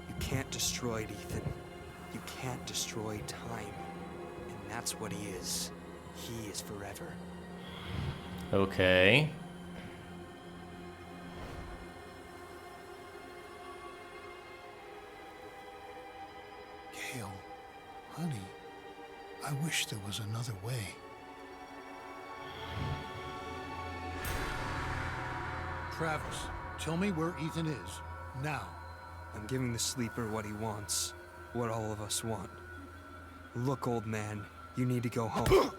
You can't destroy it, Ethan. You can't destroy time. And that's what he is. He is forever. Okay. Gail, honey, I wish there was another way. Travis, tell me where Ethan is, now. I'm giving the sleeper what he wants. What all of us want. Look, old man, you need to go home.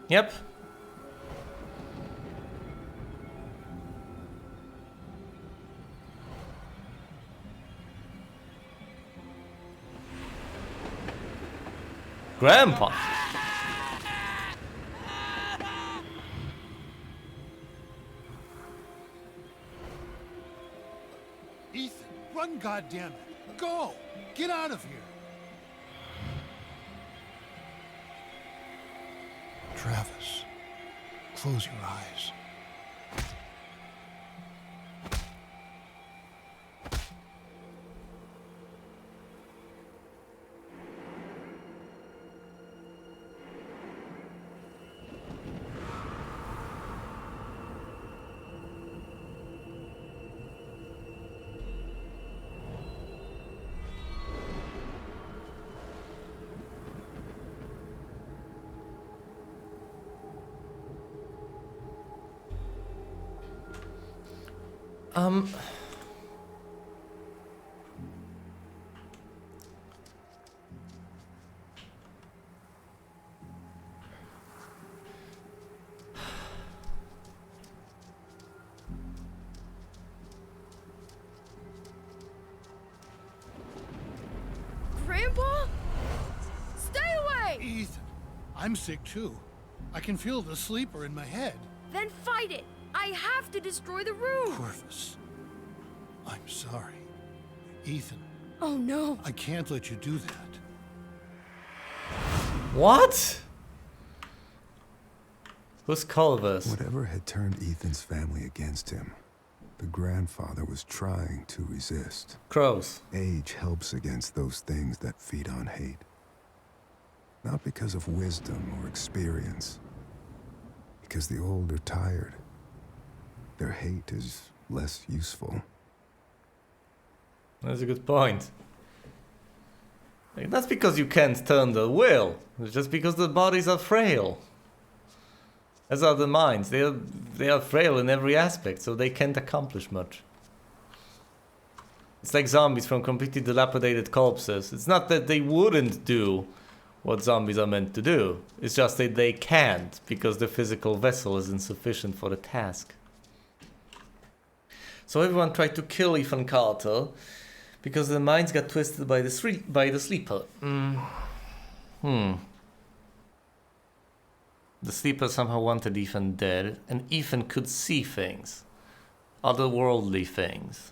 Yep. Grandpa. Ethan, run, goddammit. Go! Get out of here! Travis, close your eyes. Grandpa? Stay away! Ethan, I'm sick too. I can feel the sleeper in my head. Then fight it! I have to destroy the room! Corvus, I'm sorry. Ethan, Oh no! I can't let you do that. What? Who's Culvers? Whatever had turned Ethan's family against him, the grandfather was trying to resist. Crows. Age helps against those things that feed on hate. Not because of wisdom or experience, because the old are tired. Their hate is less useful. That's a good point. Like, that's because you can't turn the will. It's just because the bodies are frail. As are the minds. They are frail in every aspect, so they can't accomplish much. It's like zombies from completely dilapidated corpses. It's not that they wouldn't do what zombies are meant to do. It's just that they can't, because the physical vessel is insufficient for the task. So everyone tried to kill Ethan Carter because their minds got twisted by the sleeper. The sleeper somehow wanted Ethan dead, and Ethan could see things. Otherworldly things.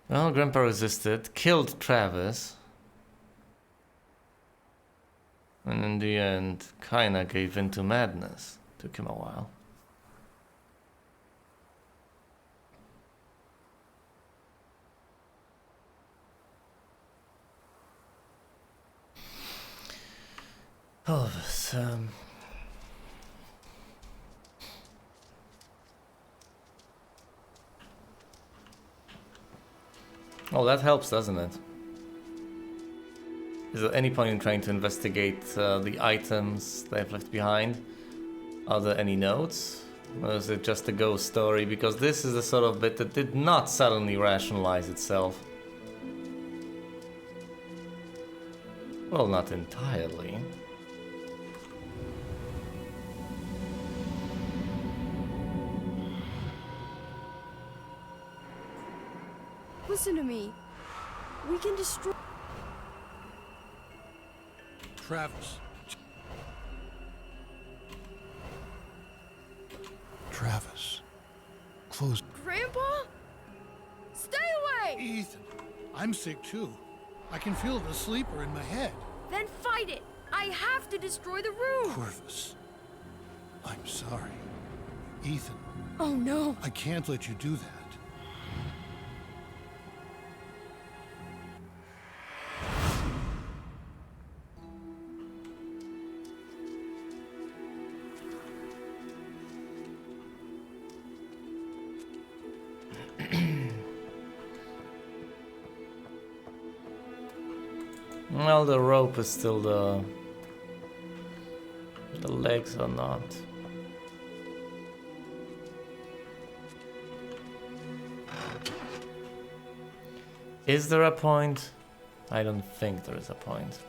Well, Grandpa resisted, killed Travis. And in the end, kinda gave in to madness. Took him a while. Oh, this, Oh, that helps, doesn't it? Is there any point in trying to investigate the items they've left behind? Are there any notes? Or is it just a ghost story? Because this is the sort of bit that did not suddenly rationalize itself. Well, not entirely. Listen to me. We can destroy... Travis. Travis. Close. Grandpa? Stay away! Ethan, I'm sick too. I can feel the sleeper in my head. Then fight it! I have to destroy the room! Corvus, I'm sorry. Ethan, Oh no! I can't let you do that. Well, the rope is still the legs are not. Is there a point? I don't think there is a point.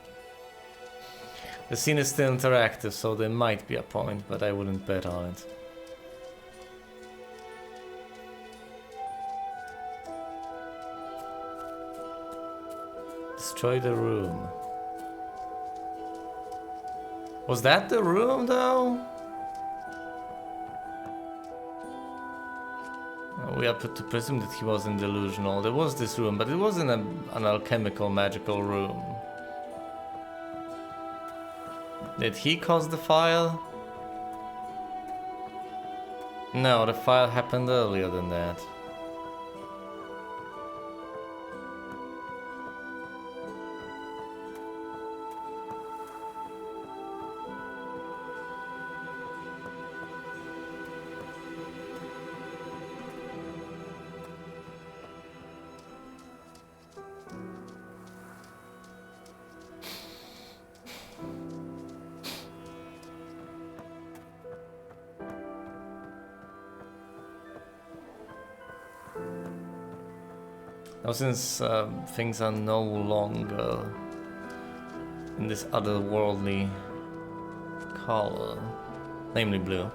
The scene is still interactive, so there might be a point, but I wouldn't bet on it. Destroy the room. Was that the room, though? We have to presume that he wasn't delusional. There was this room, but it wasn't an alchemical, magical room. Did he cause the fire? No, the fire happened earlier than that. Now, since things are no longer in this otherworldly color, namely blue,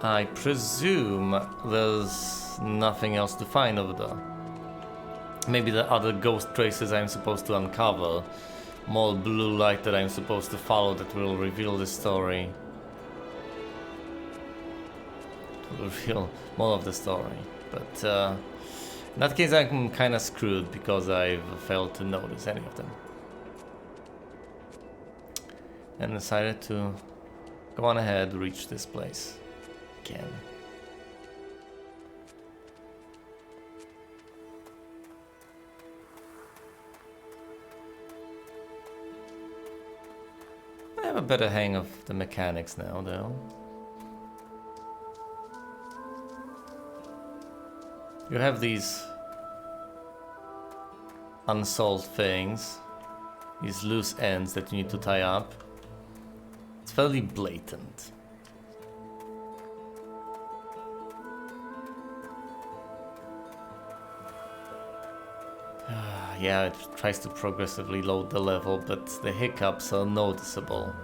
I presume there's nothing else to find over there. Maybe the other ghost traces I'm supposed to uncover, more blue light that I'm supposed to follow that will reveal the story. To reveal more of the story, but in that case, I'm kind of screwed because I've failed to notice any of them. And decided to go on ahead, reach this place again. I have a better hang of the mechanics now, though. You have these unsolved things, these loose ends that you need to tie up. It's fairly blatant. Yeah, it tries to progressively load the level, but the hiccups are noticeable.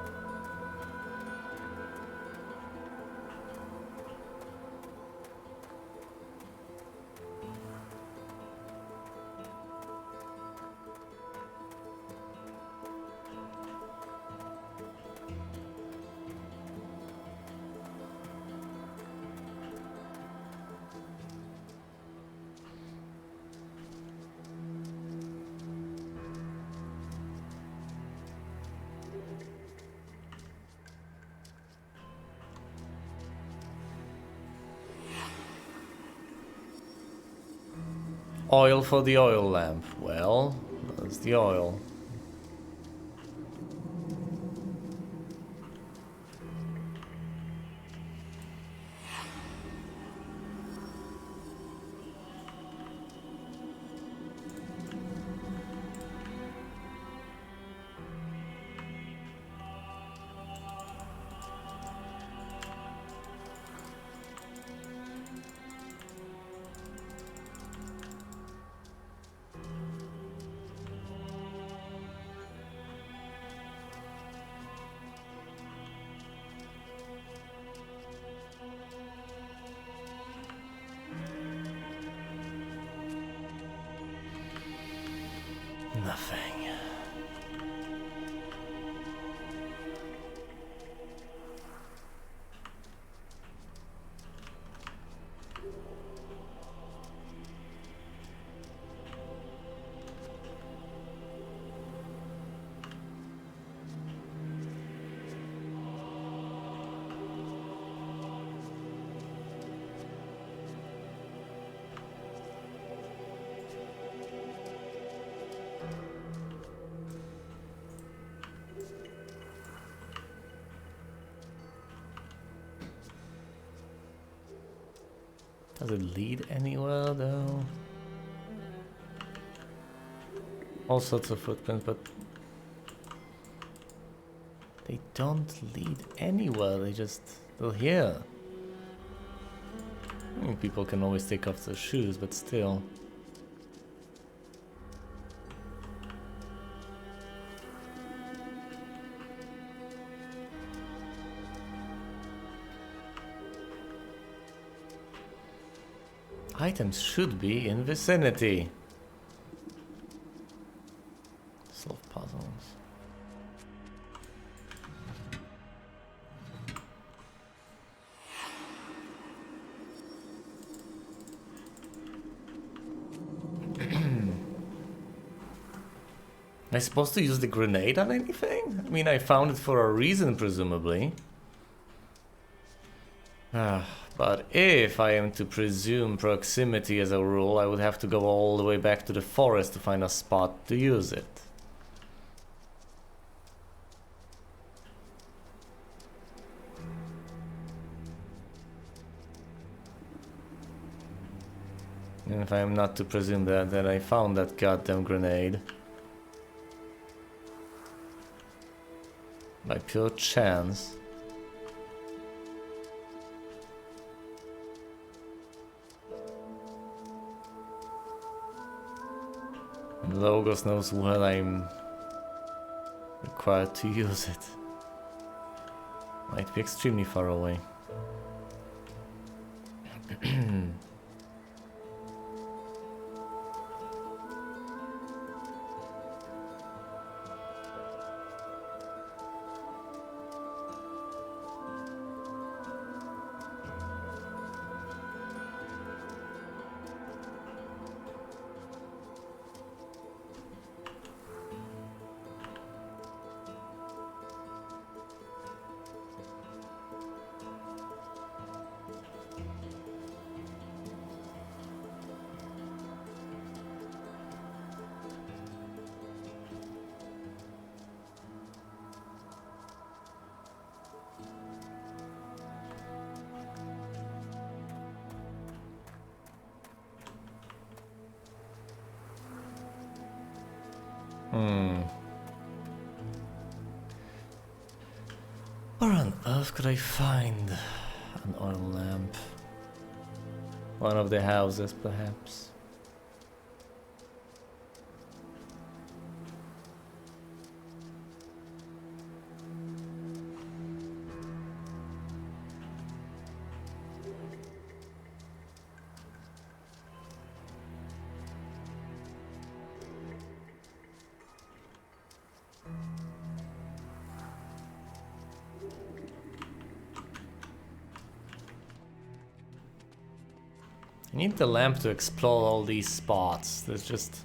Oil for the oil lamp. Well, there's the oil. Does it lead anywhere though? All sorts of footprints, but they don't lead anywhere. They're here. I mean, people can always take off their shoes, but still. Items should be in vicinity. Solve puzzles. Am I supposed to use the grenade on anything? I mean, I found it for a reason, presumably. But if I am to presume proximity as a rule, I would have to go all the way back to the forest to find a spot to use it. And if I am not to presume that, then I found that goddamn grenade. By pure chance. And Logos knows when I'm required to use it. Might be extremely far away. Where on earth could I find an oil lamp? One of the houses, perhaps. I need the lamp to explore all these spots. There's just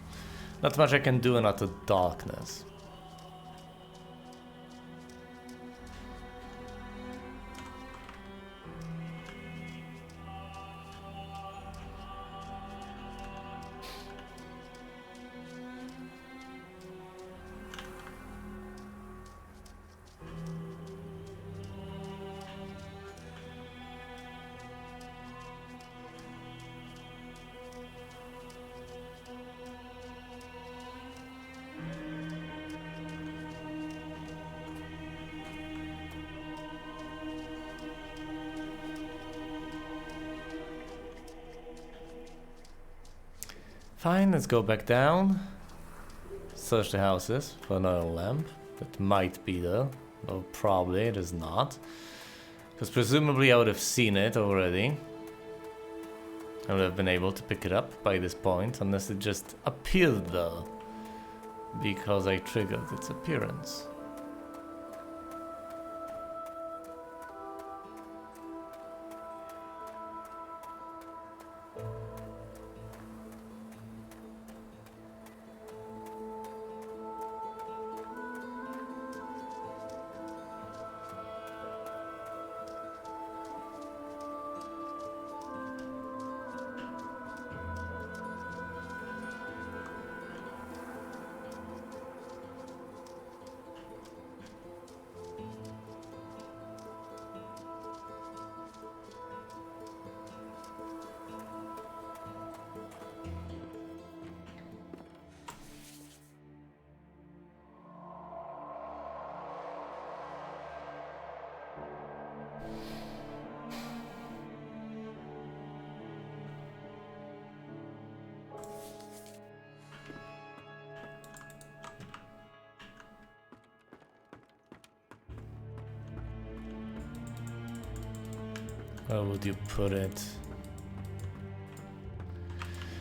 not much I can do in utter darkness. Fine, let's go back down. Search the houses for an oil lamp. That might be there. Or probably it is not. Because presumably I would have seen it already. I would have been able to pick it up by this point, unless it just appeared there. Because I triggered its appearance. Where would you put it?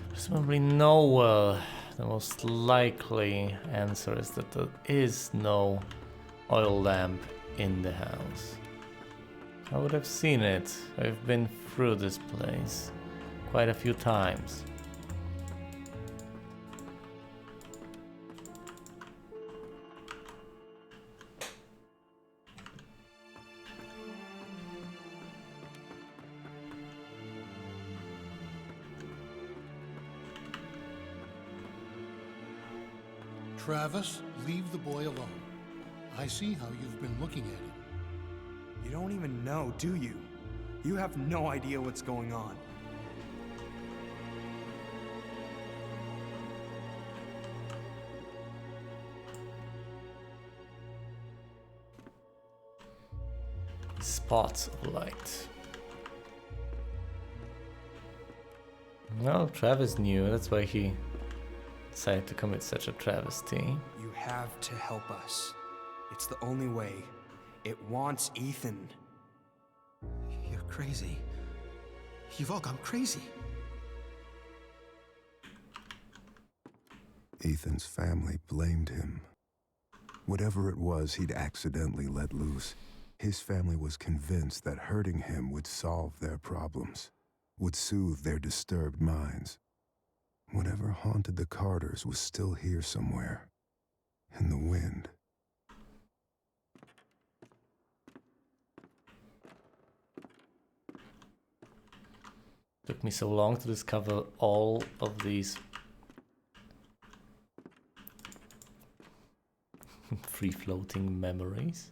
Presumably nowhere. The most likely answer is that there is no oil lamp in the house. I would have seen it. I've been through this place quite a few times. Travis, leave the boy alone. I see how you've been looking at him. You don't even know, do you? You have no idea what's going on. Spots of light. Well, Travis knew, that's why he decided to commit such a travesty. You have to help us. It's the only way. It wants Ethan. You're crazy. You've all gone crazy. Ethan's family blamed him. Whatever it was he'd accidentally let loose, his family was convinced that hurting him would solve their problems, would soothe their disturbed minds. Whatever haunted the Carters was still here somewhere, in the wind. Took me so long to discover all of these free-floating memories.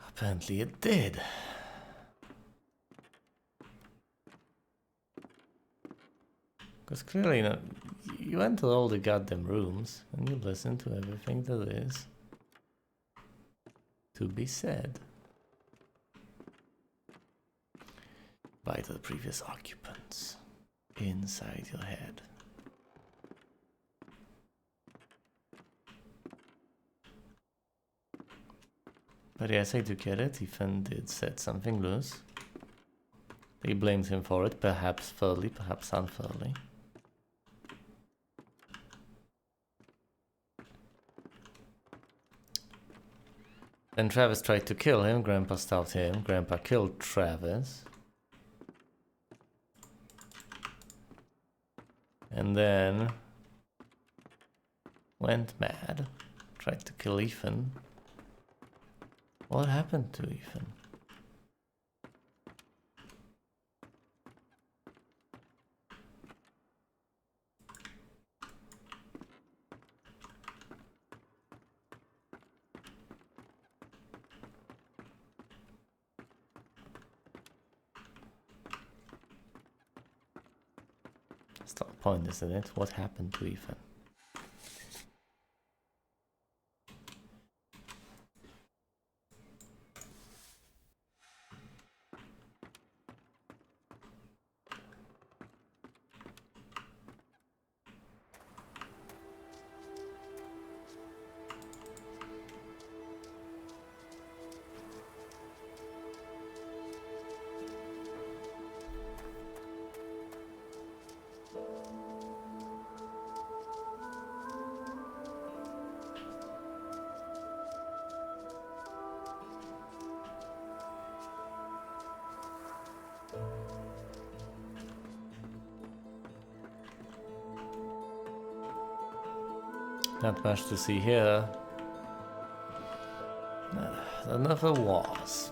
Apparently it did. Because clearly, you enter all the goddamn rooms and you listen to everything there is to be said by the previous occupants inside your head. But yes, I do get it. Ethan did set something loose. They blamed him for it, perhaps fairly, perhaps unfairly. Then Travis tried to kill him. Grandpa stopped him. Grandpa killed Travis. And then went mad. Tried to kill Ethan. What happened to Ethan? That's the point, isn't it? What happened to Ethan? Not much to see here. There never was.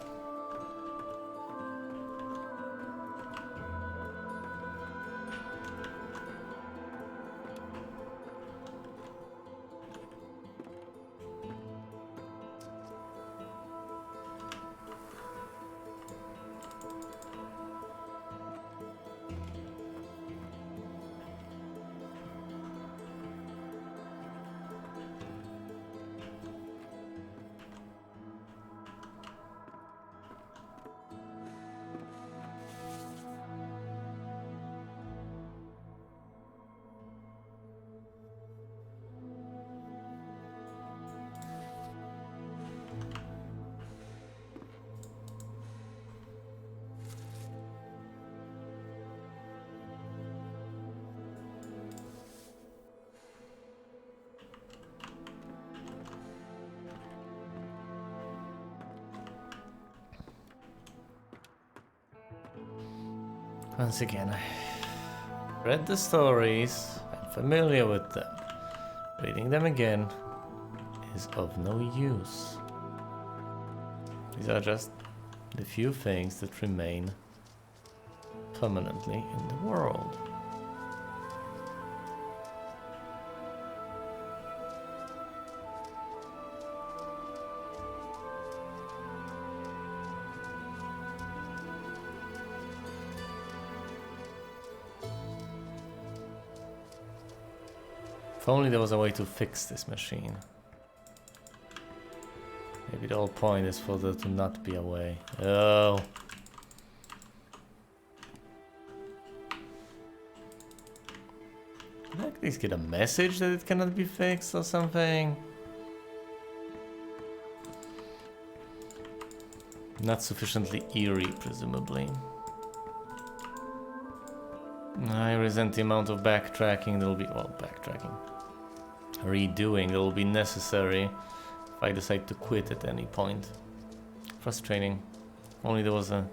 Once again, I read the stories, I'm familiar with them. Reading them again is of no use. These are just the few things that remain permanently in the world. If only there was a way to fix this machine. Maybe the whole point is for there to not be a way. Oh. Can I at least get a message that it cannot be fixed or something? Not sufficiently eerie, presumably. I resent the amount of backtracking that will be, well, backtracking. Redoing that will be necessary if I decide to quit at any point. Frustrating. Only there was a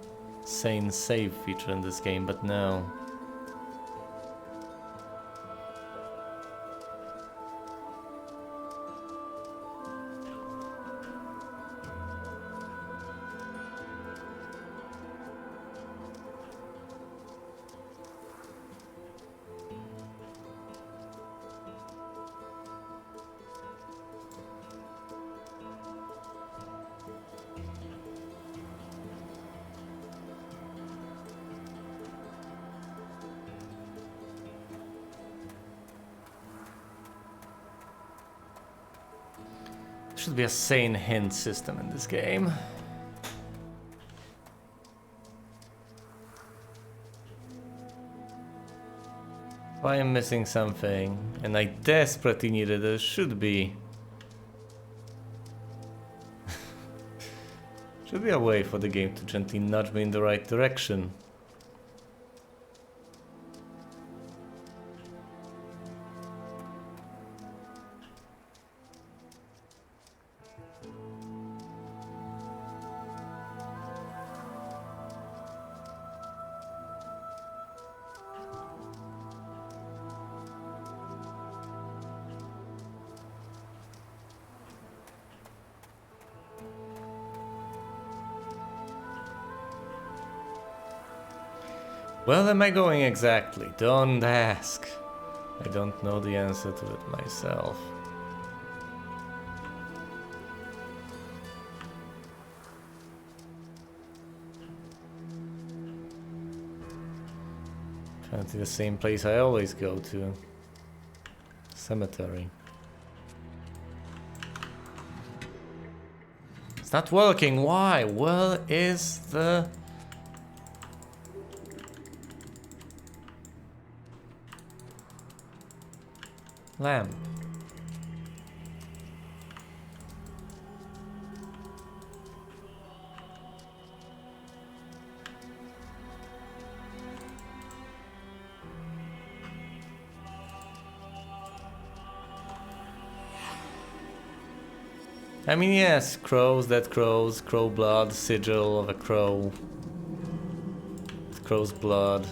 sane save feature in this game, but no. Should be a sane hint system in this game. If I am missing something, and I desperately need it, there should be. Should be a way for the game to gently nudge me in the right direction. Where am I going exactly? Don't ask. I don't know the answer to it myself. Apparently the same place I always go to. Cemetery. It's not working. Why? Where is the... lamp? I mean, yes, crows, dead crows, crow blood, sigil of a crow. Crow's blood.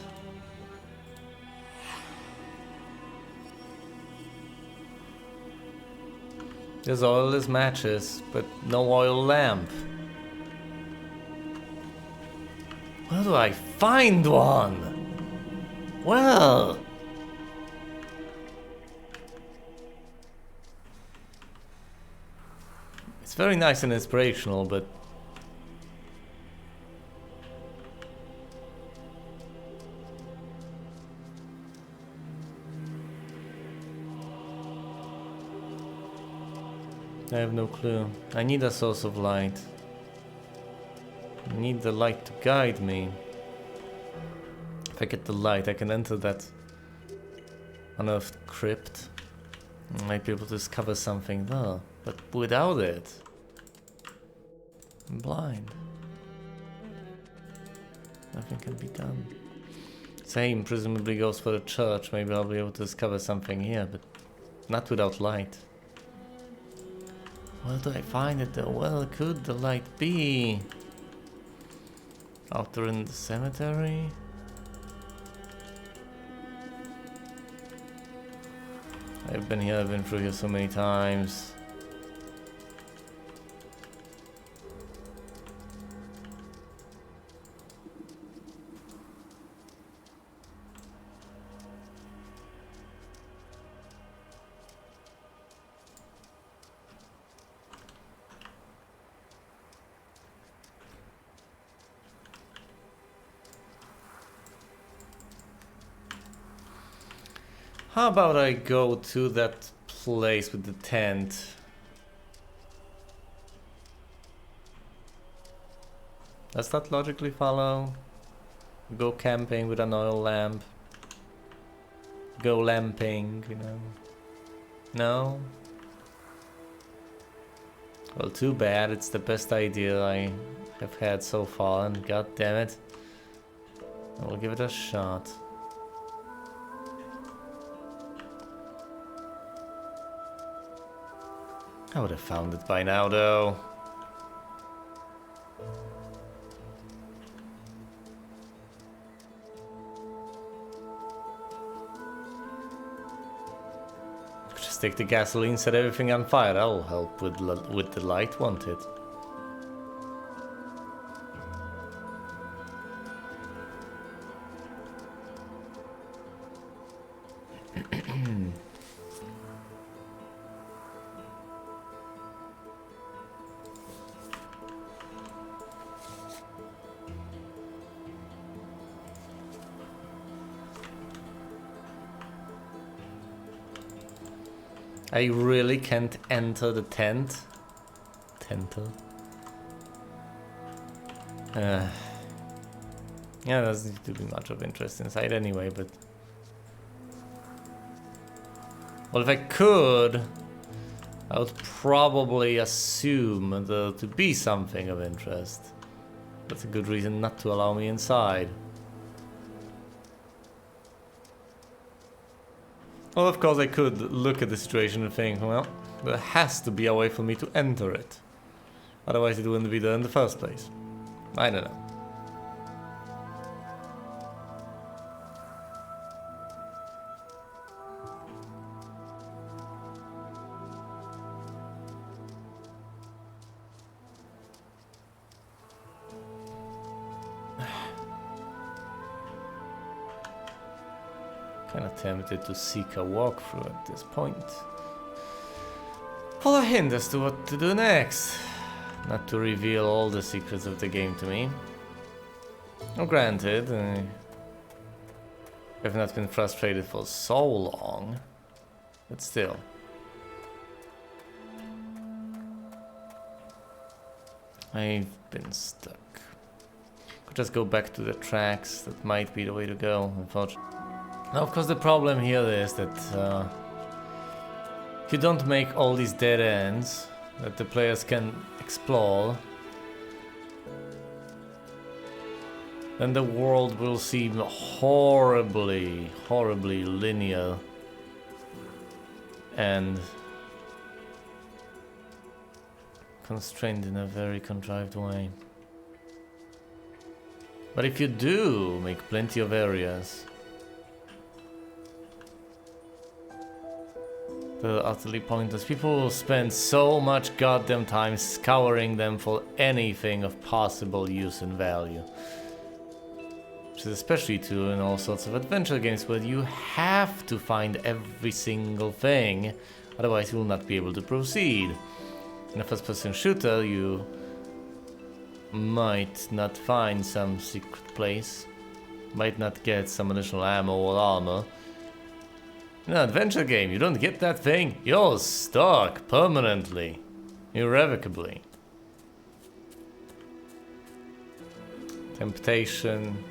There's oilless matches, but no oil lamp. Where do I find one? Well... it's very nice and inspirational, but... I have no clue. I need a source of light. I need the light to guide me. If I get the light, I can enter that unearthed crypt. I might be able to discover something there. But without it, I'm blind. Nothing can be done. Same presumably goes for the church. Maybe I'll be able to discover something here, but not without light. Where do I find it though? Where could the light be? Out there in the cemetery? I've been through here so many times. How about I go to that place with the tent? Does that logically follow? Go camping with an oil lamp. Go lamping, you know. No? Well, too bad. It's the best idea I have had so far, and god damn it. I will give it a shot. I would have found it by now, though. Just take the gasoline, set everything on fire. That'll help with the light, won't it? I really can't enter the tent. Yeah, doesn't seem to be much of interest inside anyway, but... Well, if I could, I would probably assume there to be something of interest. That's a good reason not to allow me inside. Well, of course I could look at the situation and think, well, there has to be a way for me to enter it. Otherwise it wouldn't be there in the first place. I don't know. Kinda tempted to seek a walkthrough at this point. For a hint as to what to do next. Not to reveal all the secrets of the game to me. Well, granted, I've not been frustrated for so long, but still. I've been stuck. Could just go back to the tracks. That might be the way to go, unfortunately. Now, of course, the problem here is that if you don't make all these dead ends that the players can explore, then the world will seem horribly, horribly linear and constrained in a very contrived way. But if you do make plenty of areas that are utterly pointless, people will spend so much goddamn time scouring them for anything of possible use and value. Which is especially true in all sorts of adventure games where you have to find every single thing, otherwise you will not be able to proceed. In a first-person shooter, you might not find some secret place, might not get some additional ammo or armor. In an adventure game, you don't get that thing, you're stuck permanently, irrevocably. Temptation,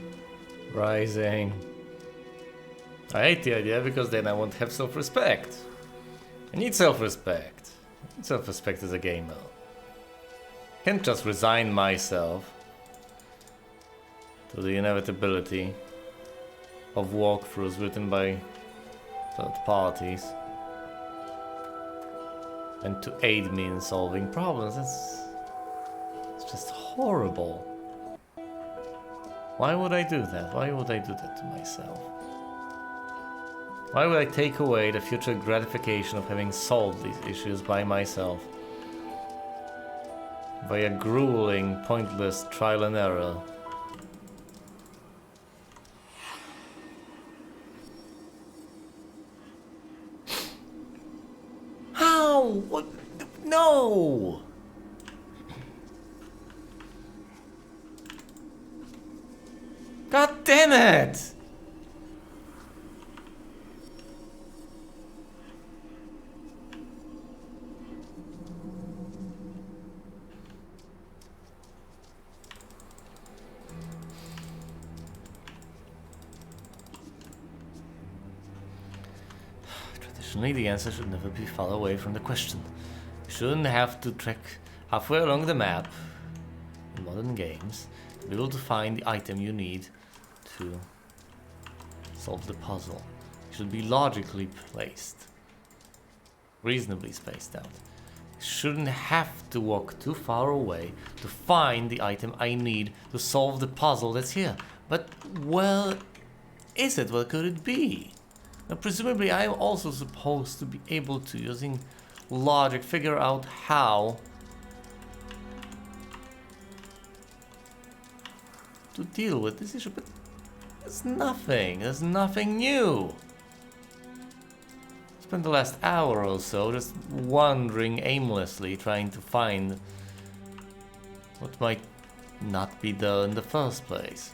rising. I hate the idea because then I won't have self-respect. I need self-respect. I need self-respect as a gamer. I can't just resign myself to the inevitability of walkthroughs written by third parties and to aid me in solving problems. It's just horrible. Why would I do that? Why would I do that to myself? Why would I take away the future gratification of having solved these issues by myself? By a grueling, pointless trial and error. How? What? No! God damn it! Traditionally, the answer should never be far away from the question. You shouldn't have to trek halfway along the map in modern games to be able to find the item you need to solve the puzzle. It should be logically placed, reasonably spaced out. You shouldn't have to walk too far away to find the item I need to solve the puzzle that's here. But where is it? What could it be? Now, presumably I am also supposed to be able to, using logic, figure out how to deal with this issue, but there's nothing new. Spent the last hour or so just wandering aimlessly, trying to find what might not be there in the first place.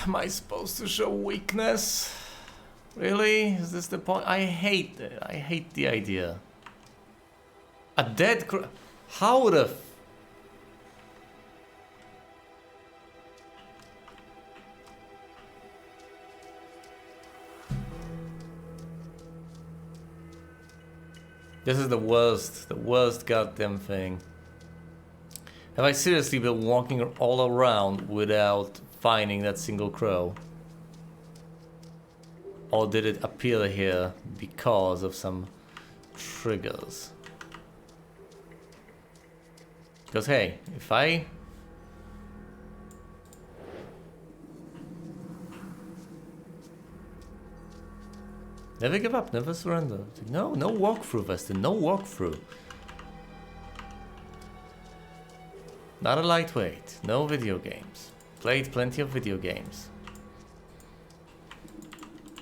Am I supposed to show weakness? Really? Is this the point? I hate it. I hate the idea. A dead crow. How the This is the worst goddamn thing. Have I seriously been walking all around without finding that single crow? Or did it appear here because of some triggers? Because hey, if I... Never give up, never surrender. No walkthrough, Weston, no walkthrough. Not a lightweight, no video games. Played plenty of video games.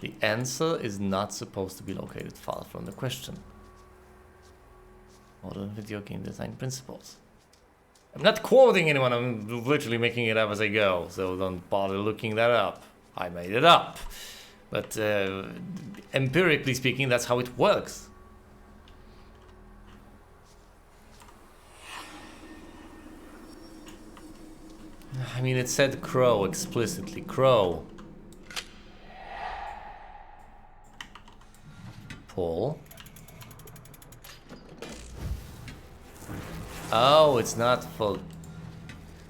The answer is not supposed to be located far from the question. Modern video game design principles. I'm not quoting anyone, I'm literally making it up as I go, so don't bother looking that up. I made it up. But empirically speaking, that's how it works. I mean, it said crow explicitly. Crow. Pull. Oh, it's not for...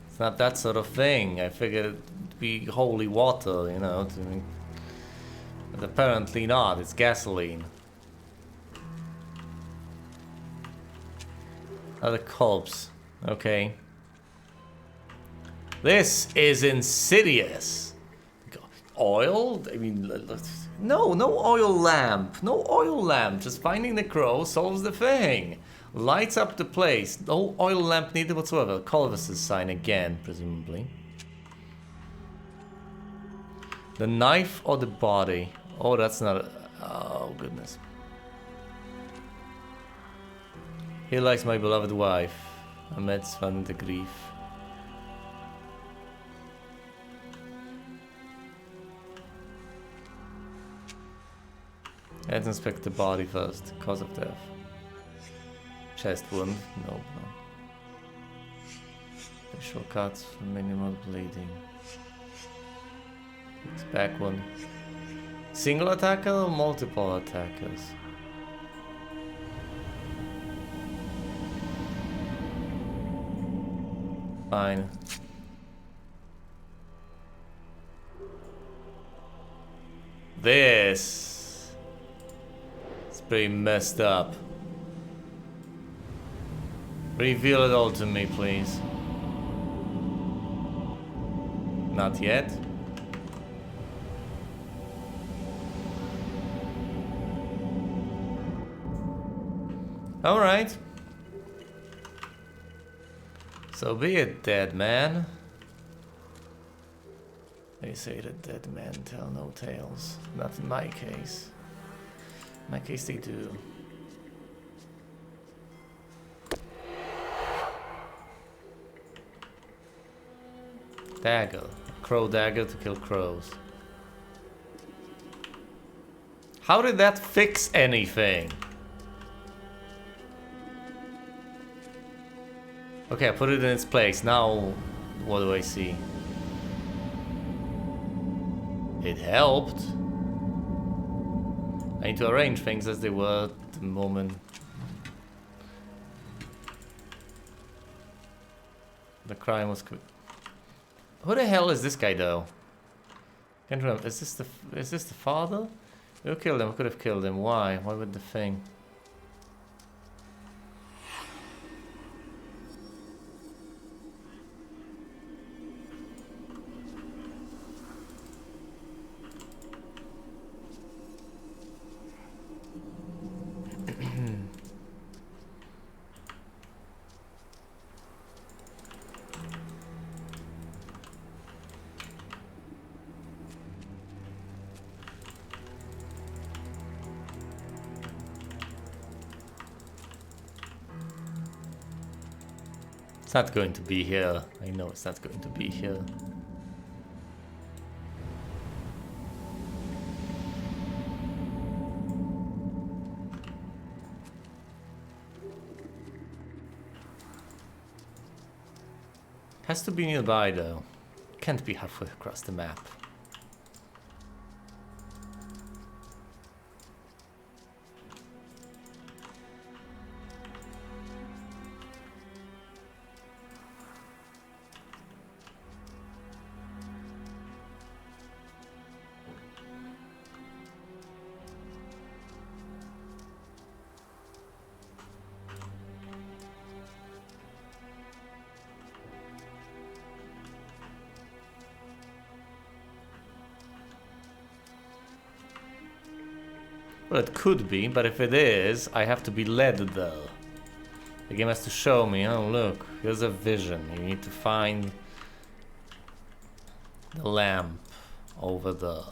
It's not that sort of thing. I figured it'd be holy water, you know, to... But apparently not, it's gasoline. Another corpse. Okay. This is insidious. Oil? I mean, no oil lamp. No oil lamp. Just finding the crow solves the thing. Lights up the place. No oil lamp needed whatsoever. Culvis's sign again, presumably. The knife or the body? Oh, that's not a... Oh, goodness. Here lies my beloved wife, amidst van de grief. Let's inspect the body first. Cause of death. Chest wound. No. Facial cuts. Minimal bleeding. It's back one. Single attacker or multiple attackers? Fine. This is pretty messed up. Reveal it all to me, please. Not yet. All right. So be it, dead man. They say that dead men tell no tales. Not in my case. In my case, they do. Dagger. Crow dagger to kill crows. How did that fix anything? Okay, I put it in its place. Now, what do I see? It helped. I need to arrange things as they were at the moment. The crime was who the hell is this guy though? Can't remember. Is this the father? Who killed him? Who could have killed him? Why? Why would the thing? It's not going to be here. I know it's not going to be here. Has to be nearby though. Can't be halfway across the map. Well, it could be, but if it is, I have to be led though. The game has to show me, oh look, here's a vision. You need to find the lamp over there.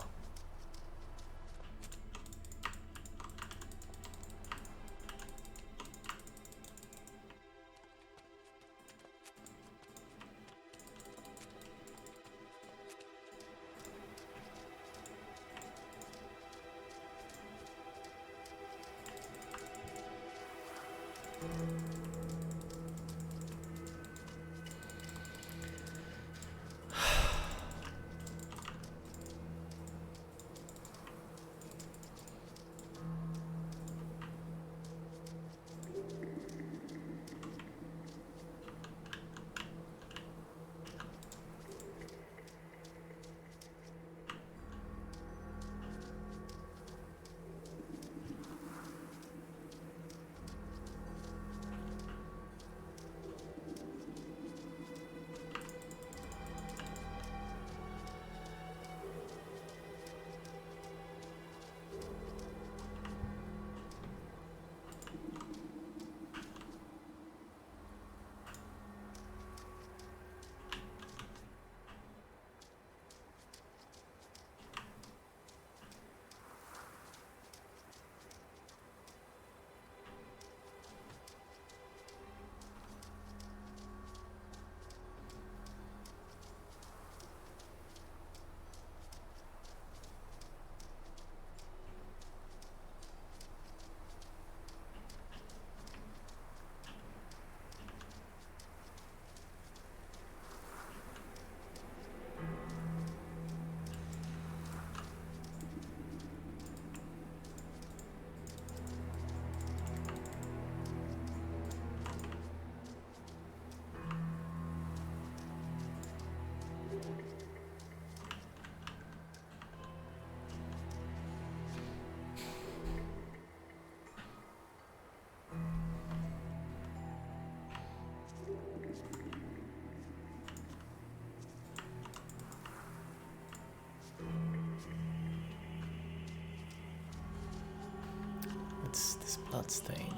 lights, this bloodstain.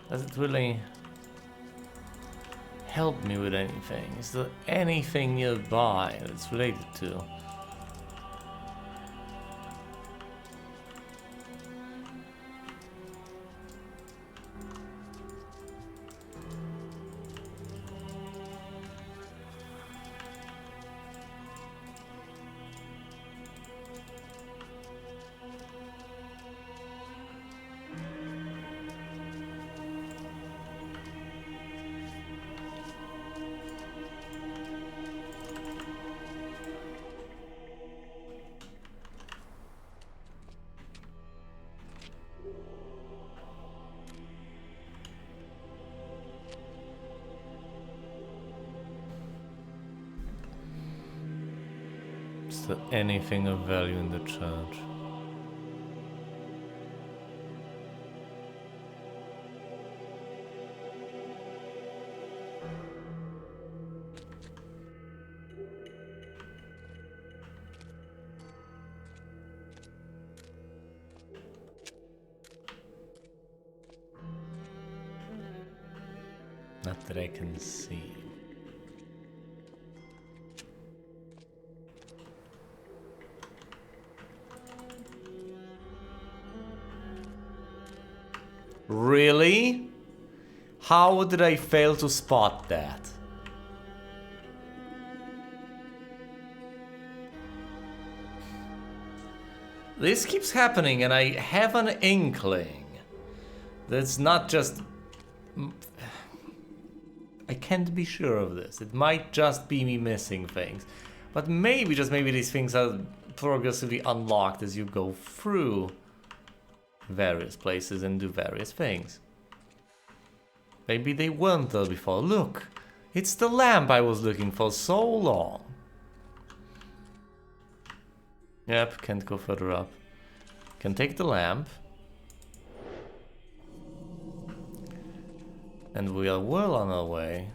Does it really help me with anything? Is there anything nearby that's related to? Is there anything of value in the church? Not that I can see. Really? How did I fail to spot that? This keeps happening and I have an inkling. That's not just... I can't be sure of this. It might just be me missing things. But maybe, just maybe, these things are progressively unlocked as you go through various places and do various things. Maybe they weren't there before. Look, it's the lamp I was looking for so long. Yep, can't go further up. Can take the lamp. And we are well on our way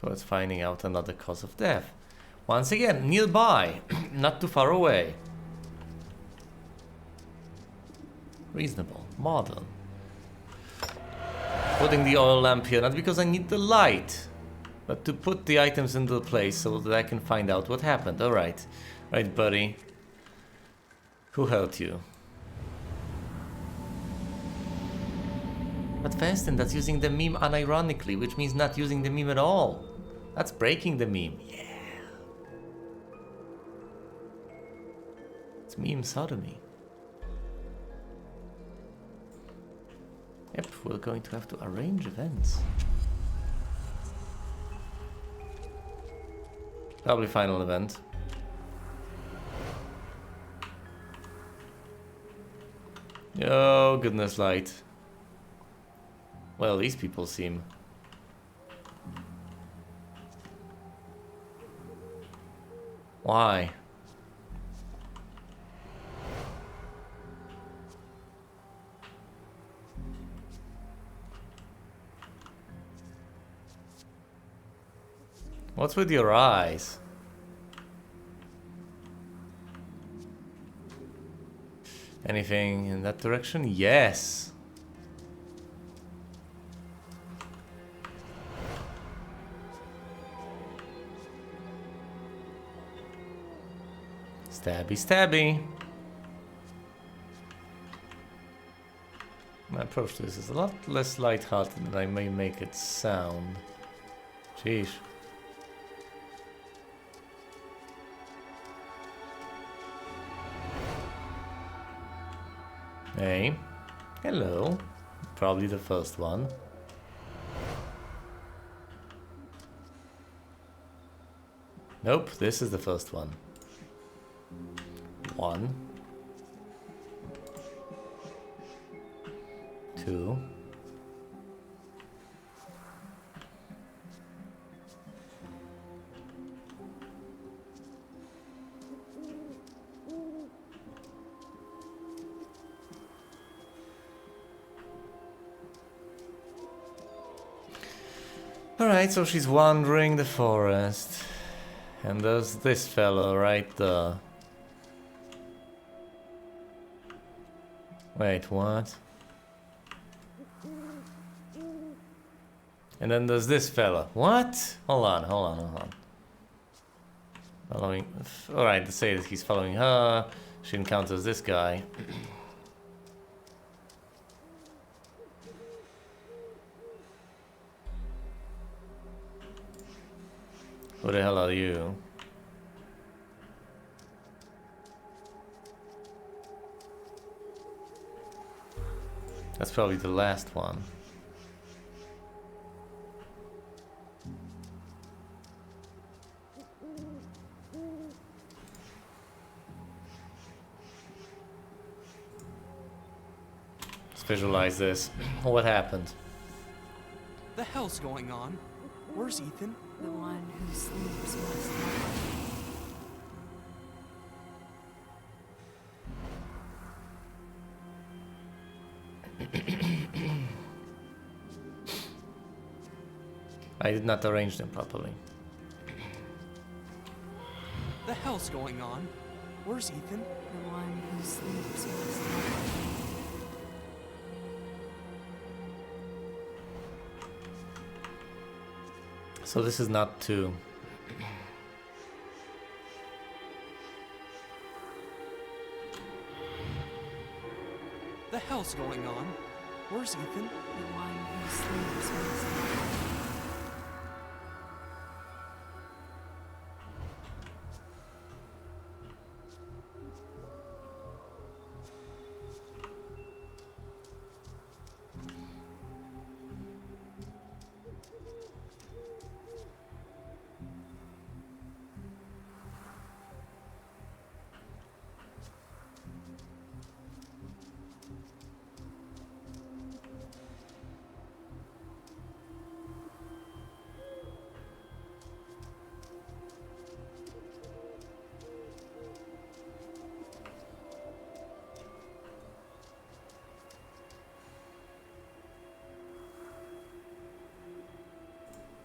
towards finding out another cause of death. Once again, nearby, not too far away. Reasonable, modern. Putting the oil lamp here, not because I need the light, but to put the items into place so that I can find out what happened. Alright. Right, buddy. Who hurt you? But Festin, that's using the meme unironically, which means not using the meme at all. That's breaking the meme. Yeah. It's meme sodomy. Yep, we're going to have to arrange events. Probably final event. Oh, goodness light. Well, these people seem... Why? What's with your eyes? Anything in that direction? Yes. Stabby, stabby. My approach to this is a lot less lighthearted than I may make it sound. Jeez. Hey. Hello. Probably the first one. Nope, this is the first one. 1, 2. Alright, so she's wandering the forest. And there's this fellow right there. Wait, what? And then there's this fella. What? Hold on. Following... Alright, let's say that he's following her. She encounters this guy. Who the hell are you? That's probably the last one. Let's visualize this. What happened? The hell's going on? Where's Ethan? The one who sleeps must die. I did not arrange them properly. The hell's going on? Where's Ethan? The one who sleeps must die. So this is not 2. The hell's going on? Where's Ethan? The one who sleeps must die.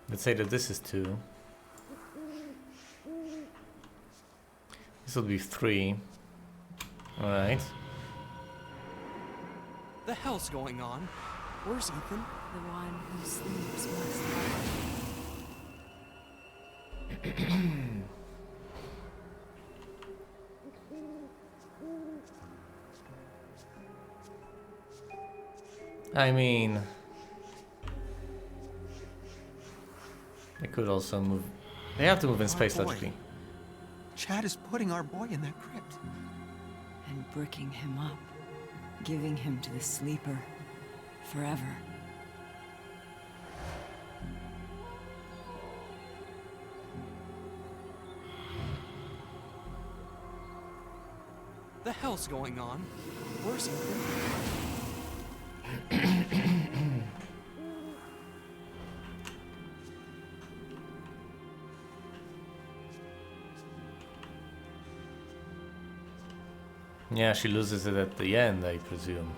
Let's say that this is 2. This will be 3. Alright. The hell's going on? Where's Ethan? The one who sleeps must die. I mean... They could also move... They have to move in space, boy. logically. Chad is putting our boy in that crypt. And bricking him up, giving him to the sleeper forever. The hell's going on? Where's Ethan? Yeah, she loses it at the end, I presume.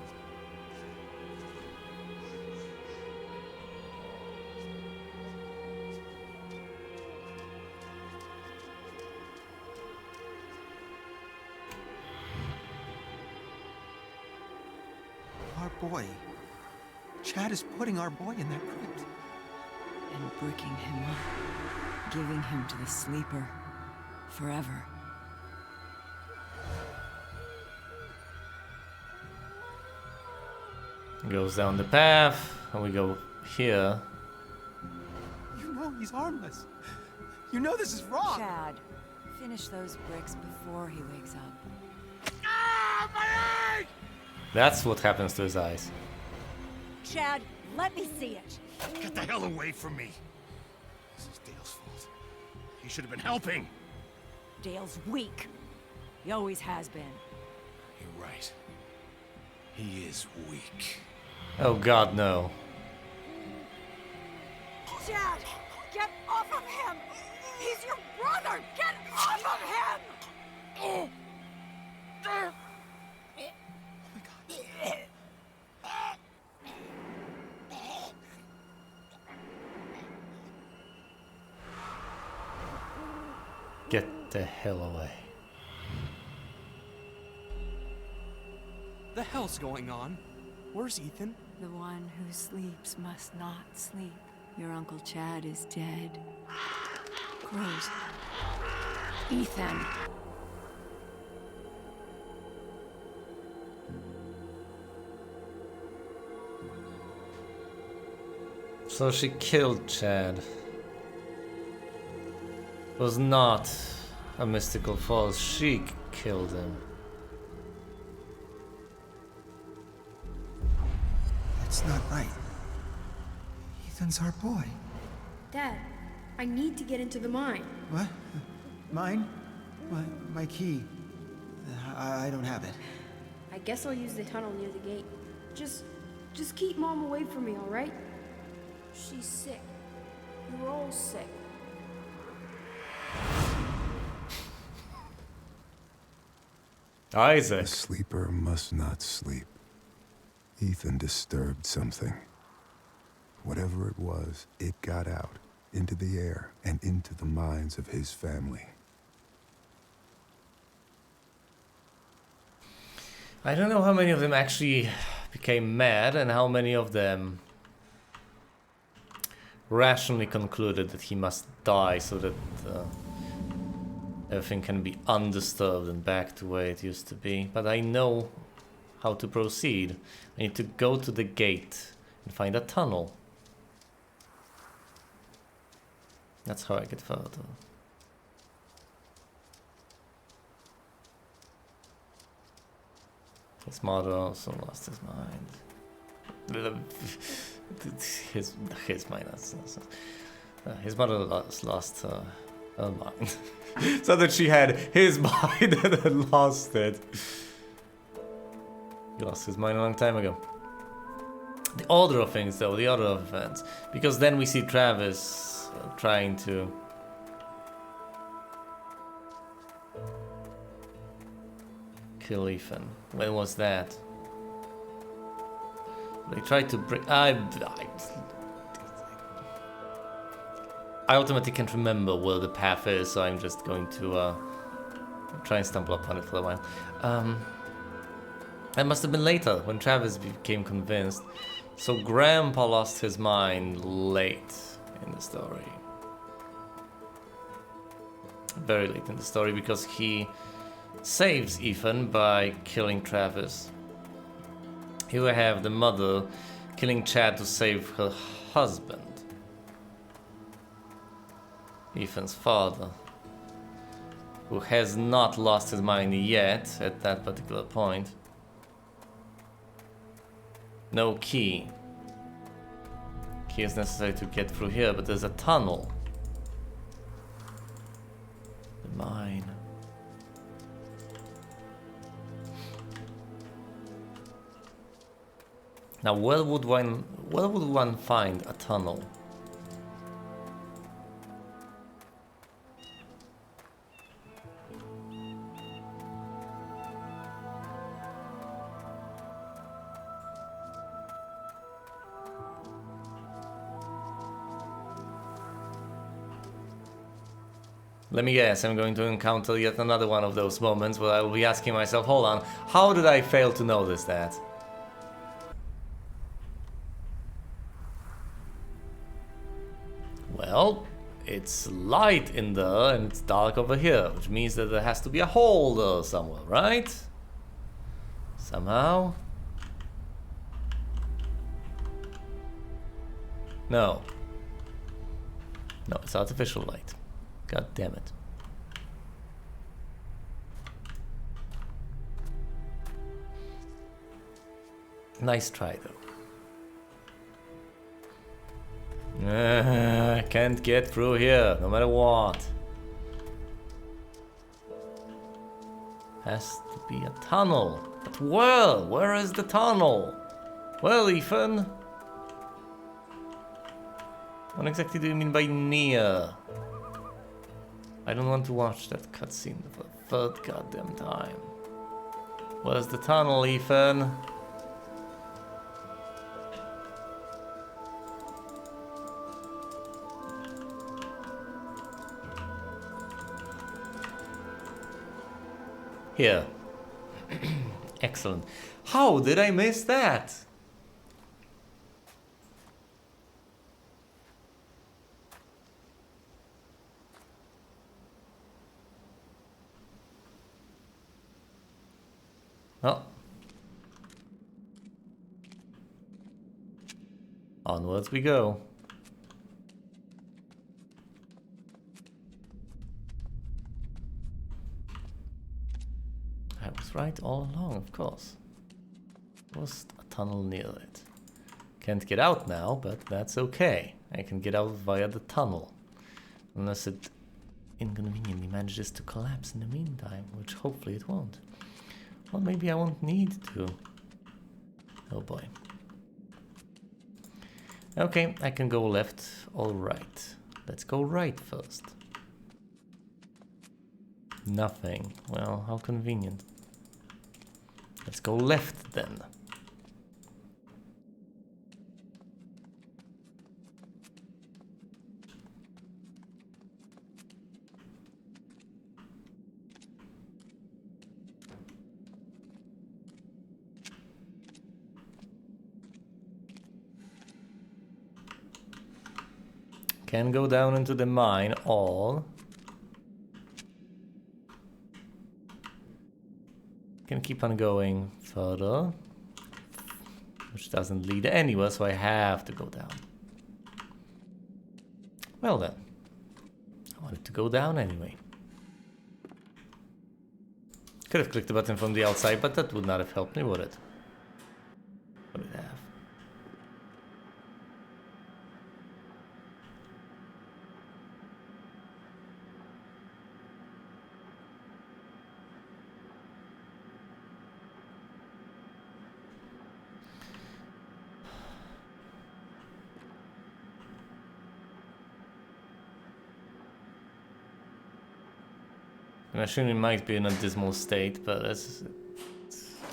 Our boy. Chad is putting our boy in that crypt. And bricking him up, giving him to the sleeper forever. Goes down the path, and we go here. You know he's harmless. You know this is wrong. Chad, finish those bricks before he wakes up. That's what happens to his eyes. Chad, let me see it. Get the hell away from me. This is Dale's fault. He should have been helping. Dale's weak. He always has been. You're right. He is weak. Oh god, no. Chad, get off of him! He's your brother! Get off of him! Get the hell away. The hell's going on? Where's Ethan? The one who sleeps must not sleep. Your Uncle Chad is dead. Crows. Ethan. So she killed Chad. It was not a mystical force. She killed him. That's not right. Ethan's our boy. Dad, I need to get into the mine. What? Mine? My key. I don't have it. I guess I'll use the tunnel near the gate. Just keep Mom away from me, all right? She's sick. You're all sick. Isaac. A sleeper must not sleep. Ethan disturbed something. Whatever it was, it got out, into the air, and into the minds of his family. I don't know how many of them actually became mad and how many of them rationally concluded that he must die so that everything can be undisturbed and back to where it used to be. But I know how to proceed. I need to go to the gate and find a tunnel. That's how I get further. His mother also lost his mind. His mind. His mother lost her mind. So that she had his mind and then lost it. He lost his mind a long time ago. The order of things, though, the order of events, because then we see Travis trying to kill Ethan. When was that? They tried to bring. I ultimately can't remember where the path is, so I'm just going to try and stumble upon it for a while. That must have been later when Travis became convinced. So Grandpa lost his mind late in the story. Very late in the story, because he saves Ethan by killing Travis. Here we have the mother killing Chad to save her husband, Ethan's father, who has not lost his mind yet at that particular point. No key. Key is necessary to get through here, but there's a tunnel. The mine. Now, where would one find a tunnel? Let me guess, I'm going to encounter yet another one of those moments where I will be asking myself, hold on, how did I fail to notice that? Well, it's light in there and it's dark over here, which means that there has to be a hole there somewhere, right? Somehow? No. No, it's artificial light. God damn it. Nice try, though. I can't get through here, no matter what. Has to be a tunnel. But where? Where is the tunnel? Well, Ethan. What exactly do you mean by near? I don't want to watch that cutscene for the third goddamn time. Where's the tunnel, Ethan? Here. Excellent. How did I miss that? Oh. Onwards we go. I was right all along, of course. There was a tunnel near it. Can't get out now, but that's okay. I can get out via the tunnel. Unless it inconveniently manages to collapse in the meantime, which hopefully it won't. Well, maybe I won't need to. Oh boy. Okay, I can go left or right. Let's go right first. Nothing. Well, how convenient. Let's go left then. Can go down into the mine or can keep on going further, which doesn't lead anywhere, so I have to go down. Well then, I wanted to go down anyway. Could have clicked the button from the outside, but that would not have helped me, would it? Would it have? The machinery might be in a dismal state, but as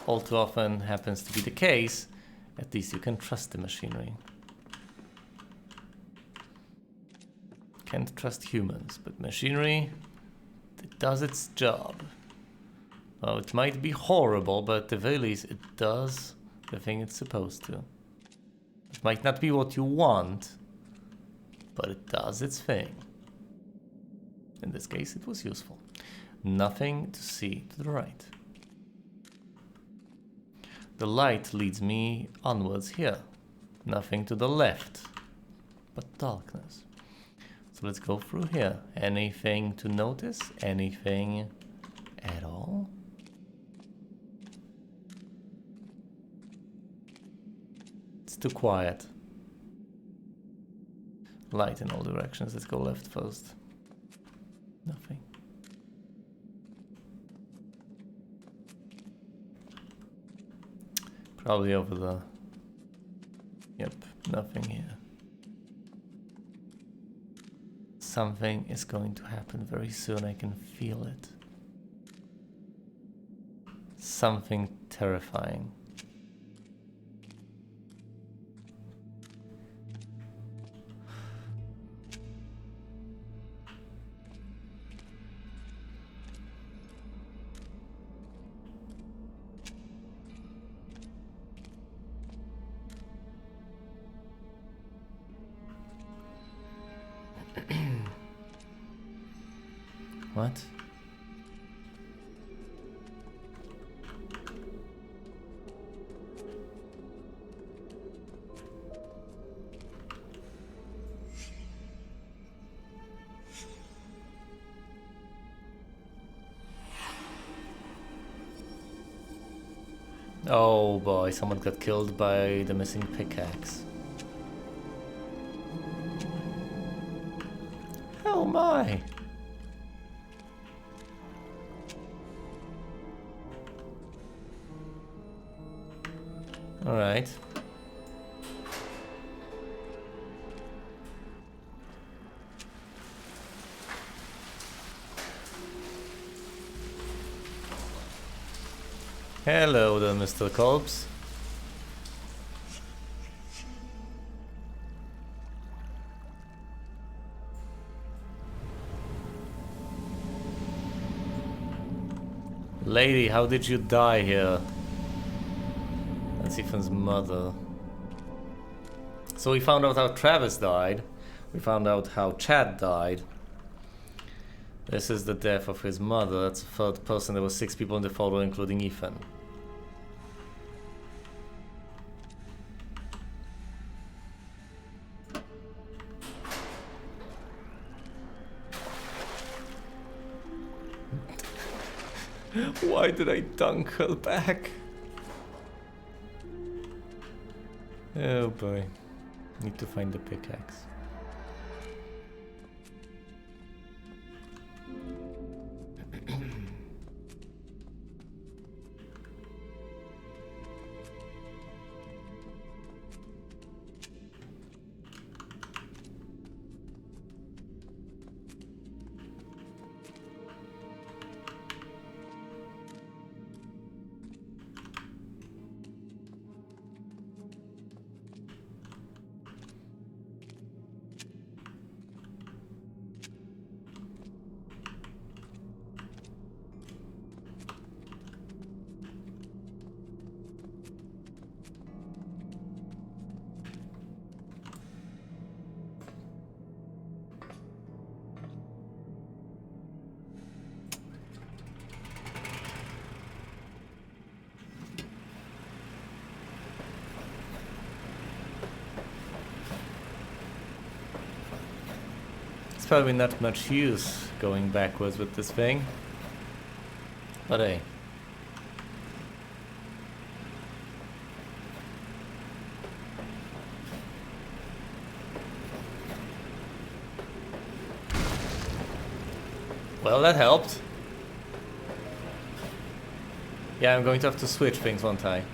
all too often happens to be the case, at least you can trust the machinery. Can't trust humans, but machinery, it does its job. Well, it might be horrible, but at the very least it does the thing it's supposed to. It might not be what you want, but it does its thing. In this case, it was useful. Nothing to see to the right. The light leads me onwards here. Nothing to the left, but darkness. So let's go through here. Anything to notice? Anything at all? It's too quiet. Light in all directions. Let's go left first. Nothing. Probably over the... Yep, nothing here. Something is going to happen very soon, I can feel it. Something terrifying. What? Oh boy, someone got killed by the missing pickaxe. Oh my! All right. Hello there, Mr. Corpse. Lady, how did you die here? That's Ethan's mother. So we found out how Travis died. We found out how Chad died. This is the death of his mother. That's the third person. There were 6 people in the photo, including Ethan. Why did I dunk her back? Oh boy. Need to find the pickaxe. Probably not much use going backwards with this thing, but hey. Well, that helped. Yeah, I'm going to have to switch things, won't I?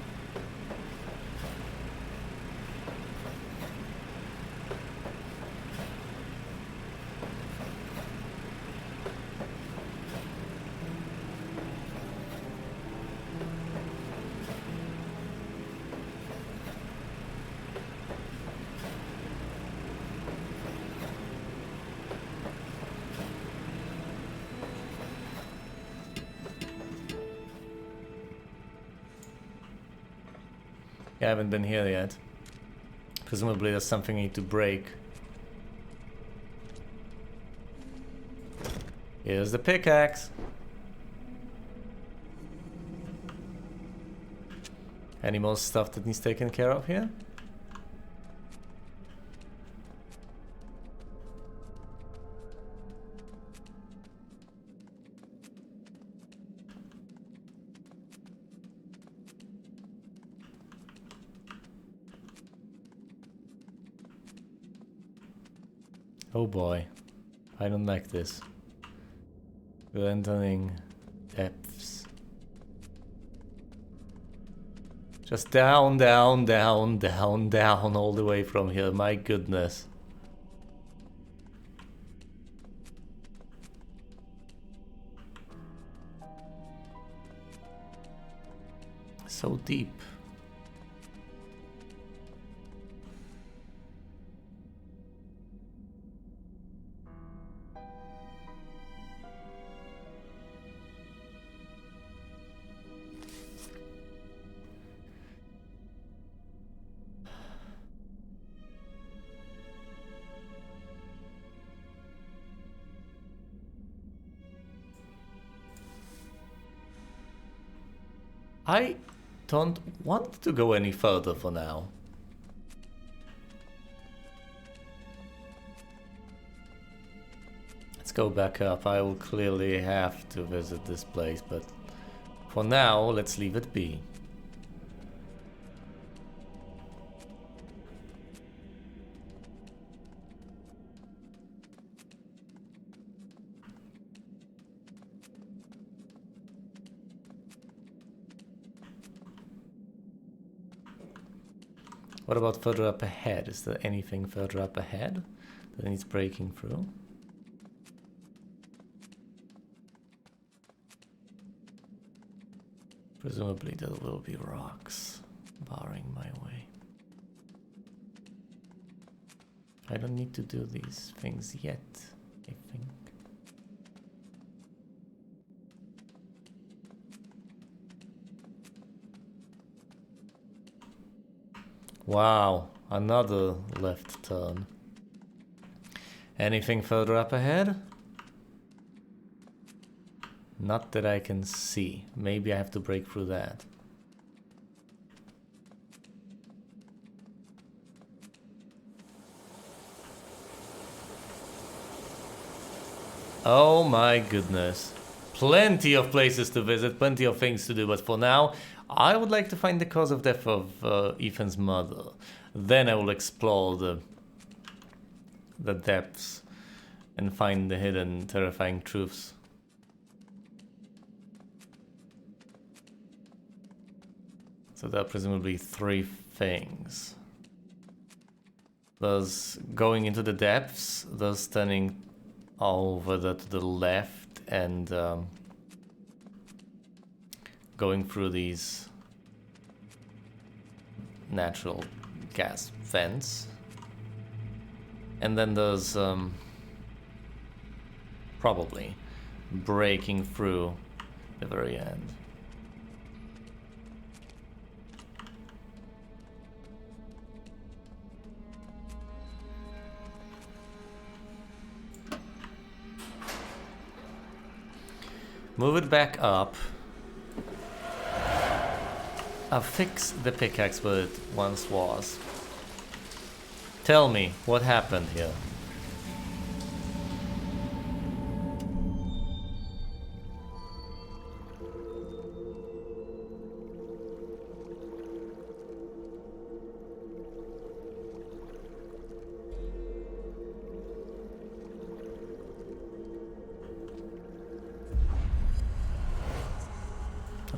I haven't been here yet. Presumably there's something I need to break. Here's the pickaxe. Any more stuff that needs taken care of here? Oh boy, I don't like this. We're entering depths. Just down, down, down, down, down, all the way from here, my goodness. So deep. I don't want to go any further for now. Let's go back up. I will clearly have to visit this place, but for now, let's leave it be. What about further up ahead? Is there anything further up ahead that needs breaking through? Presumably there will be rocks barring my way. I don't need to do these things yet, I think. Wow, another left turn. Anything further up ahead? Not that I can see. Maybe I have to break through that. Oh my goodness. Plenty of places to visit, plenty of things to do, but for now, I would like to find the cause of death of Ethan's mother. Then I will explore the depths and find the hidden, terrifying truths. So there are presumably 3 things. There's going into the depths, there's turning over to the left, and going through these natural gas vents. And then there's probably breaking through the very end. Move it back up. Affix the pickaxe where it once was. Tell me what happened here.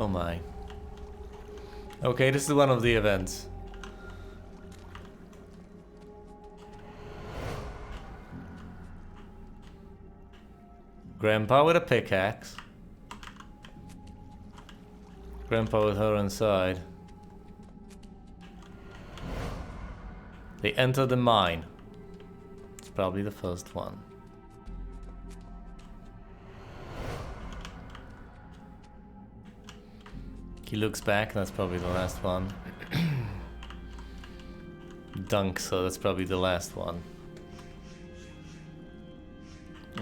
Oh my. Okay, this is one of the events. Grandpa with a pickaxe. Grandpa with her inside. They enter the mine. It's probably the first one. He looks back, that's probably the last one. Dunk, so that's probably the last one.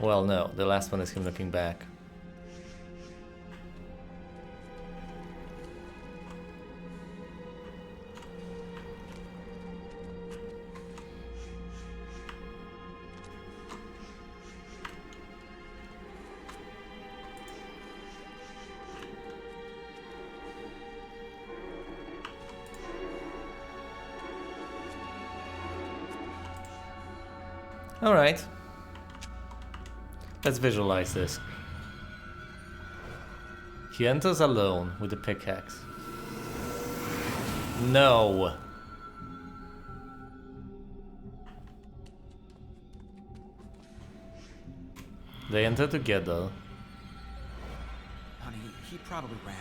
Well, no, the last one is him looking back. Alright. Let's visualize this. He enters alone with a pickaxe. No. They enter together. Honey, he probably ran.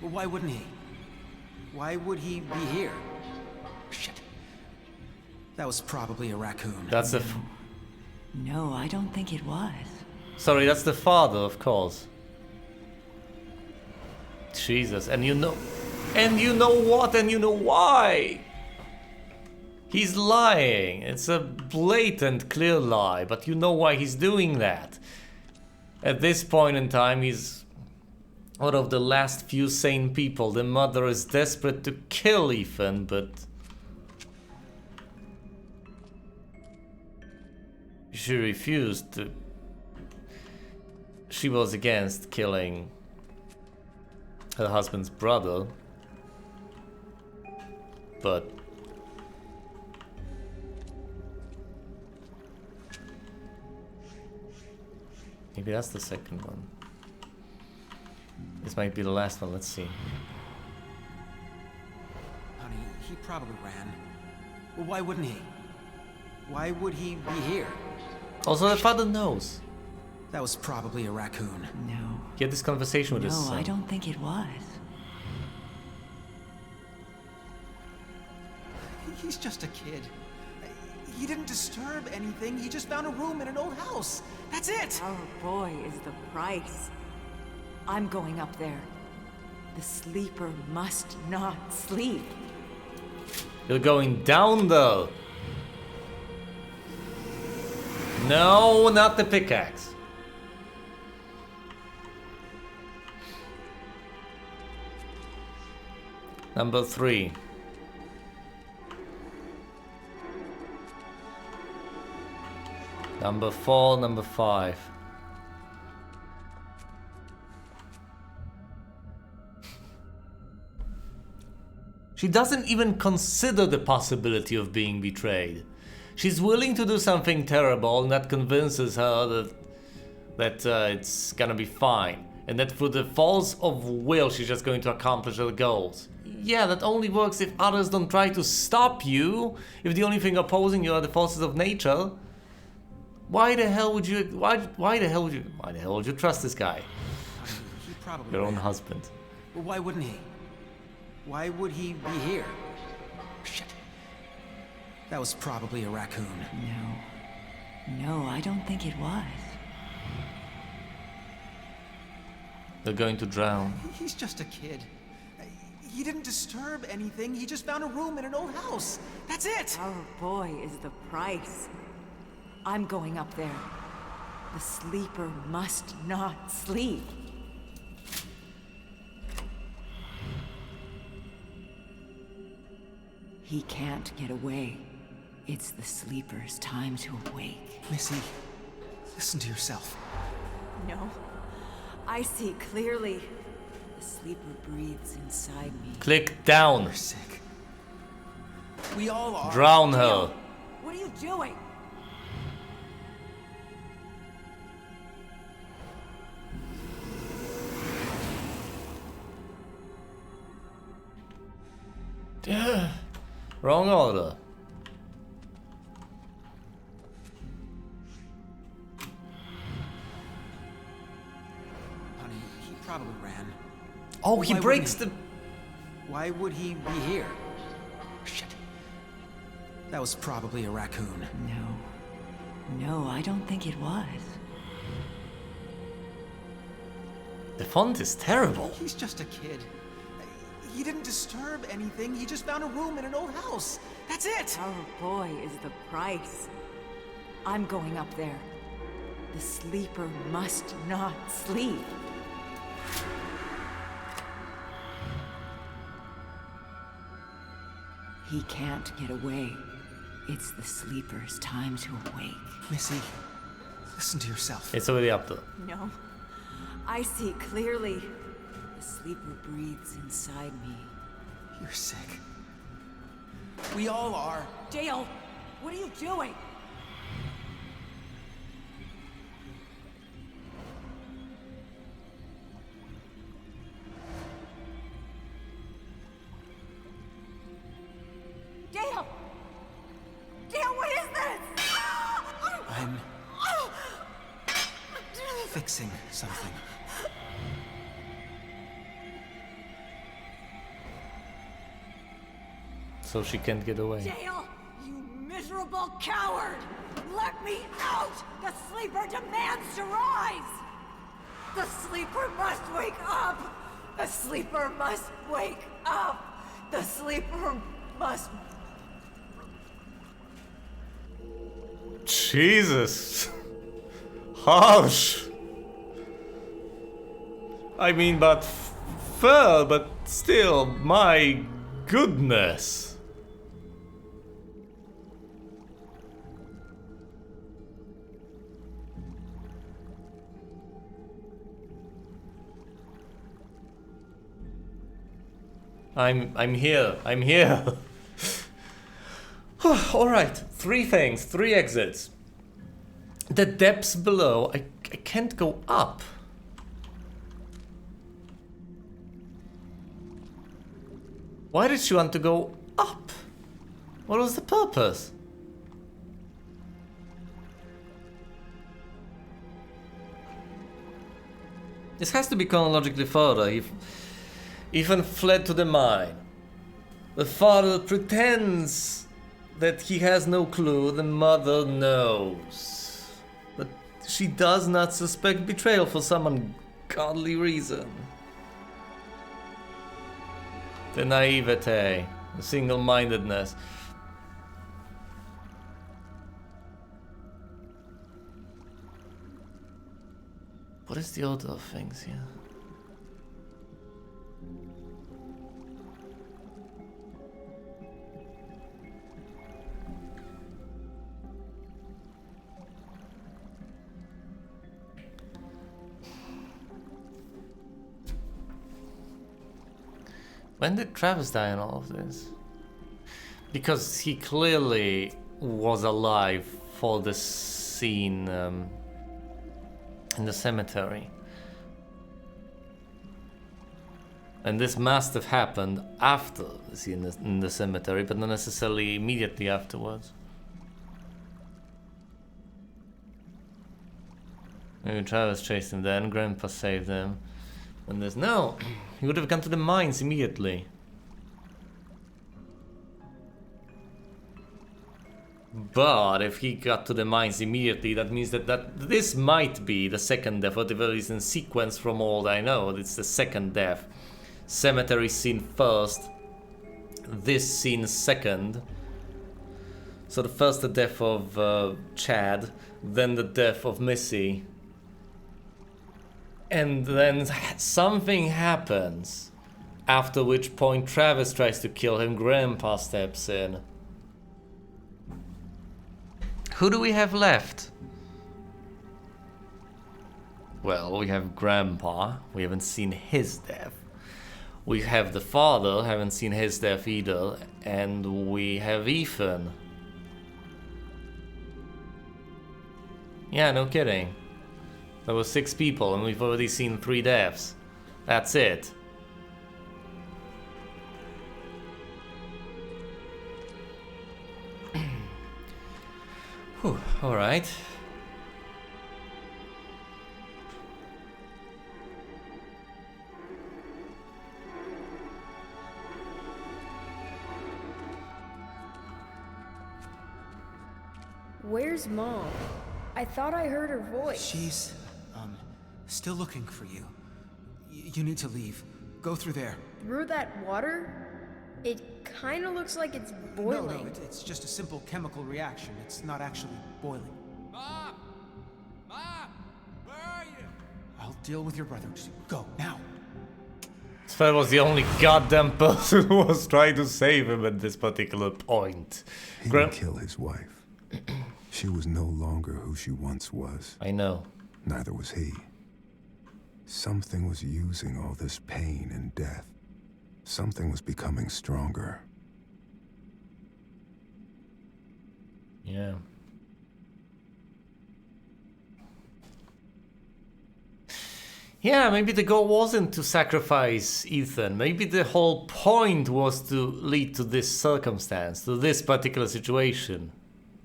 Well, why wouldn't he? Why would he be here? Shit. That was probably a raccoon. That's the... No, I don't think it was. Sorry, that's the father, of course. Jesus, and you know... And you know what? And you know why? He's lying. It's a blatant, clear lie, but you know why he's doing that. At this point in time, he's one of the last few sane people. The mother is desperate to kill Ethan, but... she refused to... She was against killing her husband's brother, but maybe that's the second one. This might be the last one, let's see. Honey, he probably ran. Well, why wouldn't he? Why would he be here? Also, the father knows. That was probably a raccoon. No. He had this conversation with his No, son. I don't think it was. He's just a kid. He didn't disturb anything. He just found a room in an old house. That's it! Our boy is the price. I'm going up there. The sleeper must not sleep. You're going down though. No, not the pickaxe. Number 3. Number 4, number 5. She doesn't even consider the possibility of being betrayed. She's willing to do something terrible, and that convinces her that it's gonna be fine. And that through the force of will, she's just going to accomplish her goals. Yeah, that only works if others don't try to stop you. If the only thing opposing you are the forces of nature. Why the hell would you trust this guy? He probably Your own ran. husband. Well, why wouldn't he? Why would he be here? Shit. That was probably a raccoon. No, I don't think it was. They're going to drown. He's just a kid. He didn't disturb anything. He just found a room in an old house. That's it. Our boy is the price. I'm going up there. The sleeper must not sleep. He can't get away. It's the sleeper's time to awake. Missy, listen to yourself. No, I see clearly. The sleeper breathes inside me. Click down. You're sick. We all are. Drown her. What are you doing? Wrong order. Honey, he probably ran. Oh, he Why breaks wouldn't the... Why would he be here? Shit. That was probably a raccoon. No, I don't think it was. The font is terrible. He's just a kid. He didn't disturb anything. He just found a room in an old house. That's it. Our boy is the price. I'm going up there. The sleeper must not sleep. He can't get away. It's the sleeper's time to awake. Missy, listen to yourself. It's already up there. No, I see clearly. The sleeper breathes inside me. You're sick. We all are. Dale, what are you doing? Dale! Dale, what is this? I'm fixing something. So she can't get away. Dale, you miserable coward! Let me out! The sleeper demands to rise! The sleeper must wake up! The sleeper must wake up! The sleeper must... Jesus. Harsh. I mean, but fair, but still, my goodness. I'm here. I'm here. All right, 3 things, 3 exits. The depths below. I can't go up. Why did she want to go up? What was the purpose? This has to be chronologically further. Ethan fled to the mine. The father pretends that he has no clue. The mother knows. But she does not suspect betrayal for some ungodly reason. The naivete. single-mindedness. What is the order of things here? When did Travis die in all of this? Because he clearly was alive for the scene in the cemetery. And this must have happened after the scene in the cemetery, but not necessarily immediately afterwards. Maybe Travis chased him then, Grandpa saved him. And there's no, he would have gone to the mines immediately. But if he got to the mines immediately, that means that this might be the second death, whatever is in sequence from all I know. It's the second death. Cemetery scene first, this scene second. So the first the death of Chad, then the death of Missy. And then something happens, after which point Travis tries to kill him, Grandpa steps in. Who do we have left? Well, we have Grandpa, we haven't seen his death. We have the father, haven't seen his death either, and we have Ethan. Yeah, no kidding. There were 6 people and we've already seen 3 deaths. That's it. Whew, alright. Where's Mom? I thought I heard her voice. She's, still looking for you. You need to leave. Go through there. Through that water? It kinda looks like it's boiling. No, it's just a simple chemical reaction. It's not actually boiling. Mom! Mom! Where are you? I'll deal with your brother. Just go, now. Sven was the only goddamn person who was trying to save him at this particular point. He didn't kill his wife. She was no longer who she once was. I know. Neither was he. Something was using all this pain and death. Something was becoming stronger. Yeah. Yeah, maybe the goal wasn't to sacrifice Ethan. Maybe the whole point was to lead to this circumstance, to this particular situation.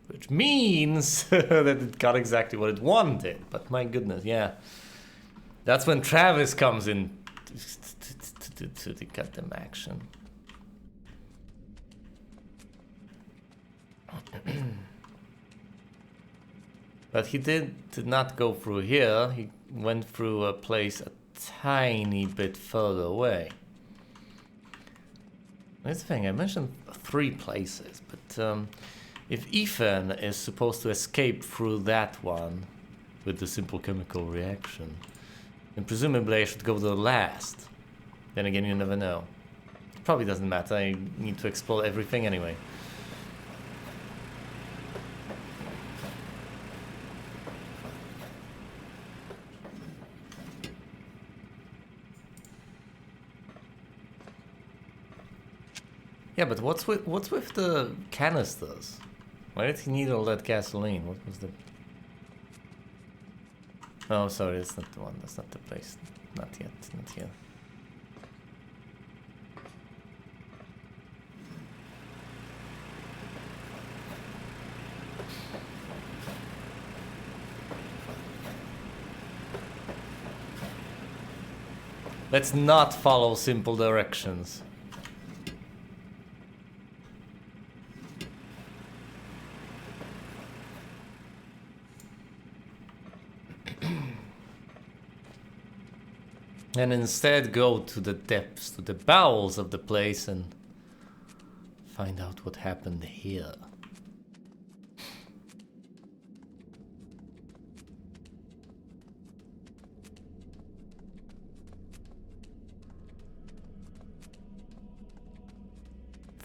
Which means that it got exactly what it wanted. But my goodness, yeah. That's when Travis comes in to the goddamn action. But he did not go through here. He went through a place a tiny bit further away. That's the thing, I mentioned 3 places, but if Ethan is supposed to escape through that one with the simple chemical reaction, then presumably I should go to the last. Then again, you never know. It probably doesn't matter, I need to explore everything anyway. Yeah, but what's with the canisters? Why did he need all that gasoline? What was the... Oh, sorry, that's not the one. That's not the place. Not yet. Not yet. Let's not follow simple directions. And instead go to the depths, to the bowels of the place and Find out what happened here.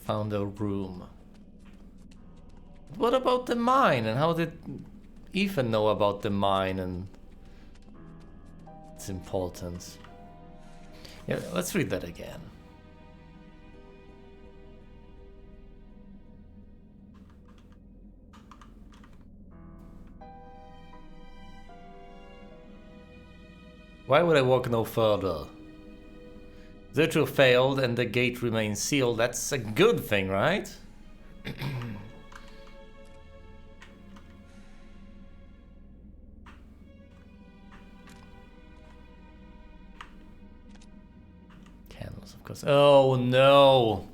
Found a room. What about the mine? And how did Ethan know about the mine and its importance? Yeah, let's read that again. Why would I walk no further? The ritual failed and the gate remains sealed. That's a good thing, right? Candles, of course. Oh no!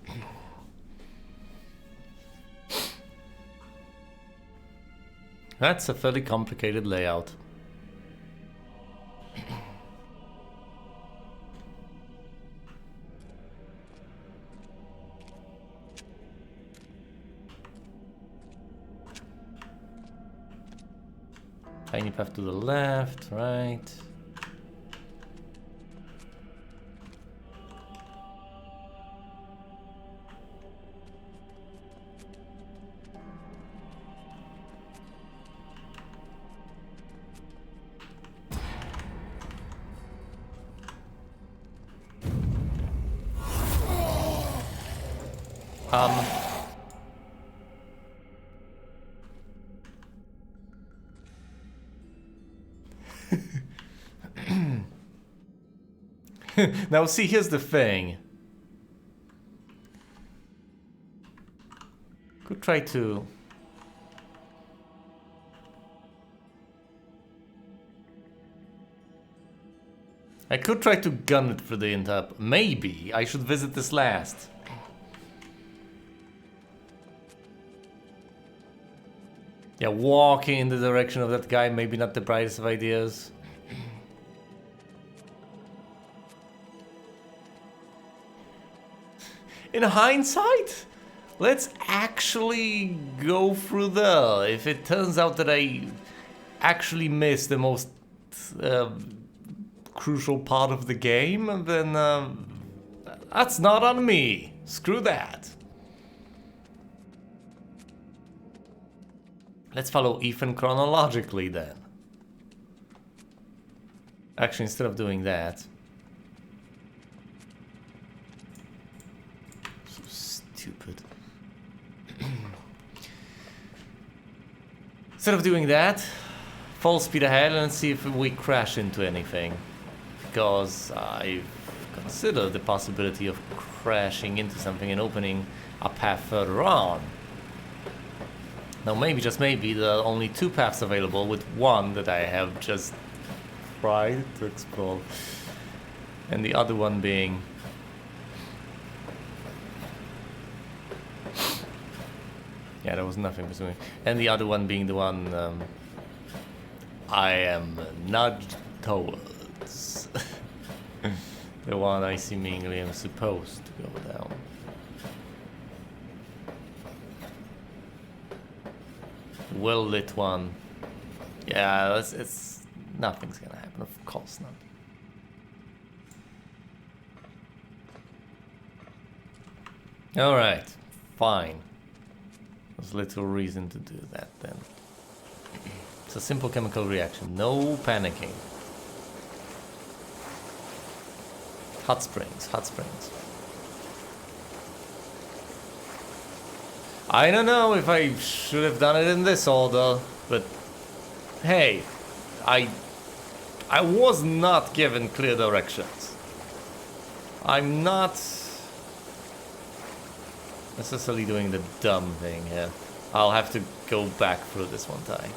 That's a fairly complicated layout. Tiny path to the left, right. Now see, here's the thing. Could try to... I could try to gun it for the entire... Maybe I should visit this last. Yeah, walking in the direction of that guy, maybe not the brightest of ideas. In hindsight, let's actually go through there. If it turns out that I actually missed the most crucial part of the game, then that's not on me. Screw that. Let's follow Ethan chronologically then. Actually, instead of doing that... So stupid. Instead of doing that, full speed ahead and see if we crash into anything. Because I've considered the possibility of crashing into something and opening a path further on. Now maybe, just maybe, there are only two paths available, with one that I have just tried to explore. And the other one being... Yeah, there was nothing pursuing. And the other one being the one I am nudged towards. The one I seemingly am supposed to go down. Well-lit one. Yeah, it's nothing's gonna happen, of course not. Alright, fine. There's little reason to do that then. It's a simple chemical reaction, no panicking. Hot springs, hot springs. I don't know if I should have done it in this order, but hey, I was not given clear directions. I'm not necessarily doing the dumb thing here. I'll have to go back through this one time.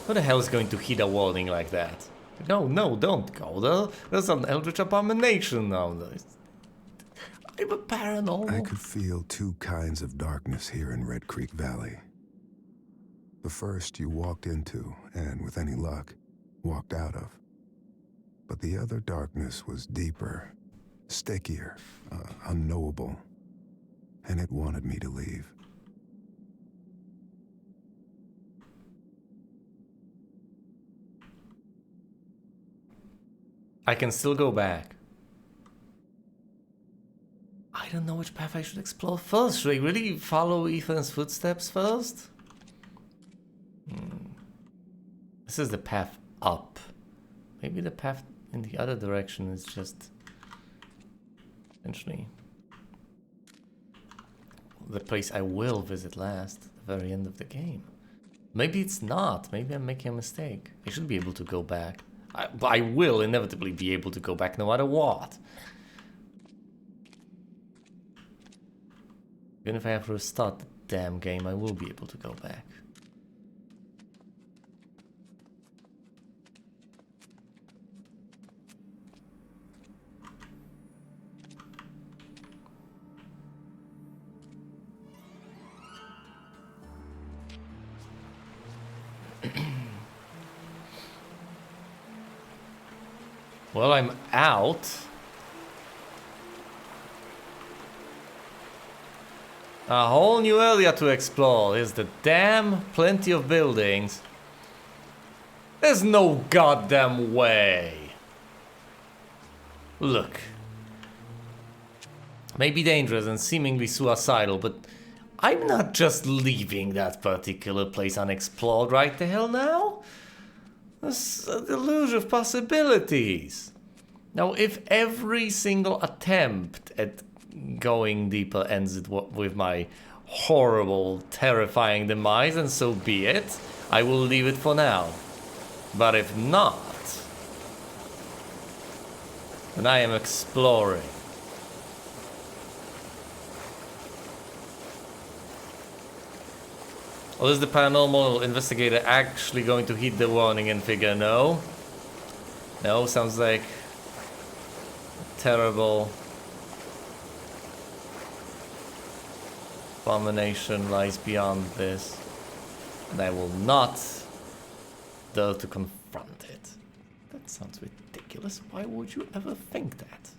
Who the hell is going to heed a warning like that? No, don't go there. There's an eldritch abomination now. I'm a paranormal. I could feel two kinds of darkness here in Red Creek Valley. The first you walked into, and with any luck, walked out of. But the other darkness was deeper, stickier, unknowable. And it wanted me to leave. I can still go back. I don't know which path I should explore first. Should I really follow Ethan's footsteps first? This is the path up. Maybe the path in the other direction is just essentially the place I will visit last, at the very end of the game. Maybe it's not. Maybe I'm making a mistake. I should be able to go back. But I will inevitably be able to go back no matter what. Even if I have to restart the damn game, I will be able to go back. Well, I'm out. A whole new area to explore. There's the damn plenty of buildings. There's no goddamn way. Look. Maybe dangerous and seemingly suicidal, but I'm not just leaving that particular place unexplored right the hell now. There's a deluge of possibilities. Now, if every single attempt at going deeper ends it with my horrible, terrifying demise, and so be it, I will leave it for now. But if not, then I am exploring. Or is the paranormal investigator actually going to heed the warning and figure no? No, sounds like terrible abomination lies beyond this, and I will not dare to confront it. That sounds ridiculous. Why would you ever think that?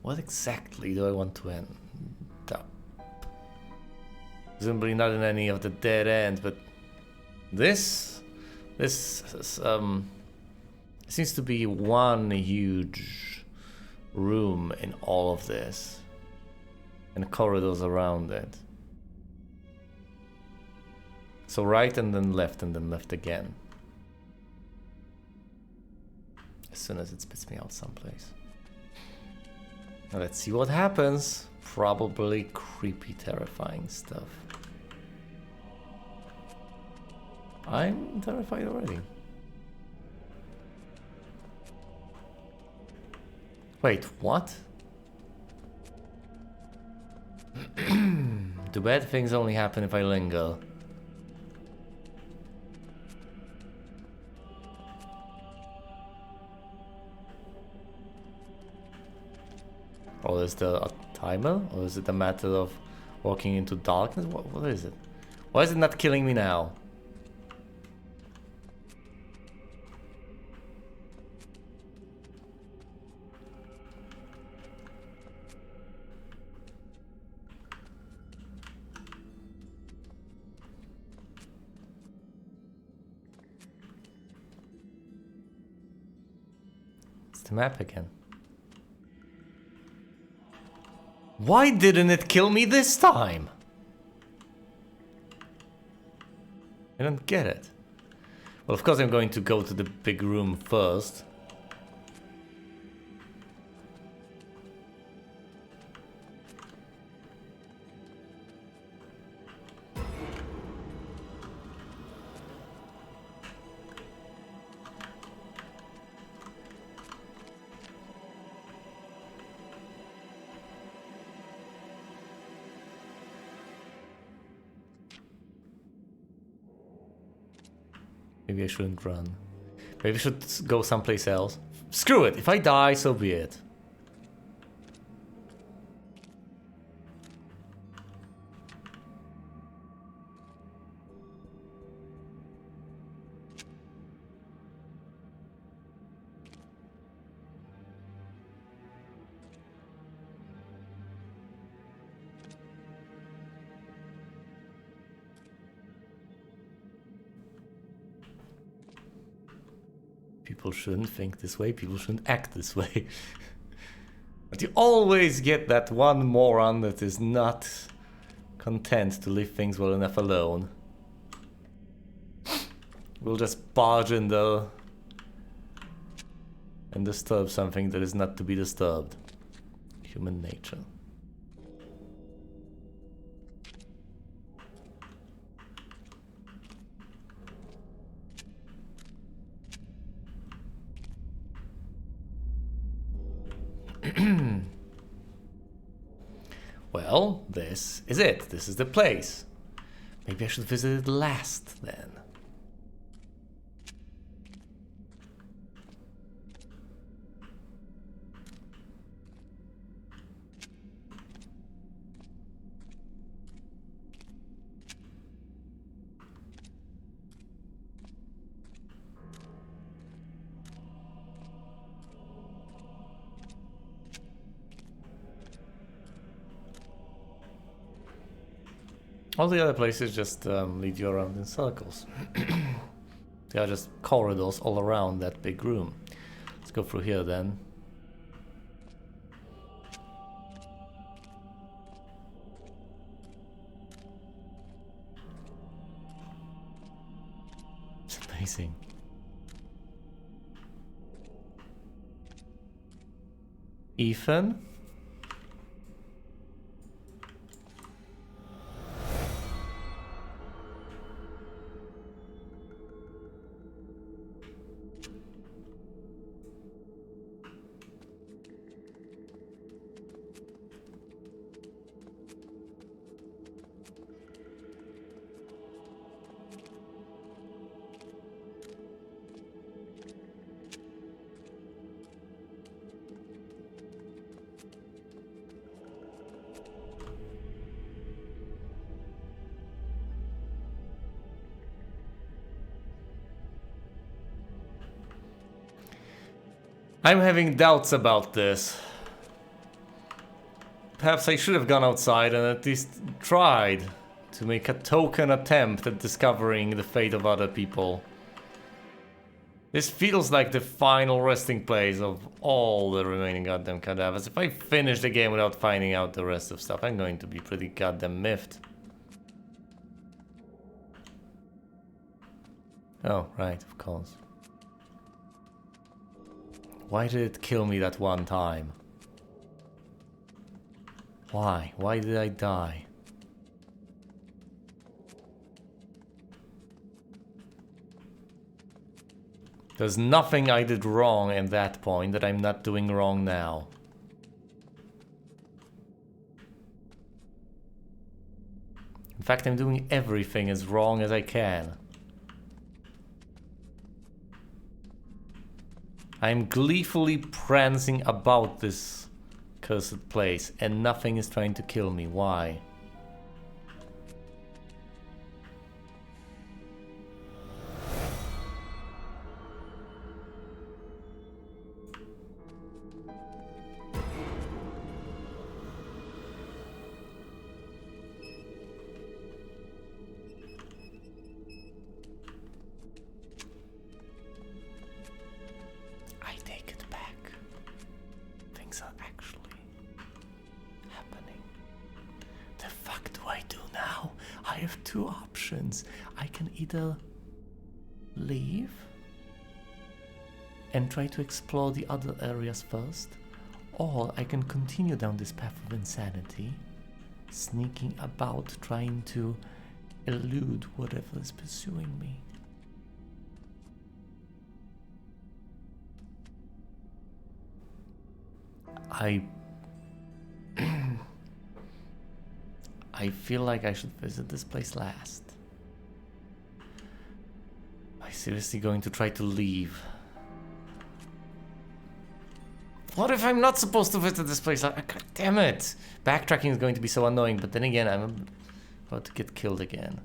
What exactly do I want to end up? Presumably not in any of the dead ends, but this seems to be one huge room in all of this, and corridors around it. So right and then left again. As soon as it spits me out someplace. Now let's see what happens. Probably creepy, terrifying stuff. I'm terrified already. Wait, what? Do bad things only happen if I linger? Or is there a timer? Or is it a matter of walking into darkness? What is it? Why is it not killing me now? the map again. Why didn't it kill me this time? I don't get it. Well, of course I'm going to go to the big room first. Maybe I shouldn't run. Maybe I should go someplace else. Screw it! If I die, so be it. People shouldn't think this way, people shouldn't act this way. But you always get that one moron that is not content to leave things well enough alone. We'll just barge in there and disturb something that is not to be disturbed. Human nature. Well, this is it. This is the place. Maybe I should visit it last then. All the other places just lead you around in circles. They are just corridors all around that big room. Let's go through here then. It's amazing. Ethan? I'm having doubts about this. Perhaps I should have gone outside and at least tried to make a token attempt at discovering the fate of other people. This feels like the final resting place of all the remaining goddamn cadavers. If I finish the game without finding out the rest of stuff, I'm going to be pretty goddamn miffed. Oh, right, of course. Why did it kill me that one time? Why? Why did I die? There's nothing I did wrong at that point that I'm not doing wrong now. In fact, I'm doing everything as wrong as I can. I'm gleefully prancing about this cursed place and nothing is trying to kill me. Why? I take it back. I have two options. I can either leave and try to explore the other areas first, or I can continue down this path of insanity, sneaking about, trying to elude whatever is pursuing me. I feel like I should visit this place last. Am I seriously going to try to leave? What if I'm not supposed to visit this place? God damn it! Backtracking is going to be so annoying, but then again, I'm about to get killed again.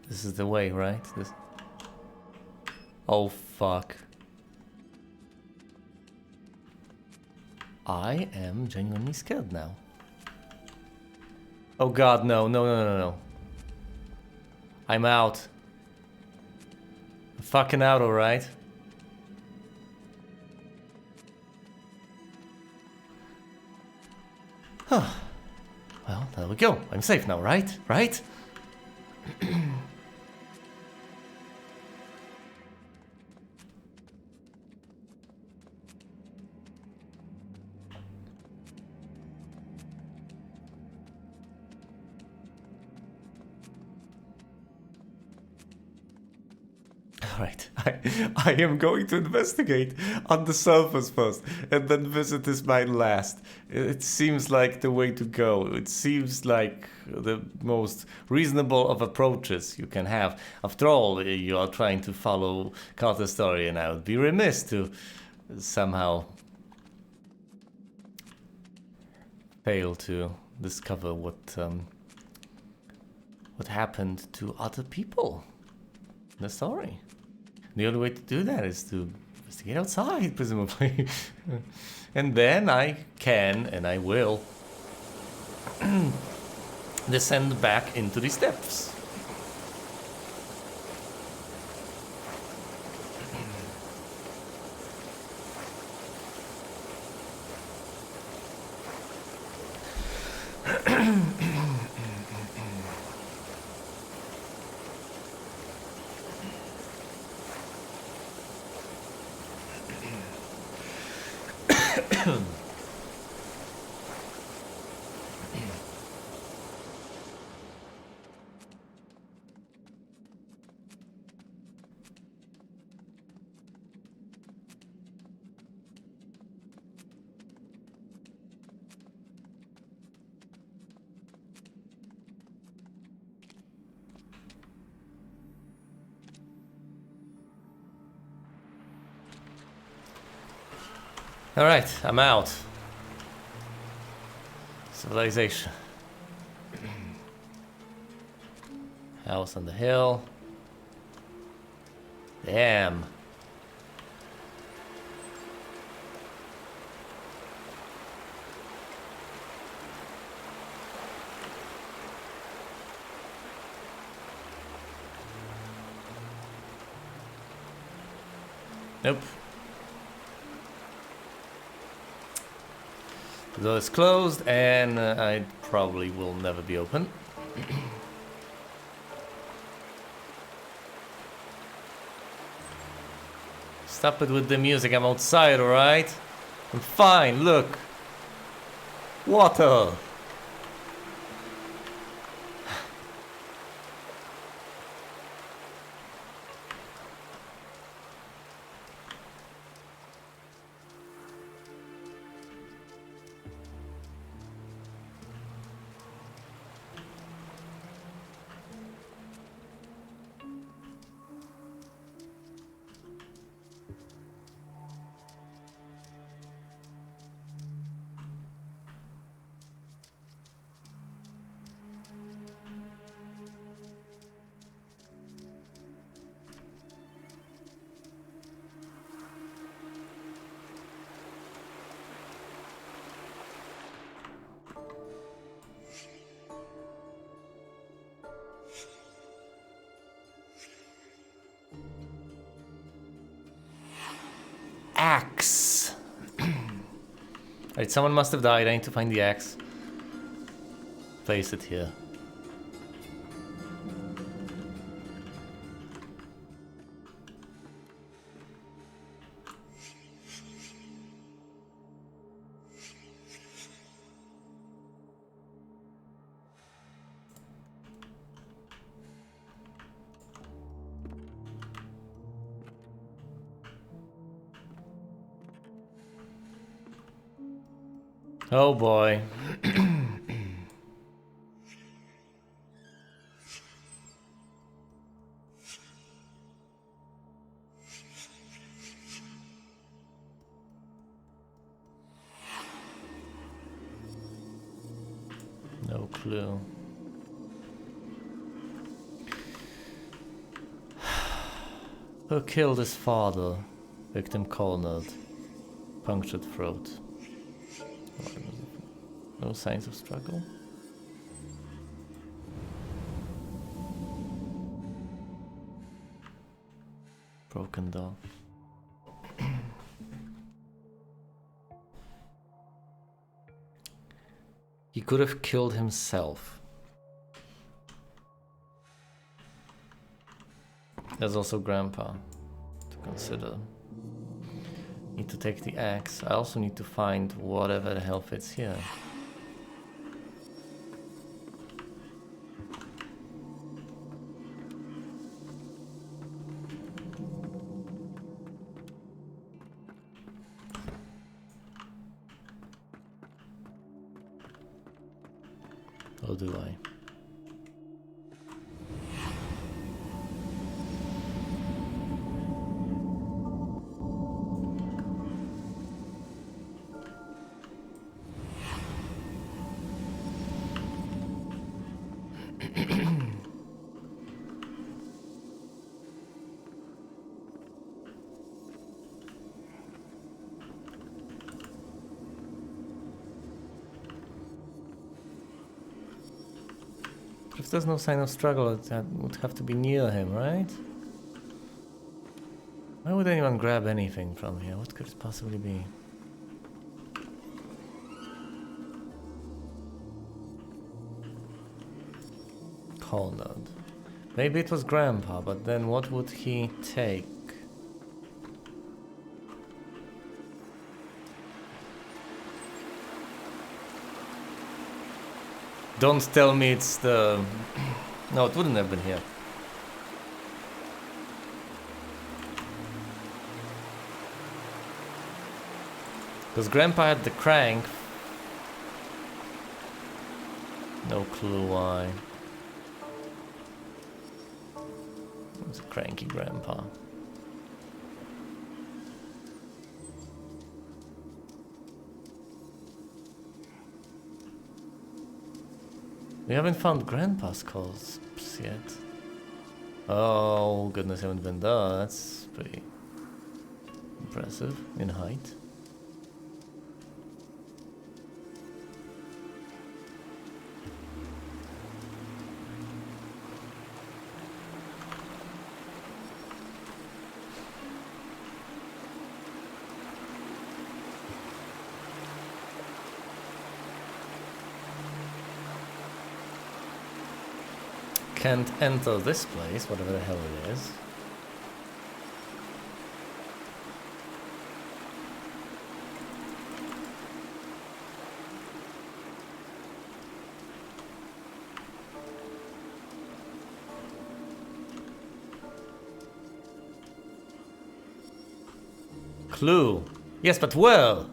This is the way, right? This. Oh fuck. I am genuinely scared now. Oh god, no, no, no, no, no. I'm out. I'm fucking out, alright? Huh. Well, there we go. I'm safe now, right? Right? Alright, I am going to investigate on the surface first and then visit this mine last. It seems like the way to go. It seems like the most reasonable of approaches you can have. After all, you are trying to follow Carter's story, and I would be remiss to somehow fail to discover what happened to other people in the story. The only way to do that is to investigate outside, presumably. And then I can, and I will, descend back into the steps. Alright, I'm out. Civilization. House on the hill. Damn. Nope. The door is closed, and I probably will never be open. Stop it with the music, I'm outside, alright? I'm fine, look. Water. axe. Alright, someone must have died. I need to find the axe. Place it here. Oh boy. No clue. Who killed his father? Victim cornered. Punctured throat. No signs of struggle. Broken door. He could have killed himself. There's also Grandpa to consider. Need to take the axe. I also need to find whatever the hell fits here. Or do I? If there's no sign of struggle, that would have to be near him, right? Why would anyone grab anything from here? What could it possibly be? Cornered. Maybe it was Grandpa, but then what would he take? Don't tell me it's the... No, it wouldn't have been here. Because Grandpa had the crank. No clue why. It was a cranky Grandpa. We haven't found Grandpa's corpse yet. Oh goodness, haven't been there. That's pretty impressive in height. Can't enter this place, whatever the hell it is. Clue. Yes, but where?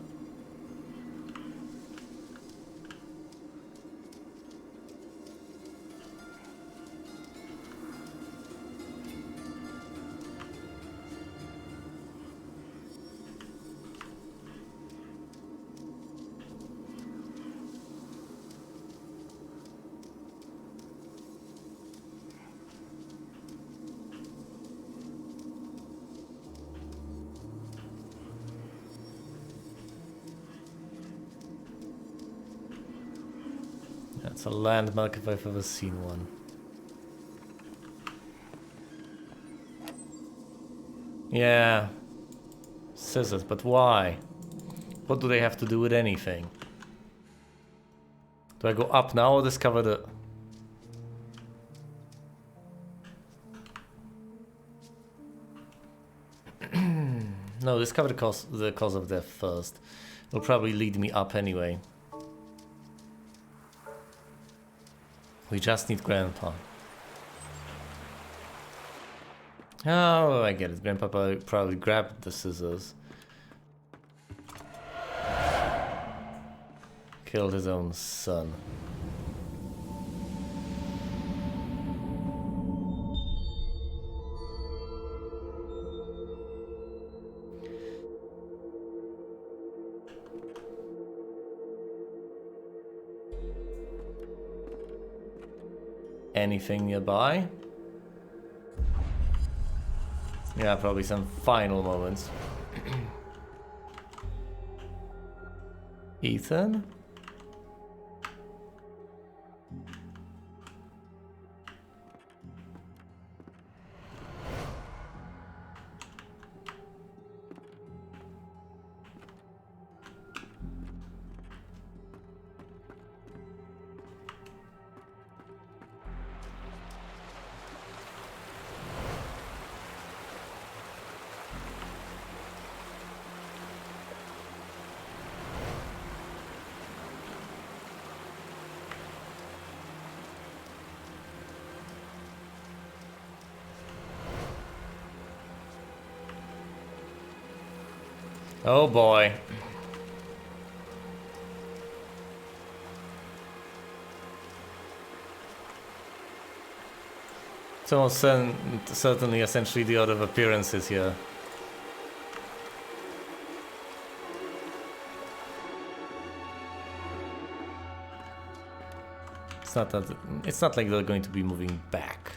That's a landmark if I've ever seen one. Yeah. Scissors, but why? What do they have to do with anything? Do I go up now or discover the... No, discover the cause of death first. It'll probably lead me up anyway. We just need Grandpa. Oh, I get it. Grandpa probably grabbed the scissors. Killed his own son. Anything nearby? Yeah, probably some final moments. Ethan? Oh boy. It's almost certainly essentially the order of appearances here. It's not like they're going to be moving back.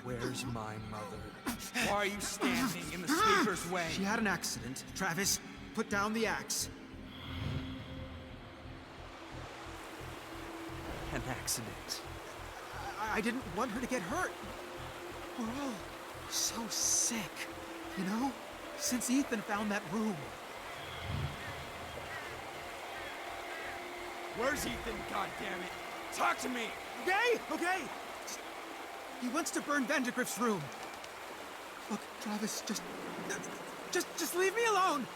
Where's my mother? Why are you standing in the sleeper's way? She had an accident. Travis, put down the axe. An accident. I didn't want her to get hurt. We're all so sick, you know? Since Ethan found that room. Where's Ethan, goddammit? Talk to me! Okay, okay. He wants to burn Vandergrift's room. Look, Travis, just leave me alone.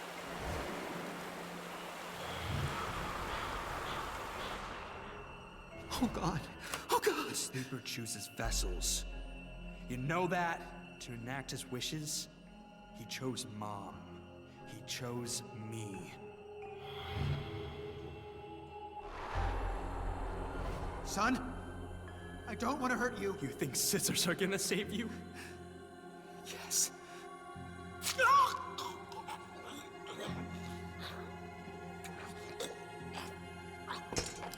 Oh God, oh God. The sleeper chooses vessels. You know that? To enact his wishes? He chose Mom. He chose me. Son, I don't want to hurt you. You think scissors are gonna save you? Yes.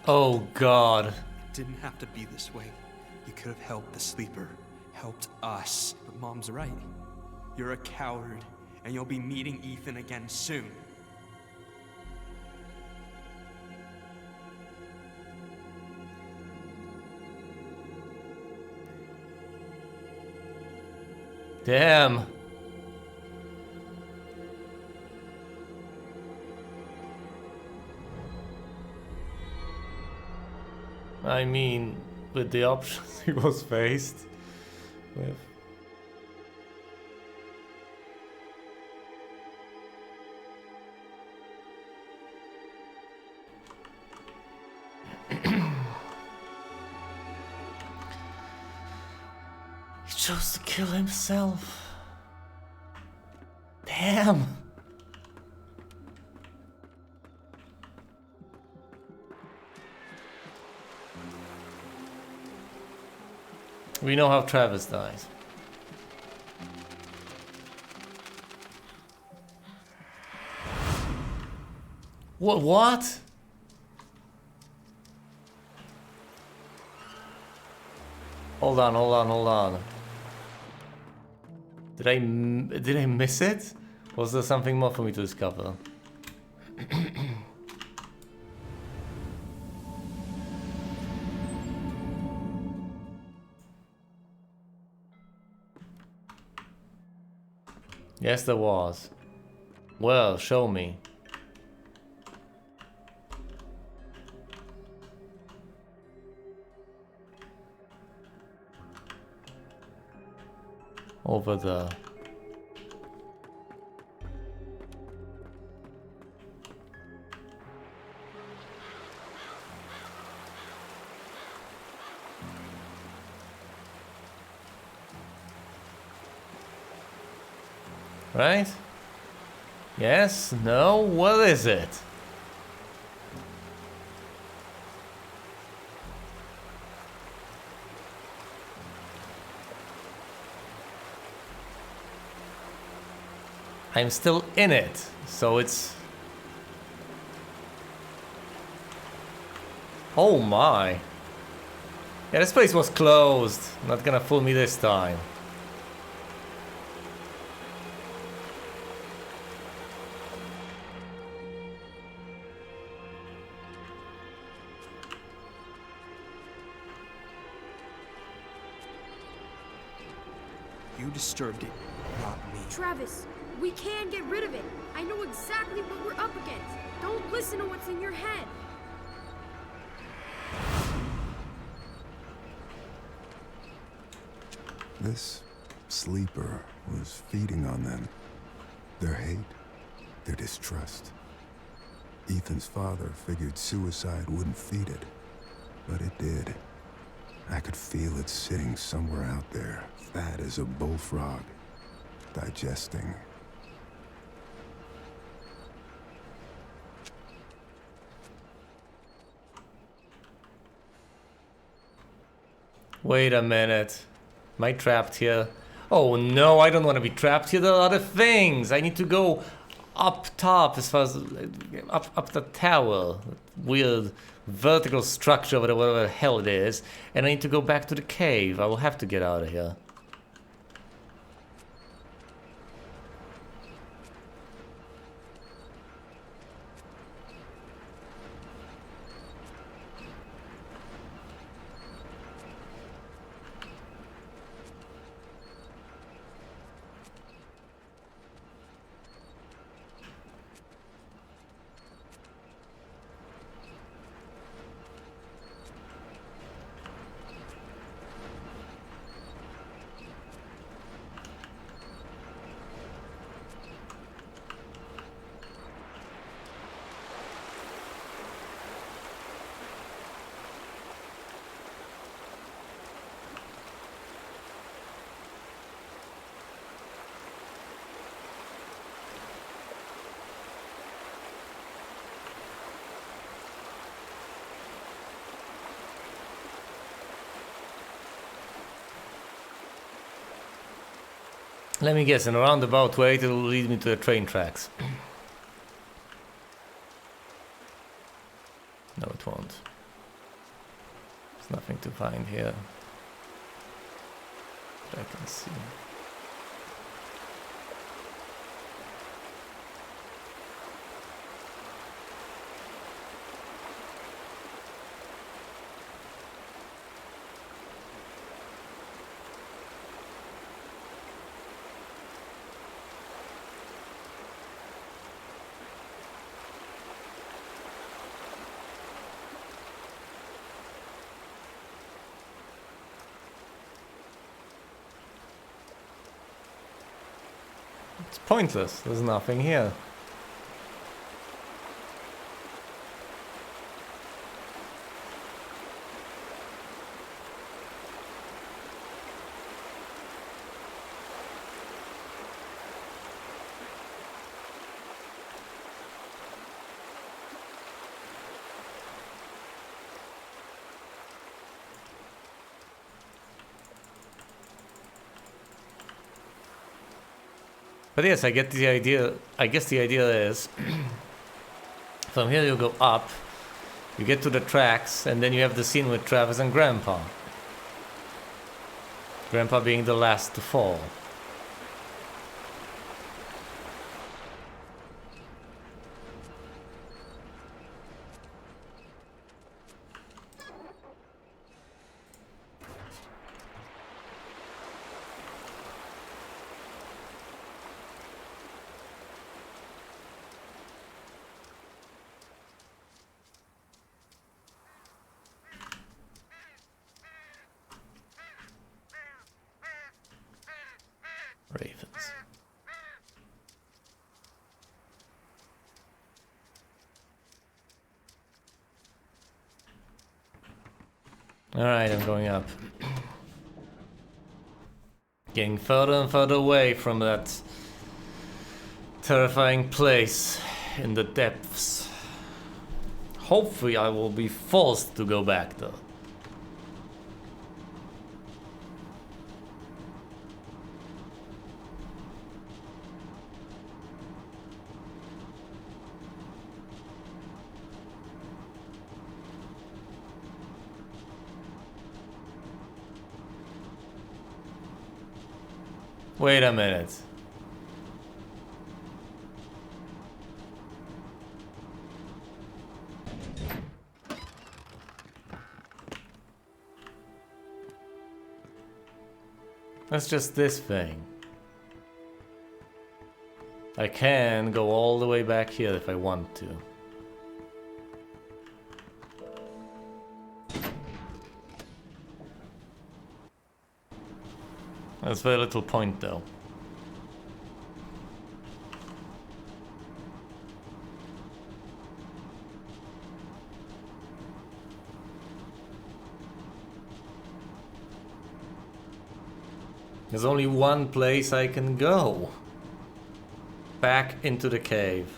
Oh God. It didn't have to be this way. You could have helped the sleeper, helped us. But Mom's right. You're a coward, and you'll be meeting Ethan again soon. Damn. I mean, with the options he was faced with. He chose to kill himself. Damn. We know how Travis dies. What? Hold on. Did I miss it? Was there something more for me to discover? Yes, there was. Well, show me. Over there. Right? Yes? No? What is it? I'm still in it, so it's... Oh my. Yeah, this place was closed. Not gonna fool me this time. You disturbed it, not me. Travis, we can get rid of it. I know exactly what we're up against. Don't listen to what's in your head. This sleeper was feeding on them. Their hate, their distrust. Ethan's father figured suicide wouldn't feed it, but it did. I could feel it sitting somewhere out there, fat as a bullfrog, digesting. Wait a minute. Am I trapped here? Oh no, I don't want to be trapped here. There are other things. I need to go up top as far as up the tower. Weird vertical structure, whatever the hell it is. And I need to go back to the cave. I will have to get out of here. Let me guess, in a roundabout way it will lead me to the train tracks. No, it won't. There's nothing to find here that I can see. It's pointless. There's nothing here. But yes, I get the idea. I guess the idea is from here you go up, you get to the tracks, and then you have the scene with Travis and Grandpa. Grandpa being the last to fall. Ravens. Alright, I'm going up. Getting further and further away from that terrifying place in the depths. Hopefully I will be forced to go back though. Wait a minute. That's just this thing. I can go all the way back here if I want to. That's very little point though. There's only one place I can go. Back into the cave.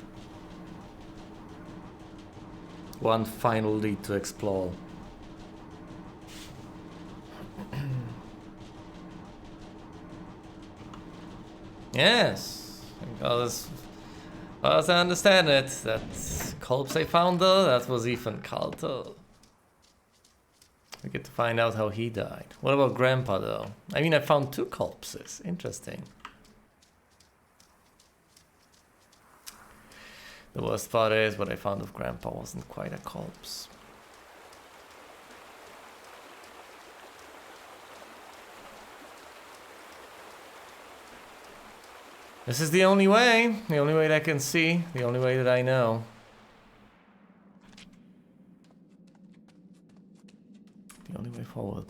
One final lead to explore. Yes, because as I understand it, that corpse I found there, that was Ethan Carter. We get to find out how he died. What about Grandpa though? I mean, I found 2 corpses. Interesting. The worst part is what I found of Grandpa wasn't quite a corpse. This is the only way that I can see, the only way that I know. The only way forward.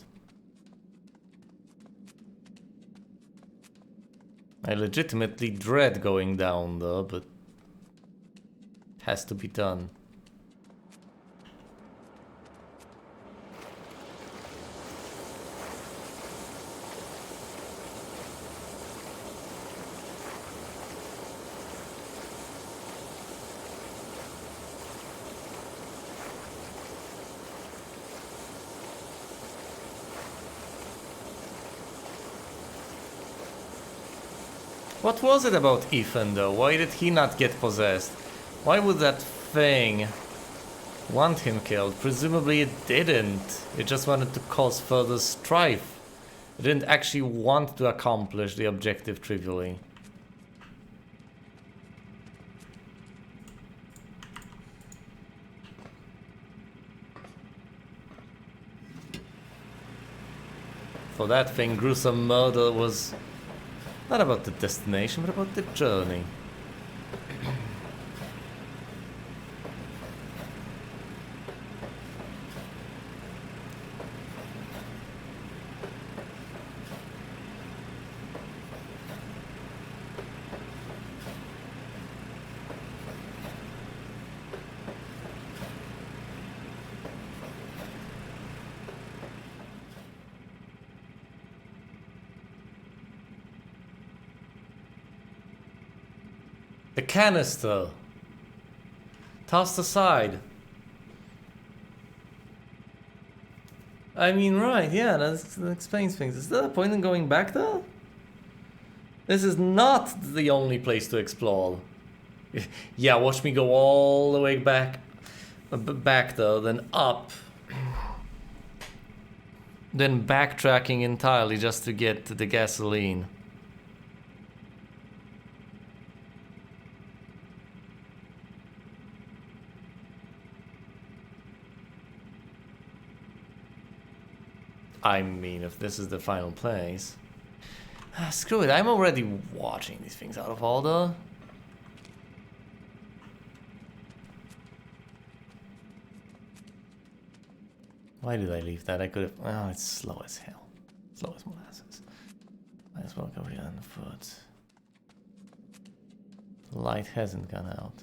I legitimately dread going down though, but it has to be done. What was it about Ethan though? Why did he not get possessed? Why would that thing want him killed? Presumably it didn't. It just wanted to cause further strife. It didn't actually want to accomplish the objective trivially. For that thing, gruesome murder was not about the destination, but about the journey. The canister. Tossed aside. I mean, right, yeah, that explains things. Is there a point in going back there? This is not the only place to explore. Yeah, watch me go all the way back there, then up. Then backtracking entirely just to get to the gasoline. I mean, if this is the final place. Screw it, I'm already watching these things out of order. Why did I leave that? I could have... Oh, it's slow as hell. Slow as molasses. Might as well go here on foot. The light hasn't gone out,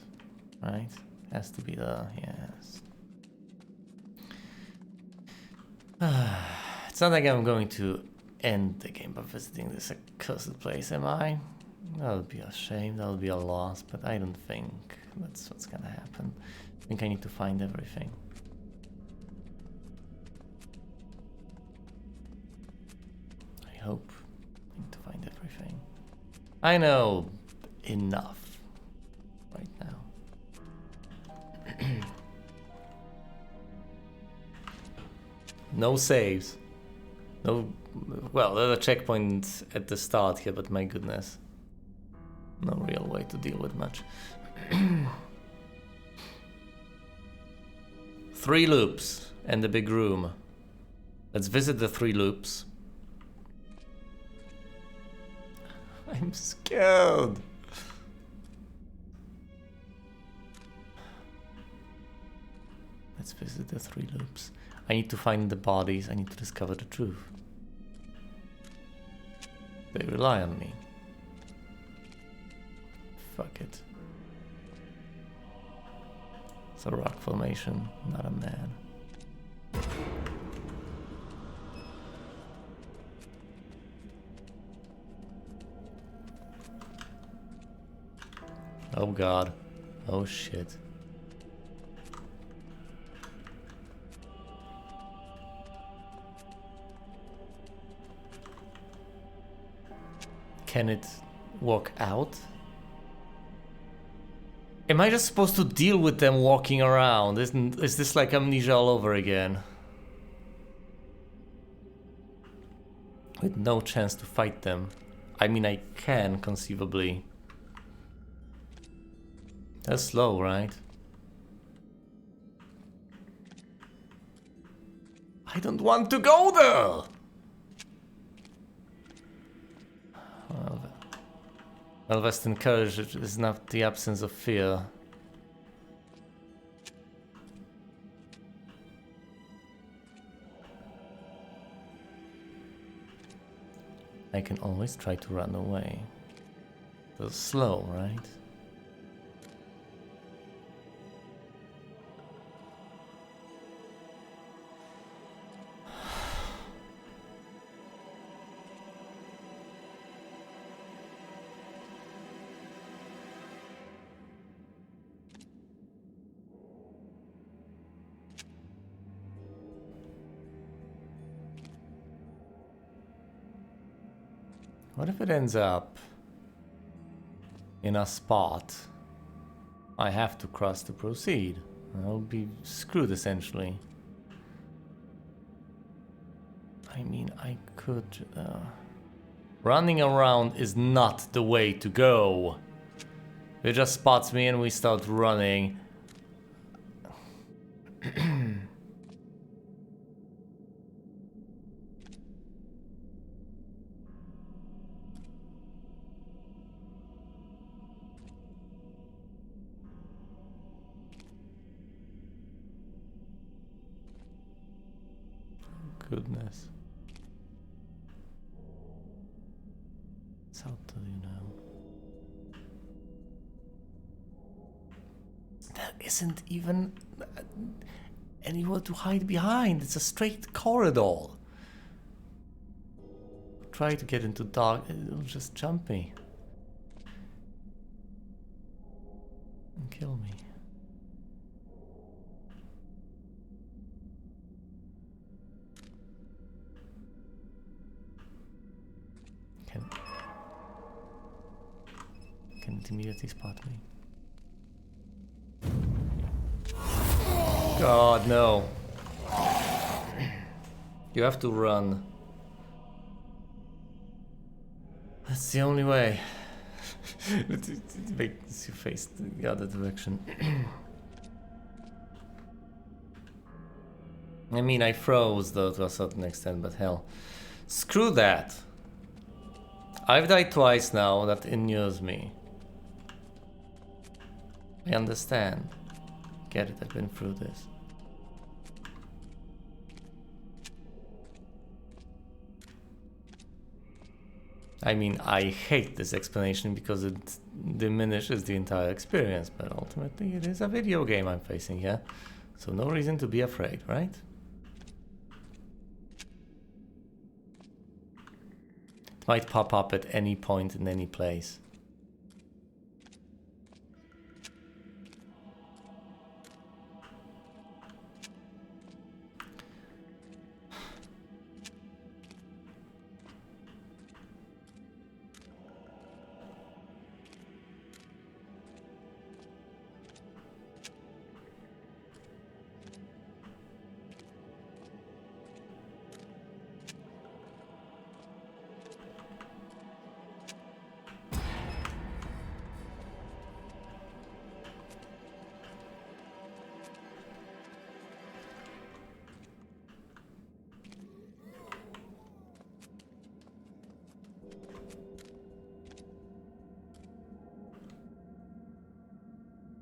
right? Has to be the yes. It's not like I'm going to end the game by visiting this accursed place, am I? That would be a shame, that would be a loss, but I don't think that's what's gonna happen. I think I need to find everything. I hope I need to find everything. I know enough right now. No saves. No, well, there's a checkpoint at the start here, but my goodness. No real way to deal with much. 3 loops and the big room. Let's visit the 3 loops. I'm scared. Let's visit the 3 loops. I need to find the bodies. I need to discover the truth. They rely on me. Fuck it. It's a rock formation, not a man. Oh god. Oh shit. Can it walk out? Am I just supposed to deal with them walking around? Is this like Amnesia all over again? With no chance to fight them. I mean, I can, conceivably. That's slow, right? I don't want to go there! Well, Western courage is not the absence of fear. I can always try to run away. That's slow, right? What if it ends up in a spot I have to cross to proceed? I'll be screwed essentially. I mean, I could... running around is not the way to go. It just spots me and we start running. Goodness. How do you know? There isn't even anywhere to hide behind. It's a straight corridor. Try to get into dark, it'll just jump me. And kill me. Can it immediately spot me? God, no. You have to run. That's the only way. It makes you face the other direction. I mean, I froze though to a certain extent, but hell. Screw that. I've died twice now, that inures me. I understand. Get it, I've been through this. I mean, I hate this explanation because it diminishes the entire experience, but ultimately it is a video game I'm facing here, so no reason to be afraid, right? It might pop up at any point in any place.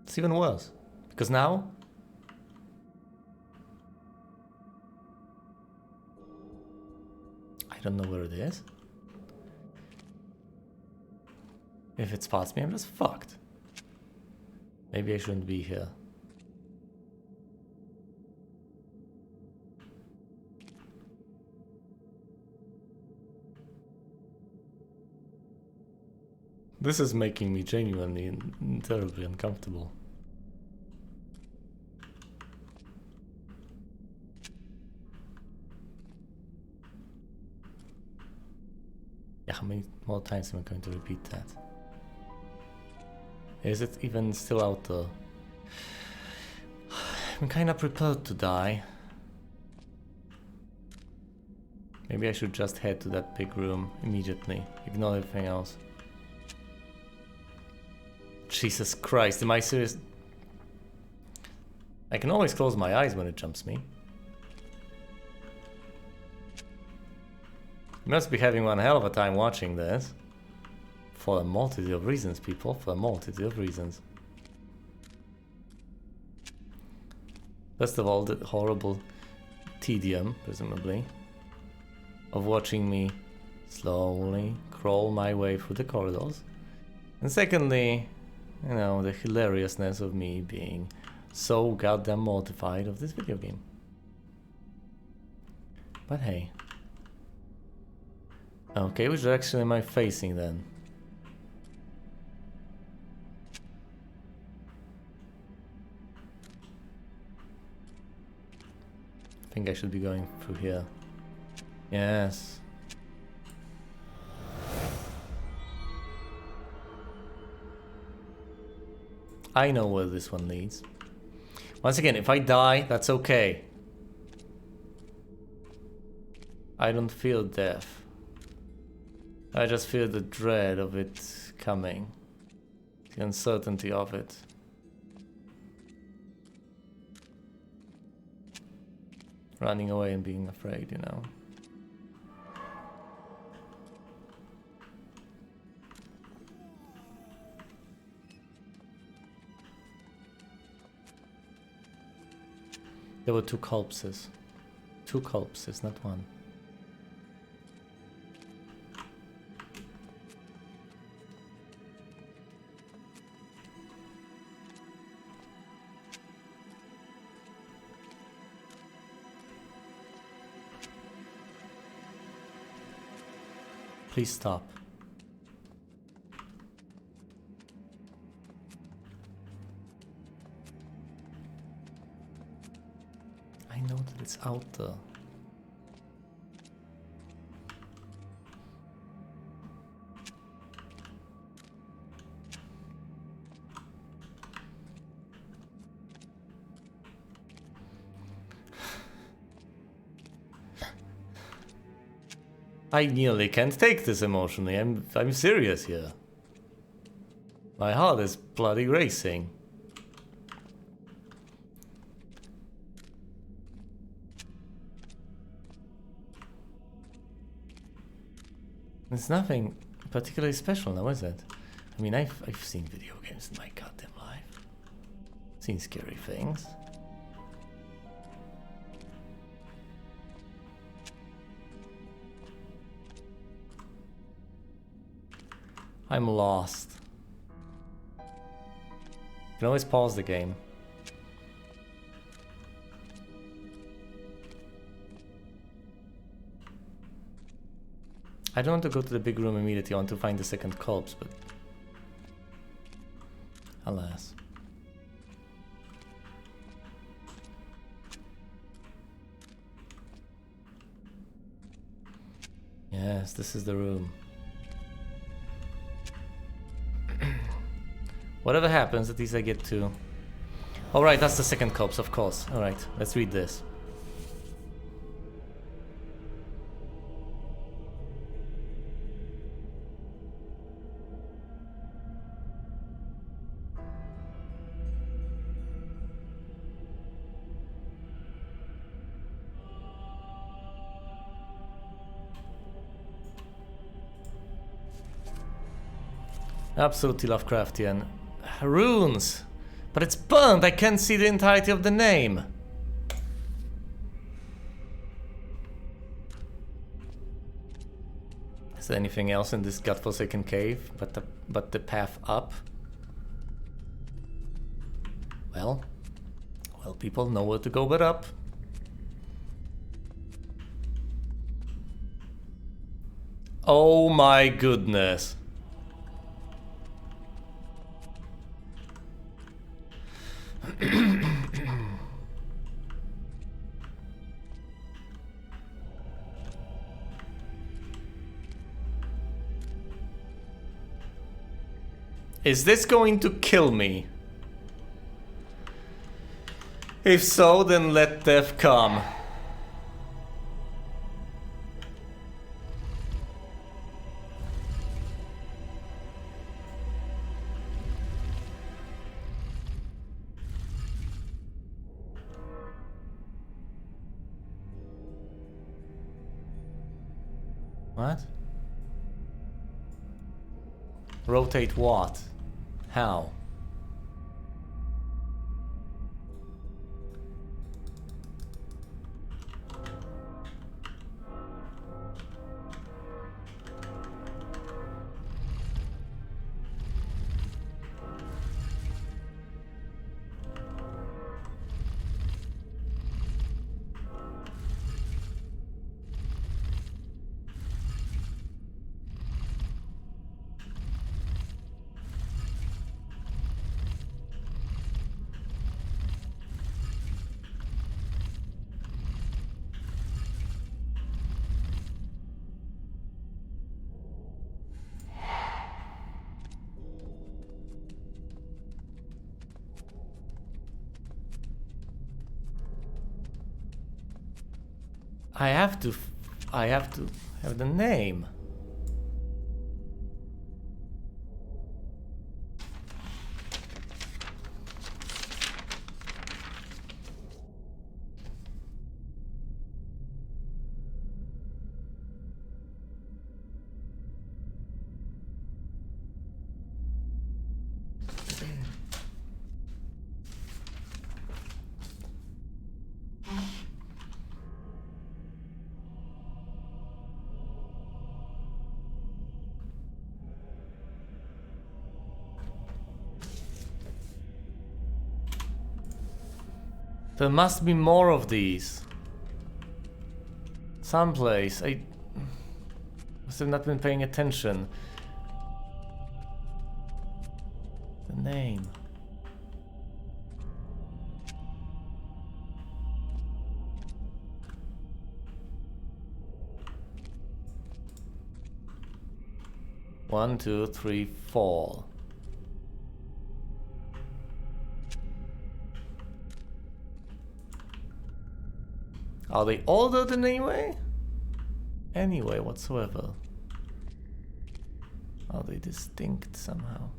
It's even worse, because now I don't know where it is. If it spots me, I'm just fucked. Maybe I shouldn't be here. This is making me genuinely and terribly uncomfortable. Yeah, how many more times am I going to repeat that? Is it even still out there? I'm kinda prepared to die. Maybe I should just head to that big room immediately. Ignore everything else. Jesus Christ, am I serious? I can always close my eyes when it jumps me. You must be having one hell of a time watching this. For a multitude of reasons, people. For a multitude of reasons. First of all, the horrible tedium, presumably, of watching me slowly crawl my way through the corridors. And secondly, you know, the hilariousness of me being so goddamn mortified of this video game. But hey. Okay, which direction am I facing then? I think I should be going through here. Yes. I know where this one leads. Once again, if I die, that's okay. I don't feel death. I just feel the dread of it coming. The uncertainty of it. Running away and being afraid, you know. There were two corpses. Two corpses, not one. Please stop. I know that it's out there. I nearly can't take this emotionally. I'm serious here. My heart is bloody racing. It's nothing particularly special now, is it? I mean, I've seen video games in my goddamn life. Seen scary things. I'm lost. You can always pause the game. I don't want to go to the big room immediately. I want to find the second corpse, but alas. Yes, this is the room. Whatever happens, at least I get to... Alright, that's the second corpse, of course. Alright, let's read this. Absolutely Lovecraftian. Runes! But it's burnt! I can't see the entirety of the name! Is there anything else in this godforsaken cave but the path up? Well, people know where to go but up. Oh my goodness. Is this going to kill me? If so, then let death come. What? Rotate what? How? I have to have the name. There must be more of these. Someplace. I must have not been paying attention. The name. One, two, three, four. Are they ordered in any way? Any way whatsoever? Are they distinct somehow?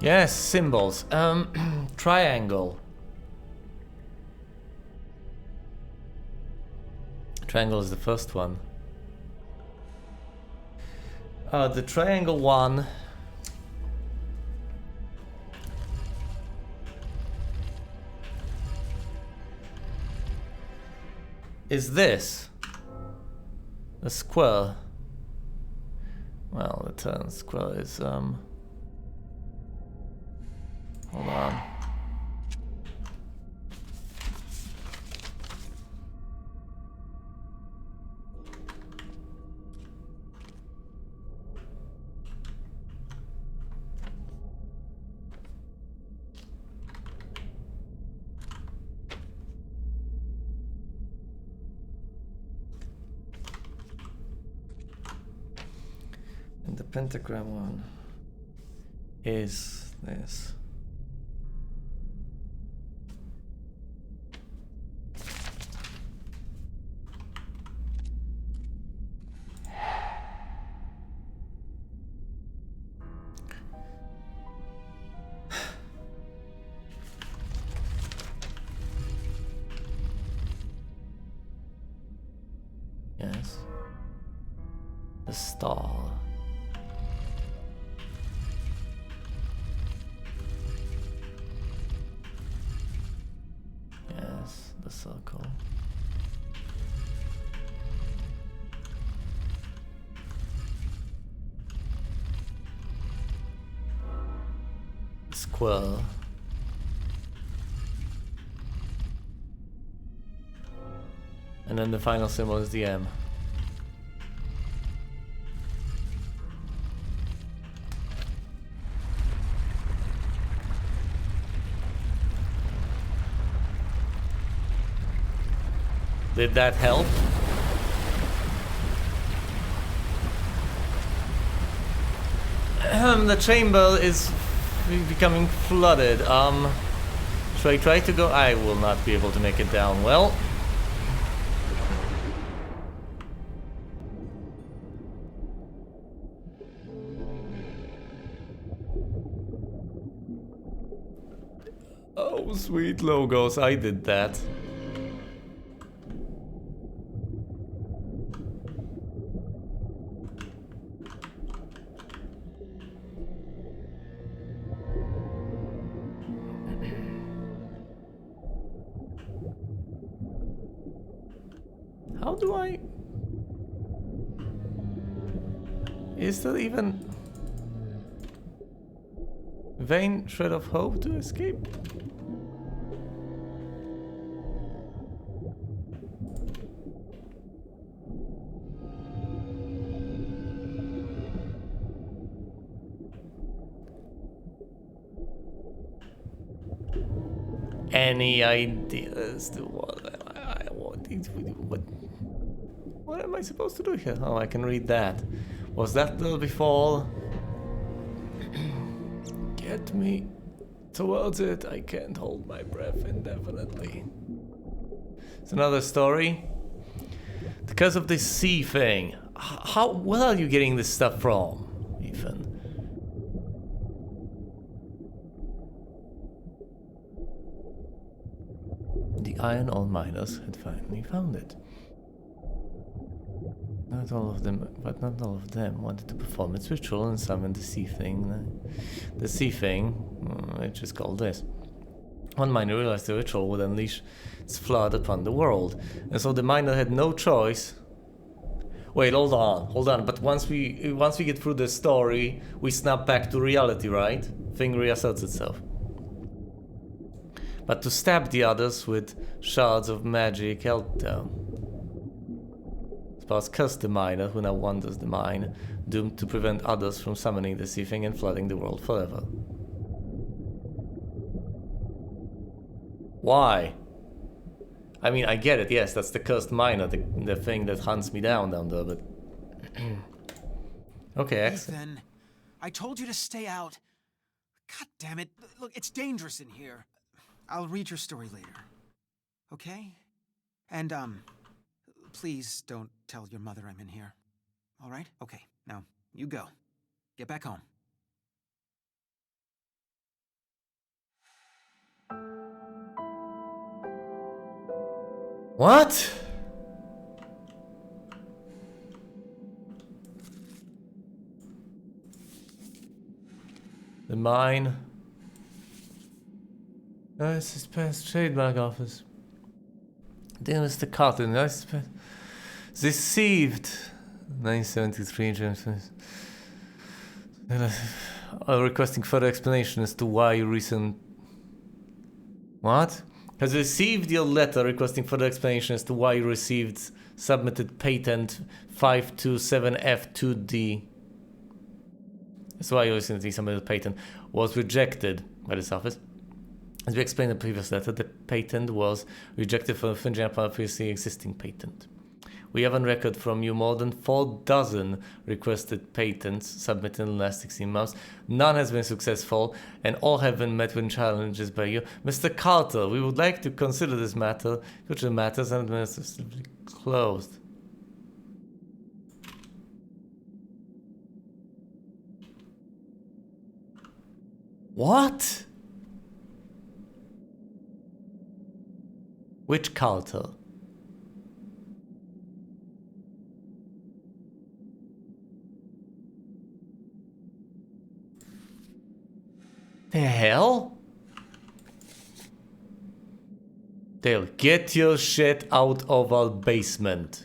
Yes, symbols. Triangle. Triangle is the first one. The triangle one is this. The square. Well, the turn square is hold on. And the pentagram one is this. Yes. The star. Yes, the circle. Square. And then the final symbol is the M. Did that help? The chamber is becoming flooded. Should I try to go? I will not be able to make it down. Well. Oh, sweet logos, I did that. How do I... Is there even... vain shred of hope to escape? Any idea as to what I want? What am I supposed to do here? Oh, I can read that. Was that the befall? Get me towards it. I can't hold my breath indefinitely. It's another story. Because of this sea thing. Where are you getting this stuff from, Ethan? The iron ore miners had finally found it. Not all of them, but not all of them wanted to perform its ritual and summon the sea thing. The sea thing, which is called this. One miner realized the ritual would unleash its flood upon the world, and so the miner had no choice. Wait, hold on. But once we get through the story, we snap back to reality, right? Thing reasserts itself. But to stab the others with shards of magic helped them. Spars cursed the miner, who now wanders the mine, doomed to prevent others from summoning the sea thing and flooding the world forever. Why? I mean, I get it, yes, that's the cursed miner, the thing that hunts me down there, but... Okay, Ethan, I told you to stay out. God damn it. Look, it's dangerous in here. I'll read your story later. Okay? And, please don't tell your mother I'm in here. All right? Okay, now, you go. Get back home. What? The mine. This is past trademark office. Then Mr. Carter, nice. Received 973 requesting further explanation as to why recent. What? Has received your letter requesting further explanation as to why you received submitted patent 527F2D. That's why you recently submitted patent was rejected by this office. As we explained in the previous letter, the patent was rejected for infringing upon a previously existing patent. We have on record from you more than 4 dozen requested patents submitted in the last 16 months. None has been successful, and all have been met with challenges by you. Mr. Carter, we would like to consider this matter, future matters, and administratively closed. What? Which Carter? The hell? Dale, get your shit out of our basement.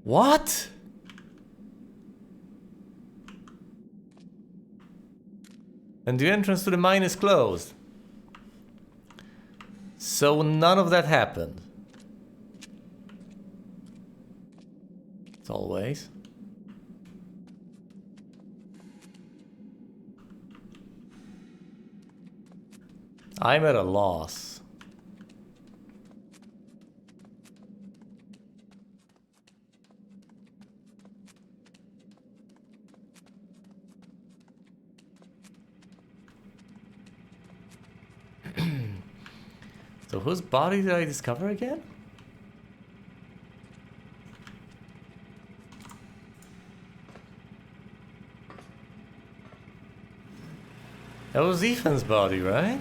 What? And the entrance to the mine is closed. So none of that happened. As always. I'm at a loss. So whose body did I discover again? That was Ethan's body, right?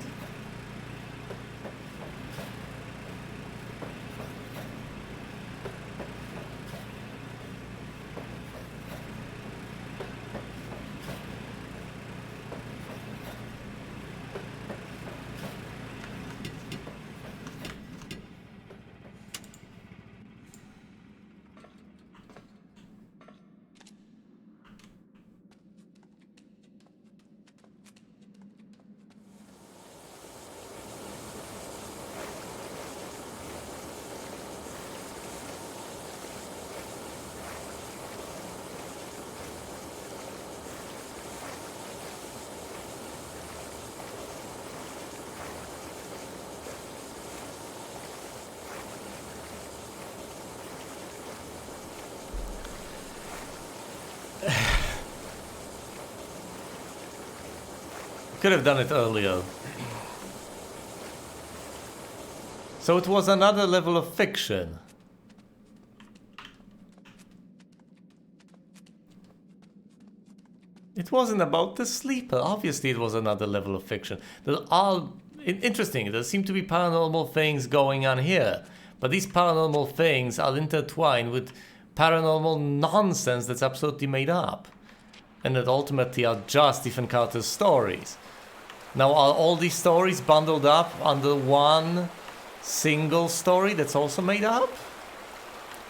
Could have done it earlier. So it was another level of fiction. It wasn't about the sleeper. Obviously it was another level of fiction. There are interesting. There seem to be paranormal things going on here. But these paranormal things are intertwined with paranormal nonsense that's absolutely made up. And that ultimately are just Stephen Carter's stories. Now, are all these stories bundled up under one single story that's also made up?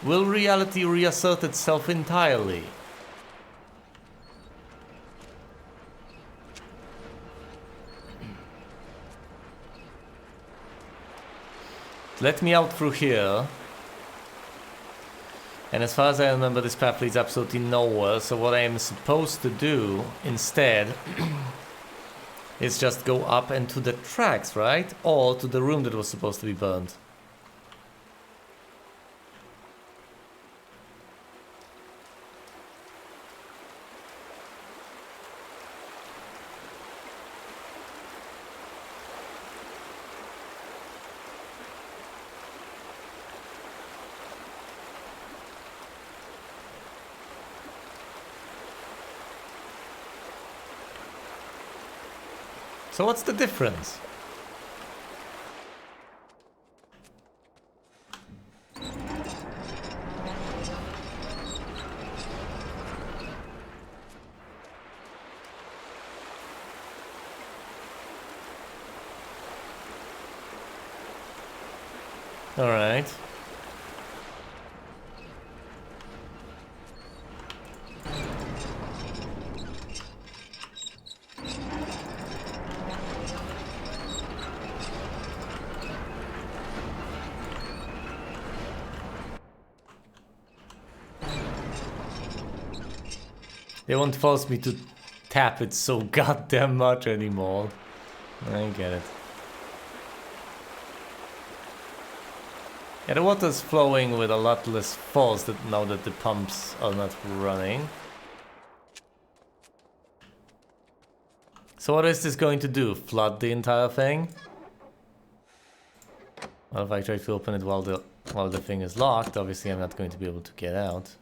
Will reality reassert itself entirely? Let me out through here. And as far as I remember, this path leads absolutely nowhere. So what I am supposed to do instead is just go up and to the tracks, right? Or to the room that was supposed to be burned. So what's the difference? All right. They won't force me to tap it so goddamn much anymore. I get it. Yeah, the water's flowing with a lot less force now that the pumps are not running. So what is this going to do? Flood the entire thing? Well, if I try to open it while the thing is locked, obviously I'm not going to be able to get out.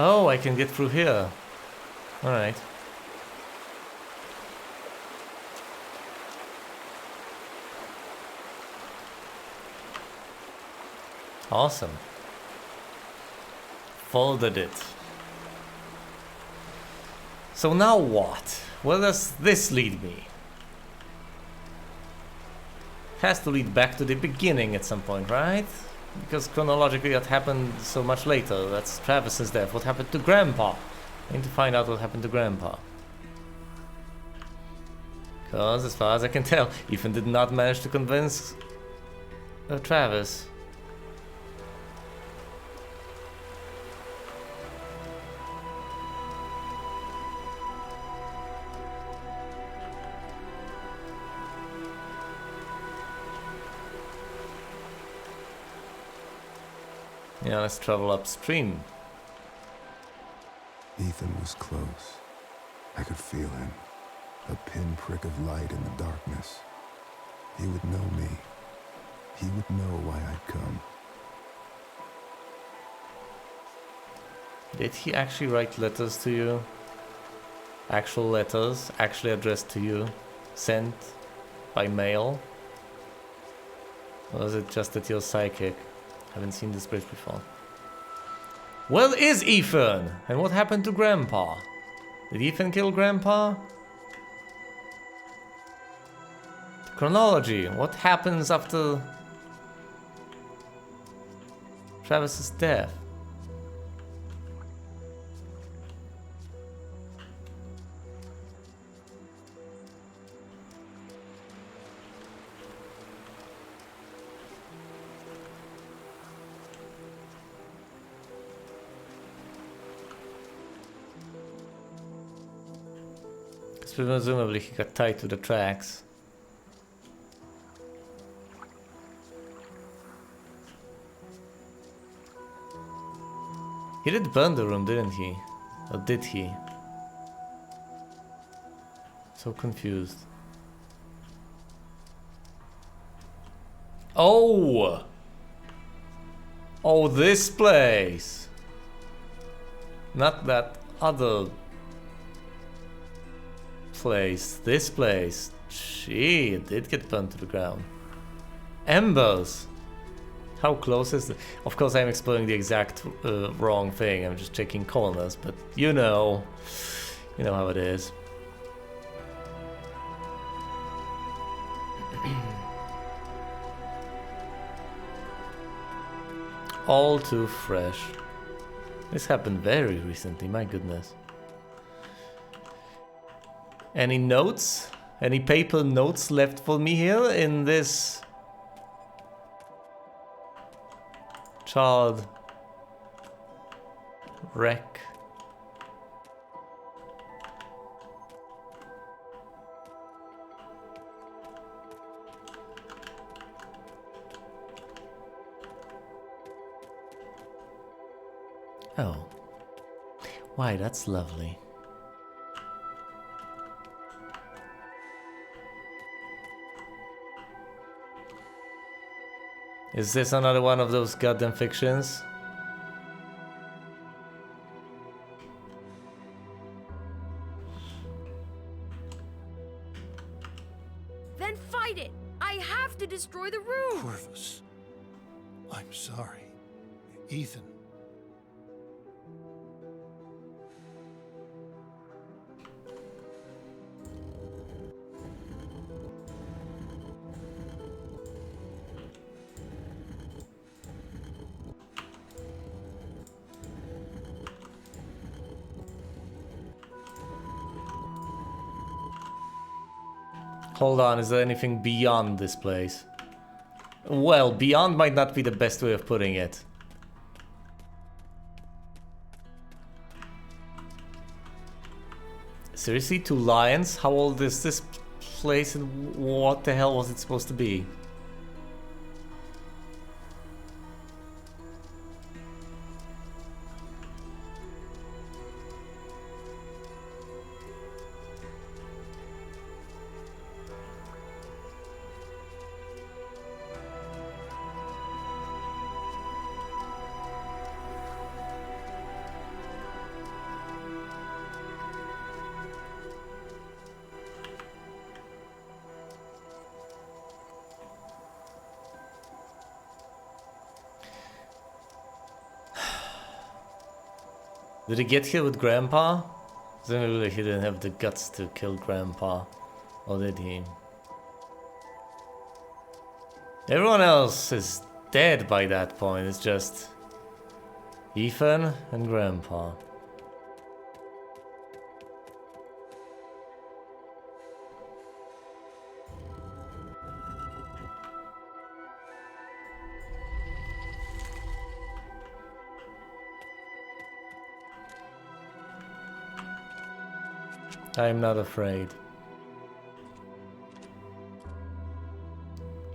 Oh, I can get through here. Alright. Awesome. Folded it. So now what? Where does this lead me? Has to lead back to the beginning at some point, right? Because chronologically that happened so much later. That's Travis's death. What happened to Grandpa? I need to find out what happened to Grandpa. Because as far as I can tell, Ethan did not manage to convince Travis. Yeah, let's travel upstream. Ethan was close. I could feel him. A pinprick of light in the darkness. He would know me. He would know why I'd come. Did he actually write letters to you? Actual letters, actually addressed to you, sent by mail? Or is it just that you're psychic? Haven't seen this bridge before. Where is Ethan? And what happened to Grandpa? Did Ethan kill Grandpa? The chronology. What happens after Travis's death? Presumably he got tied to the tracks. He did burn the room, didn't he? Or did he? So confused. Oh! Oh, this place! Not that other place. This place. Gee, it did get burned to the ground. Embers! How close is it? Of course I'm exploring the exact wrong thing. I'm just checking corners, but you know how it is. All too fresh. This happened very recently, my goodness. Any notes? Any paper notes left for me here in this charred wreck? Oh. Why, that's lovely. Is this another one of those goddamn fictions? Then fight it! I have to destroy the room! Corvus, I'm sorry. Ethan. Hold on, is there anything beyond this place? Well, beyond might not be the best way of putting it. Seriously, 2 lions? How old is this place and what the hell was it supposed to be? Did he get here with Grandpa? Presumably he didn't have the guts to kill Grandpa. Or did he? Everyone else is dead by that point. It's just Ethan and Grandpa. I'm not afraid.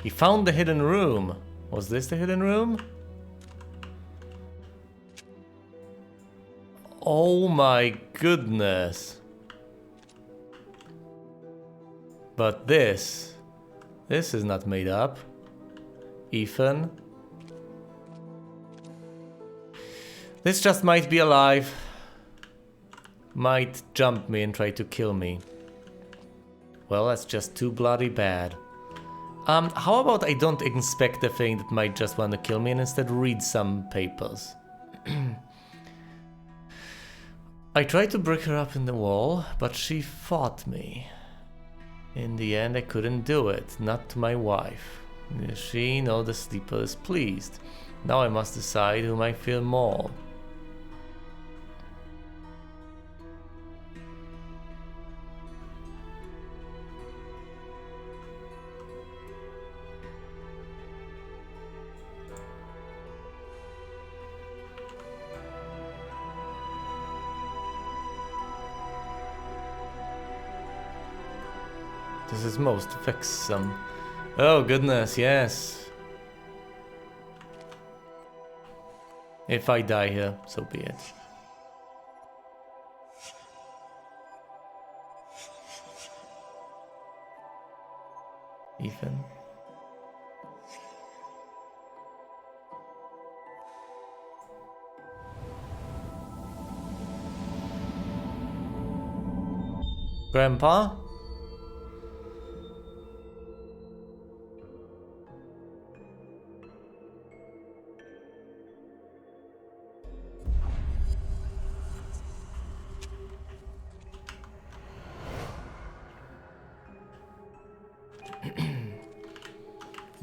He found the hidden room. Was this the hidden room? Oh my goodness. But this is not made up. Ethan. This just might be alive. Might jump me and try to kill me. Well, that's just too bloody bad. How about I don't inspect the thing that might just want to kill me and instead read some papers? I tried to break her up in the wall, but she fought me. In the end, I couldn't do it, not to my wife. Neither she nor the sleeper is pleased. Now I must decide whom I fear more. This is most vexsome. Oh goodness, yes. If I die here, so be it. Ethan. Grandpa?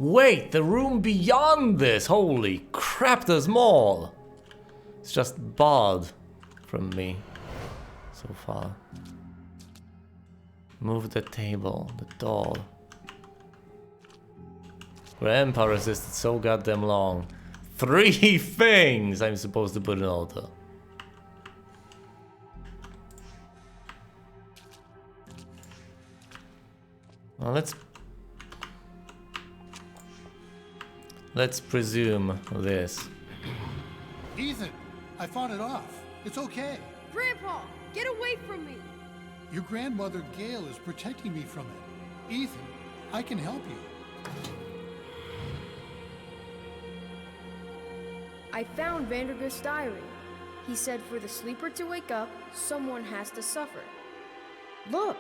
Wait, the room beyond this! Holy crap, there's more! It's just barred from me so far. Move the table, the door. Grandpa resisted so goddamn long. 3 things I'm supposed to put in order. Well, let's presume this. Ethan, I fought it off. It's okay. Grandpa, get away from me! Your grandmother, Gail, is protecting me from it. Ethan, I can help you. I found Vandergrift's diary. He said for the sleeper to wake up, someone has to suffer. Look!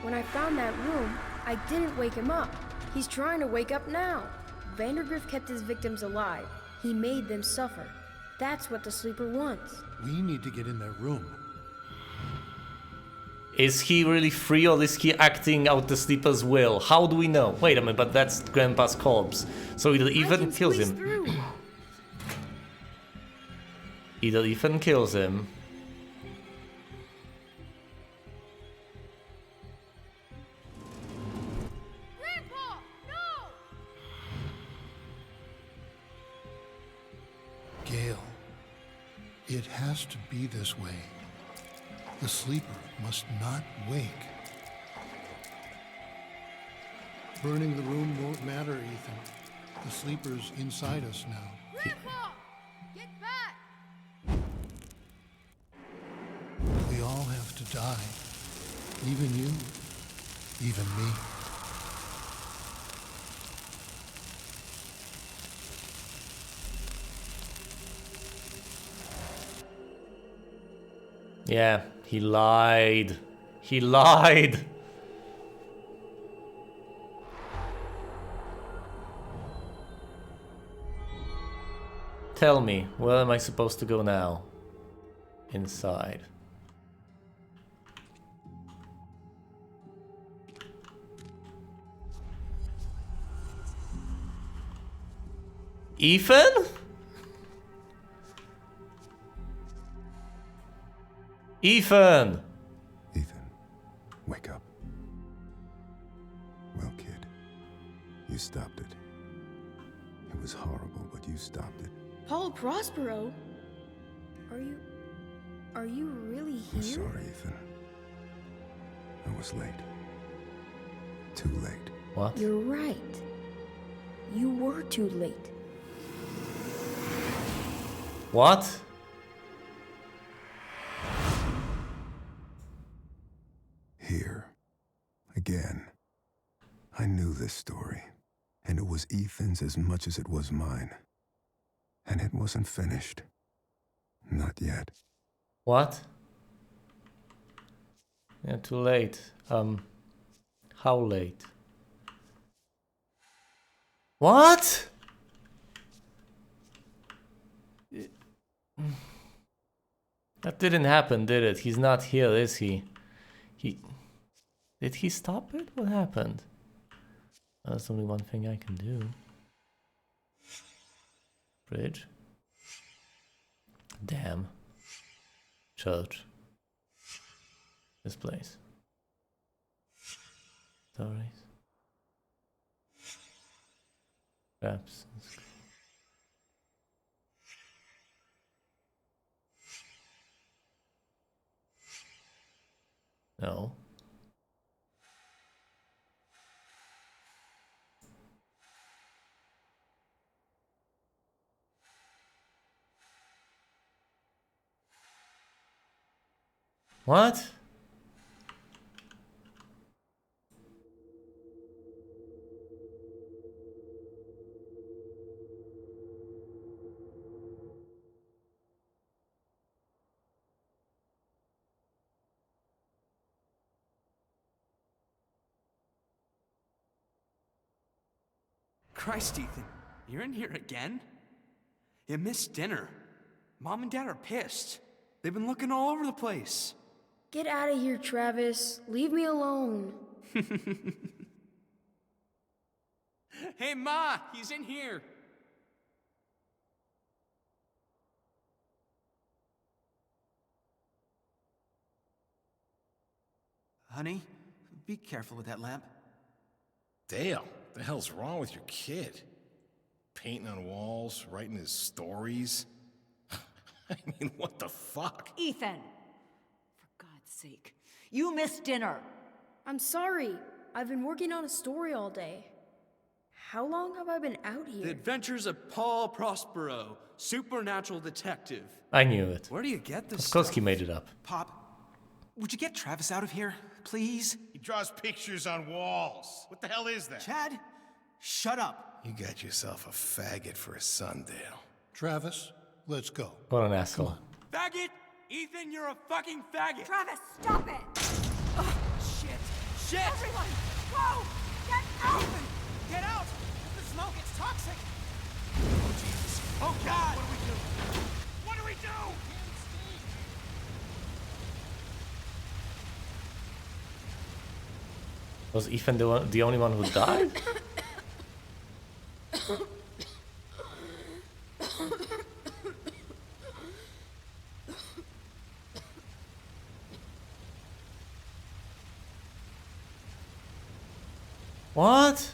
When I found that room, I didn't wake him up. He's trying to wake up now. Vandergrift kept his victims alive. He made them suffer. That's what the sleeper wants. We need to get in that room. Is he really free or is he acting out the sleeper's will? How do we know? Wait a minute, but that's Grandpa's corpse. So either Ethan kills him. Through. Either Ethan kills him. Grandpa, no! Gail, it has to be this way. The sleeper must not wake. Burning the room won't matter, Ethan. The sleeper's inside us now. Grandpa, get back! We all have to die. Even you. Even me. Yeah, he lied. He lied. Tell me, where am I supposed to go now? Inside. Ethan? Ethan! Ethan, wake up. Well, kid, you stopped it. It was horrible, but you stopped it. Paul Prospero? Are you really here? I'm sorry, Ethan. I was late. Too late. What? You're right. You were too late. What? Here. Again. I knew this story, and it was Ethan's as much as it was mine. And it wasn't finished. Not yet. What? Yeah, too late. How late? What? That didn't happen, did it? He's not here, is he? Did he stop it? What happened? There's only one thing I can do. Bridge. Damn. Church. This place. Stories. Perhaps. No. What? Christ, Ethan, you're in here again? You missed dinner. Mom and Dad are pissed. They've been looking all over the place. Get out of here, Travis. Leave me alone. Hey, Ma, he's in here. Honey, be careful with that lamp. Dale, the hell's wrong with your kid? Painting on walls, writing his stories. I mean, what the fuck? Ethan! For God's sake, you missed dinner. I'm sorry. I've been working on a story all day. How long have I been out The here? Adventures of Paul Prospero, supernatural detective. I knew it. Where do you get this Of course stuff? he made it up. Pop, would you get Travis out of here, please? He draws pictures on walls. What the hell is that? Chad, shut up. You got yourself a faggot for a Sundale. Travis, let's go. What an asshole. Faggot! Ethan, you're a fucking faggot! Travis, stop it! Shit. Shit! Everyone, go! Get out! Get out! The smoke, it's toxic. Oh God! What do we do? What do we do? Was Ethan the only one who died? What?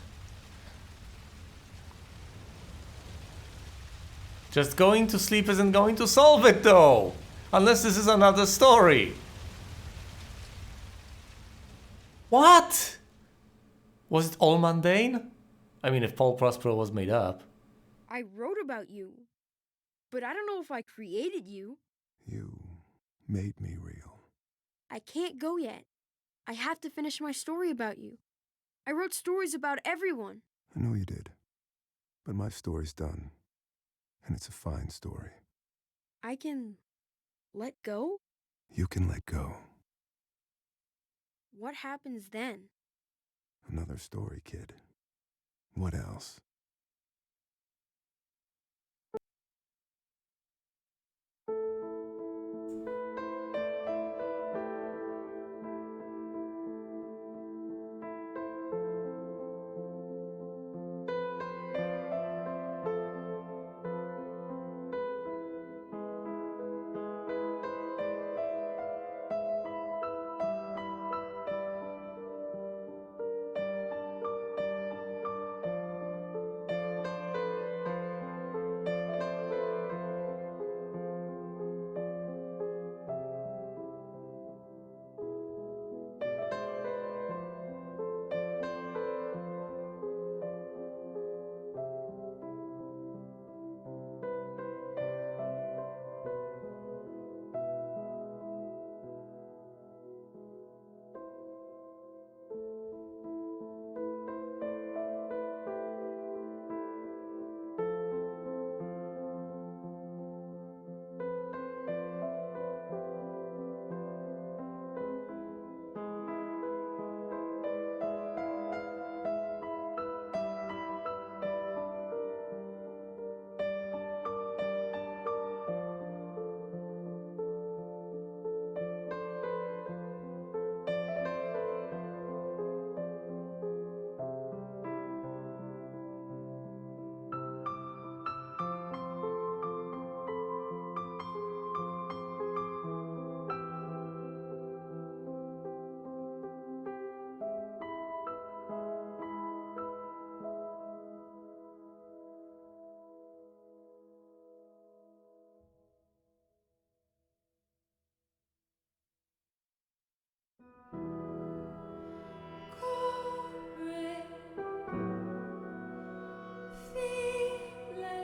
Just going to sleep isn't going to solve it though. Unless this is another story. What? Was it all mundane? I mean, if Paul Prospero was made up. I wrote about you, but I don't know if I created you. You made me real. I can't go yet. I have to finish my story about you. I wrote stories about everyone. I know you did. But my story's done. And it's a fine story. I can let go? You can let go. What happens then? Another story, kid. What else?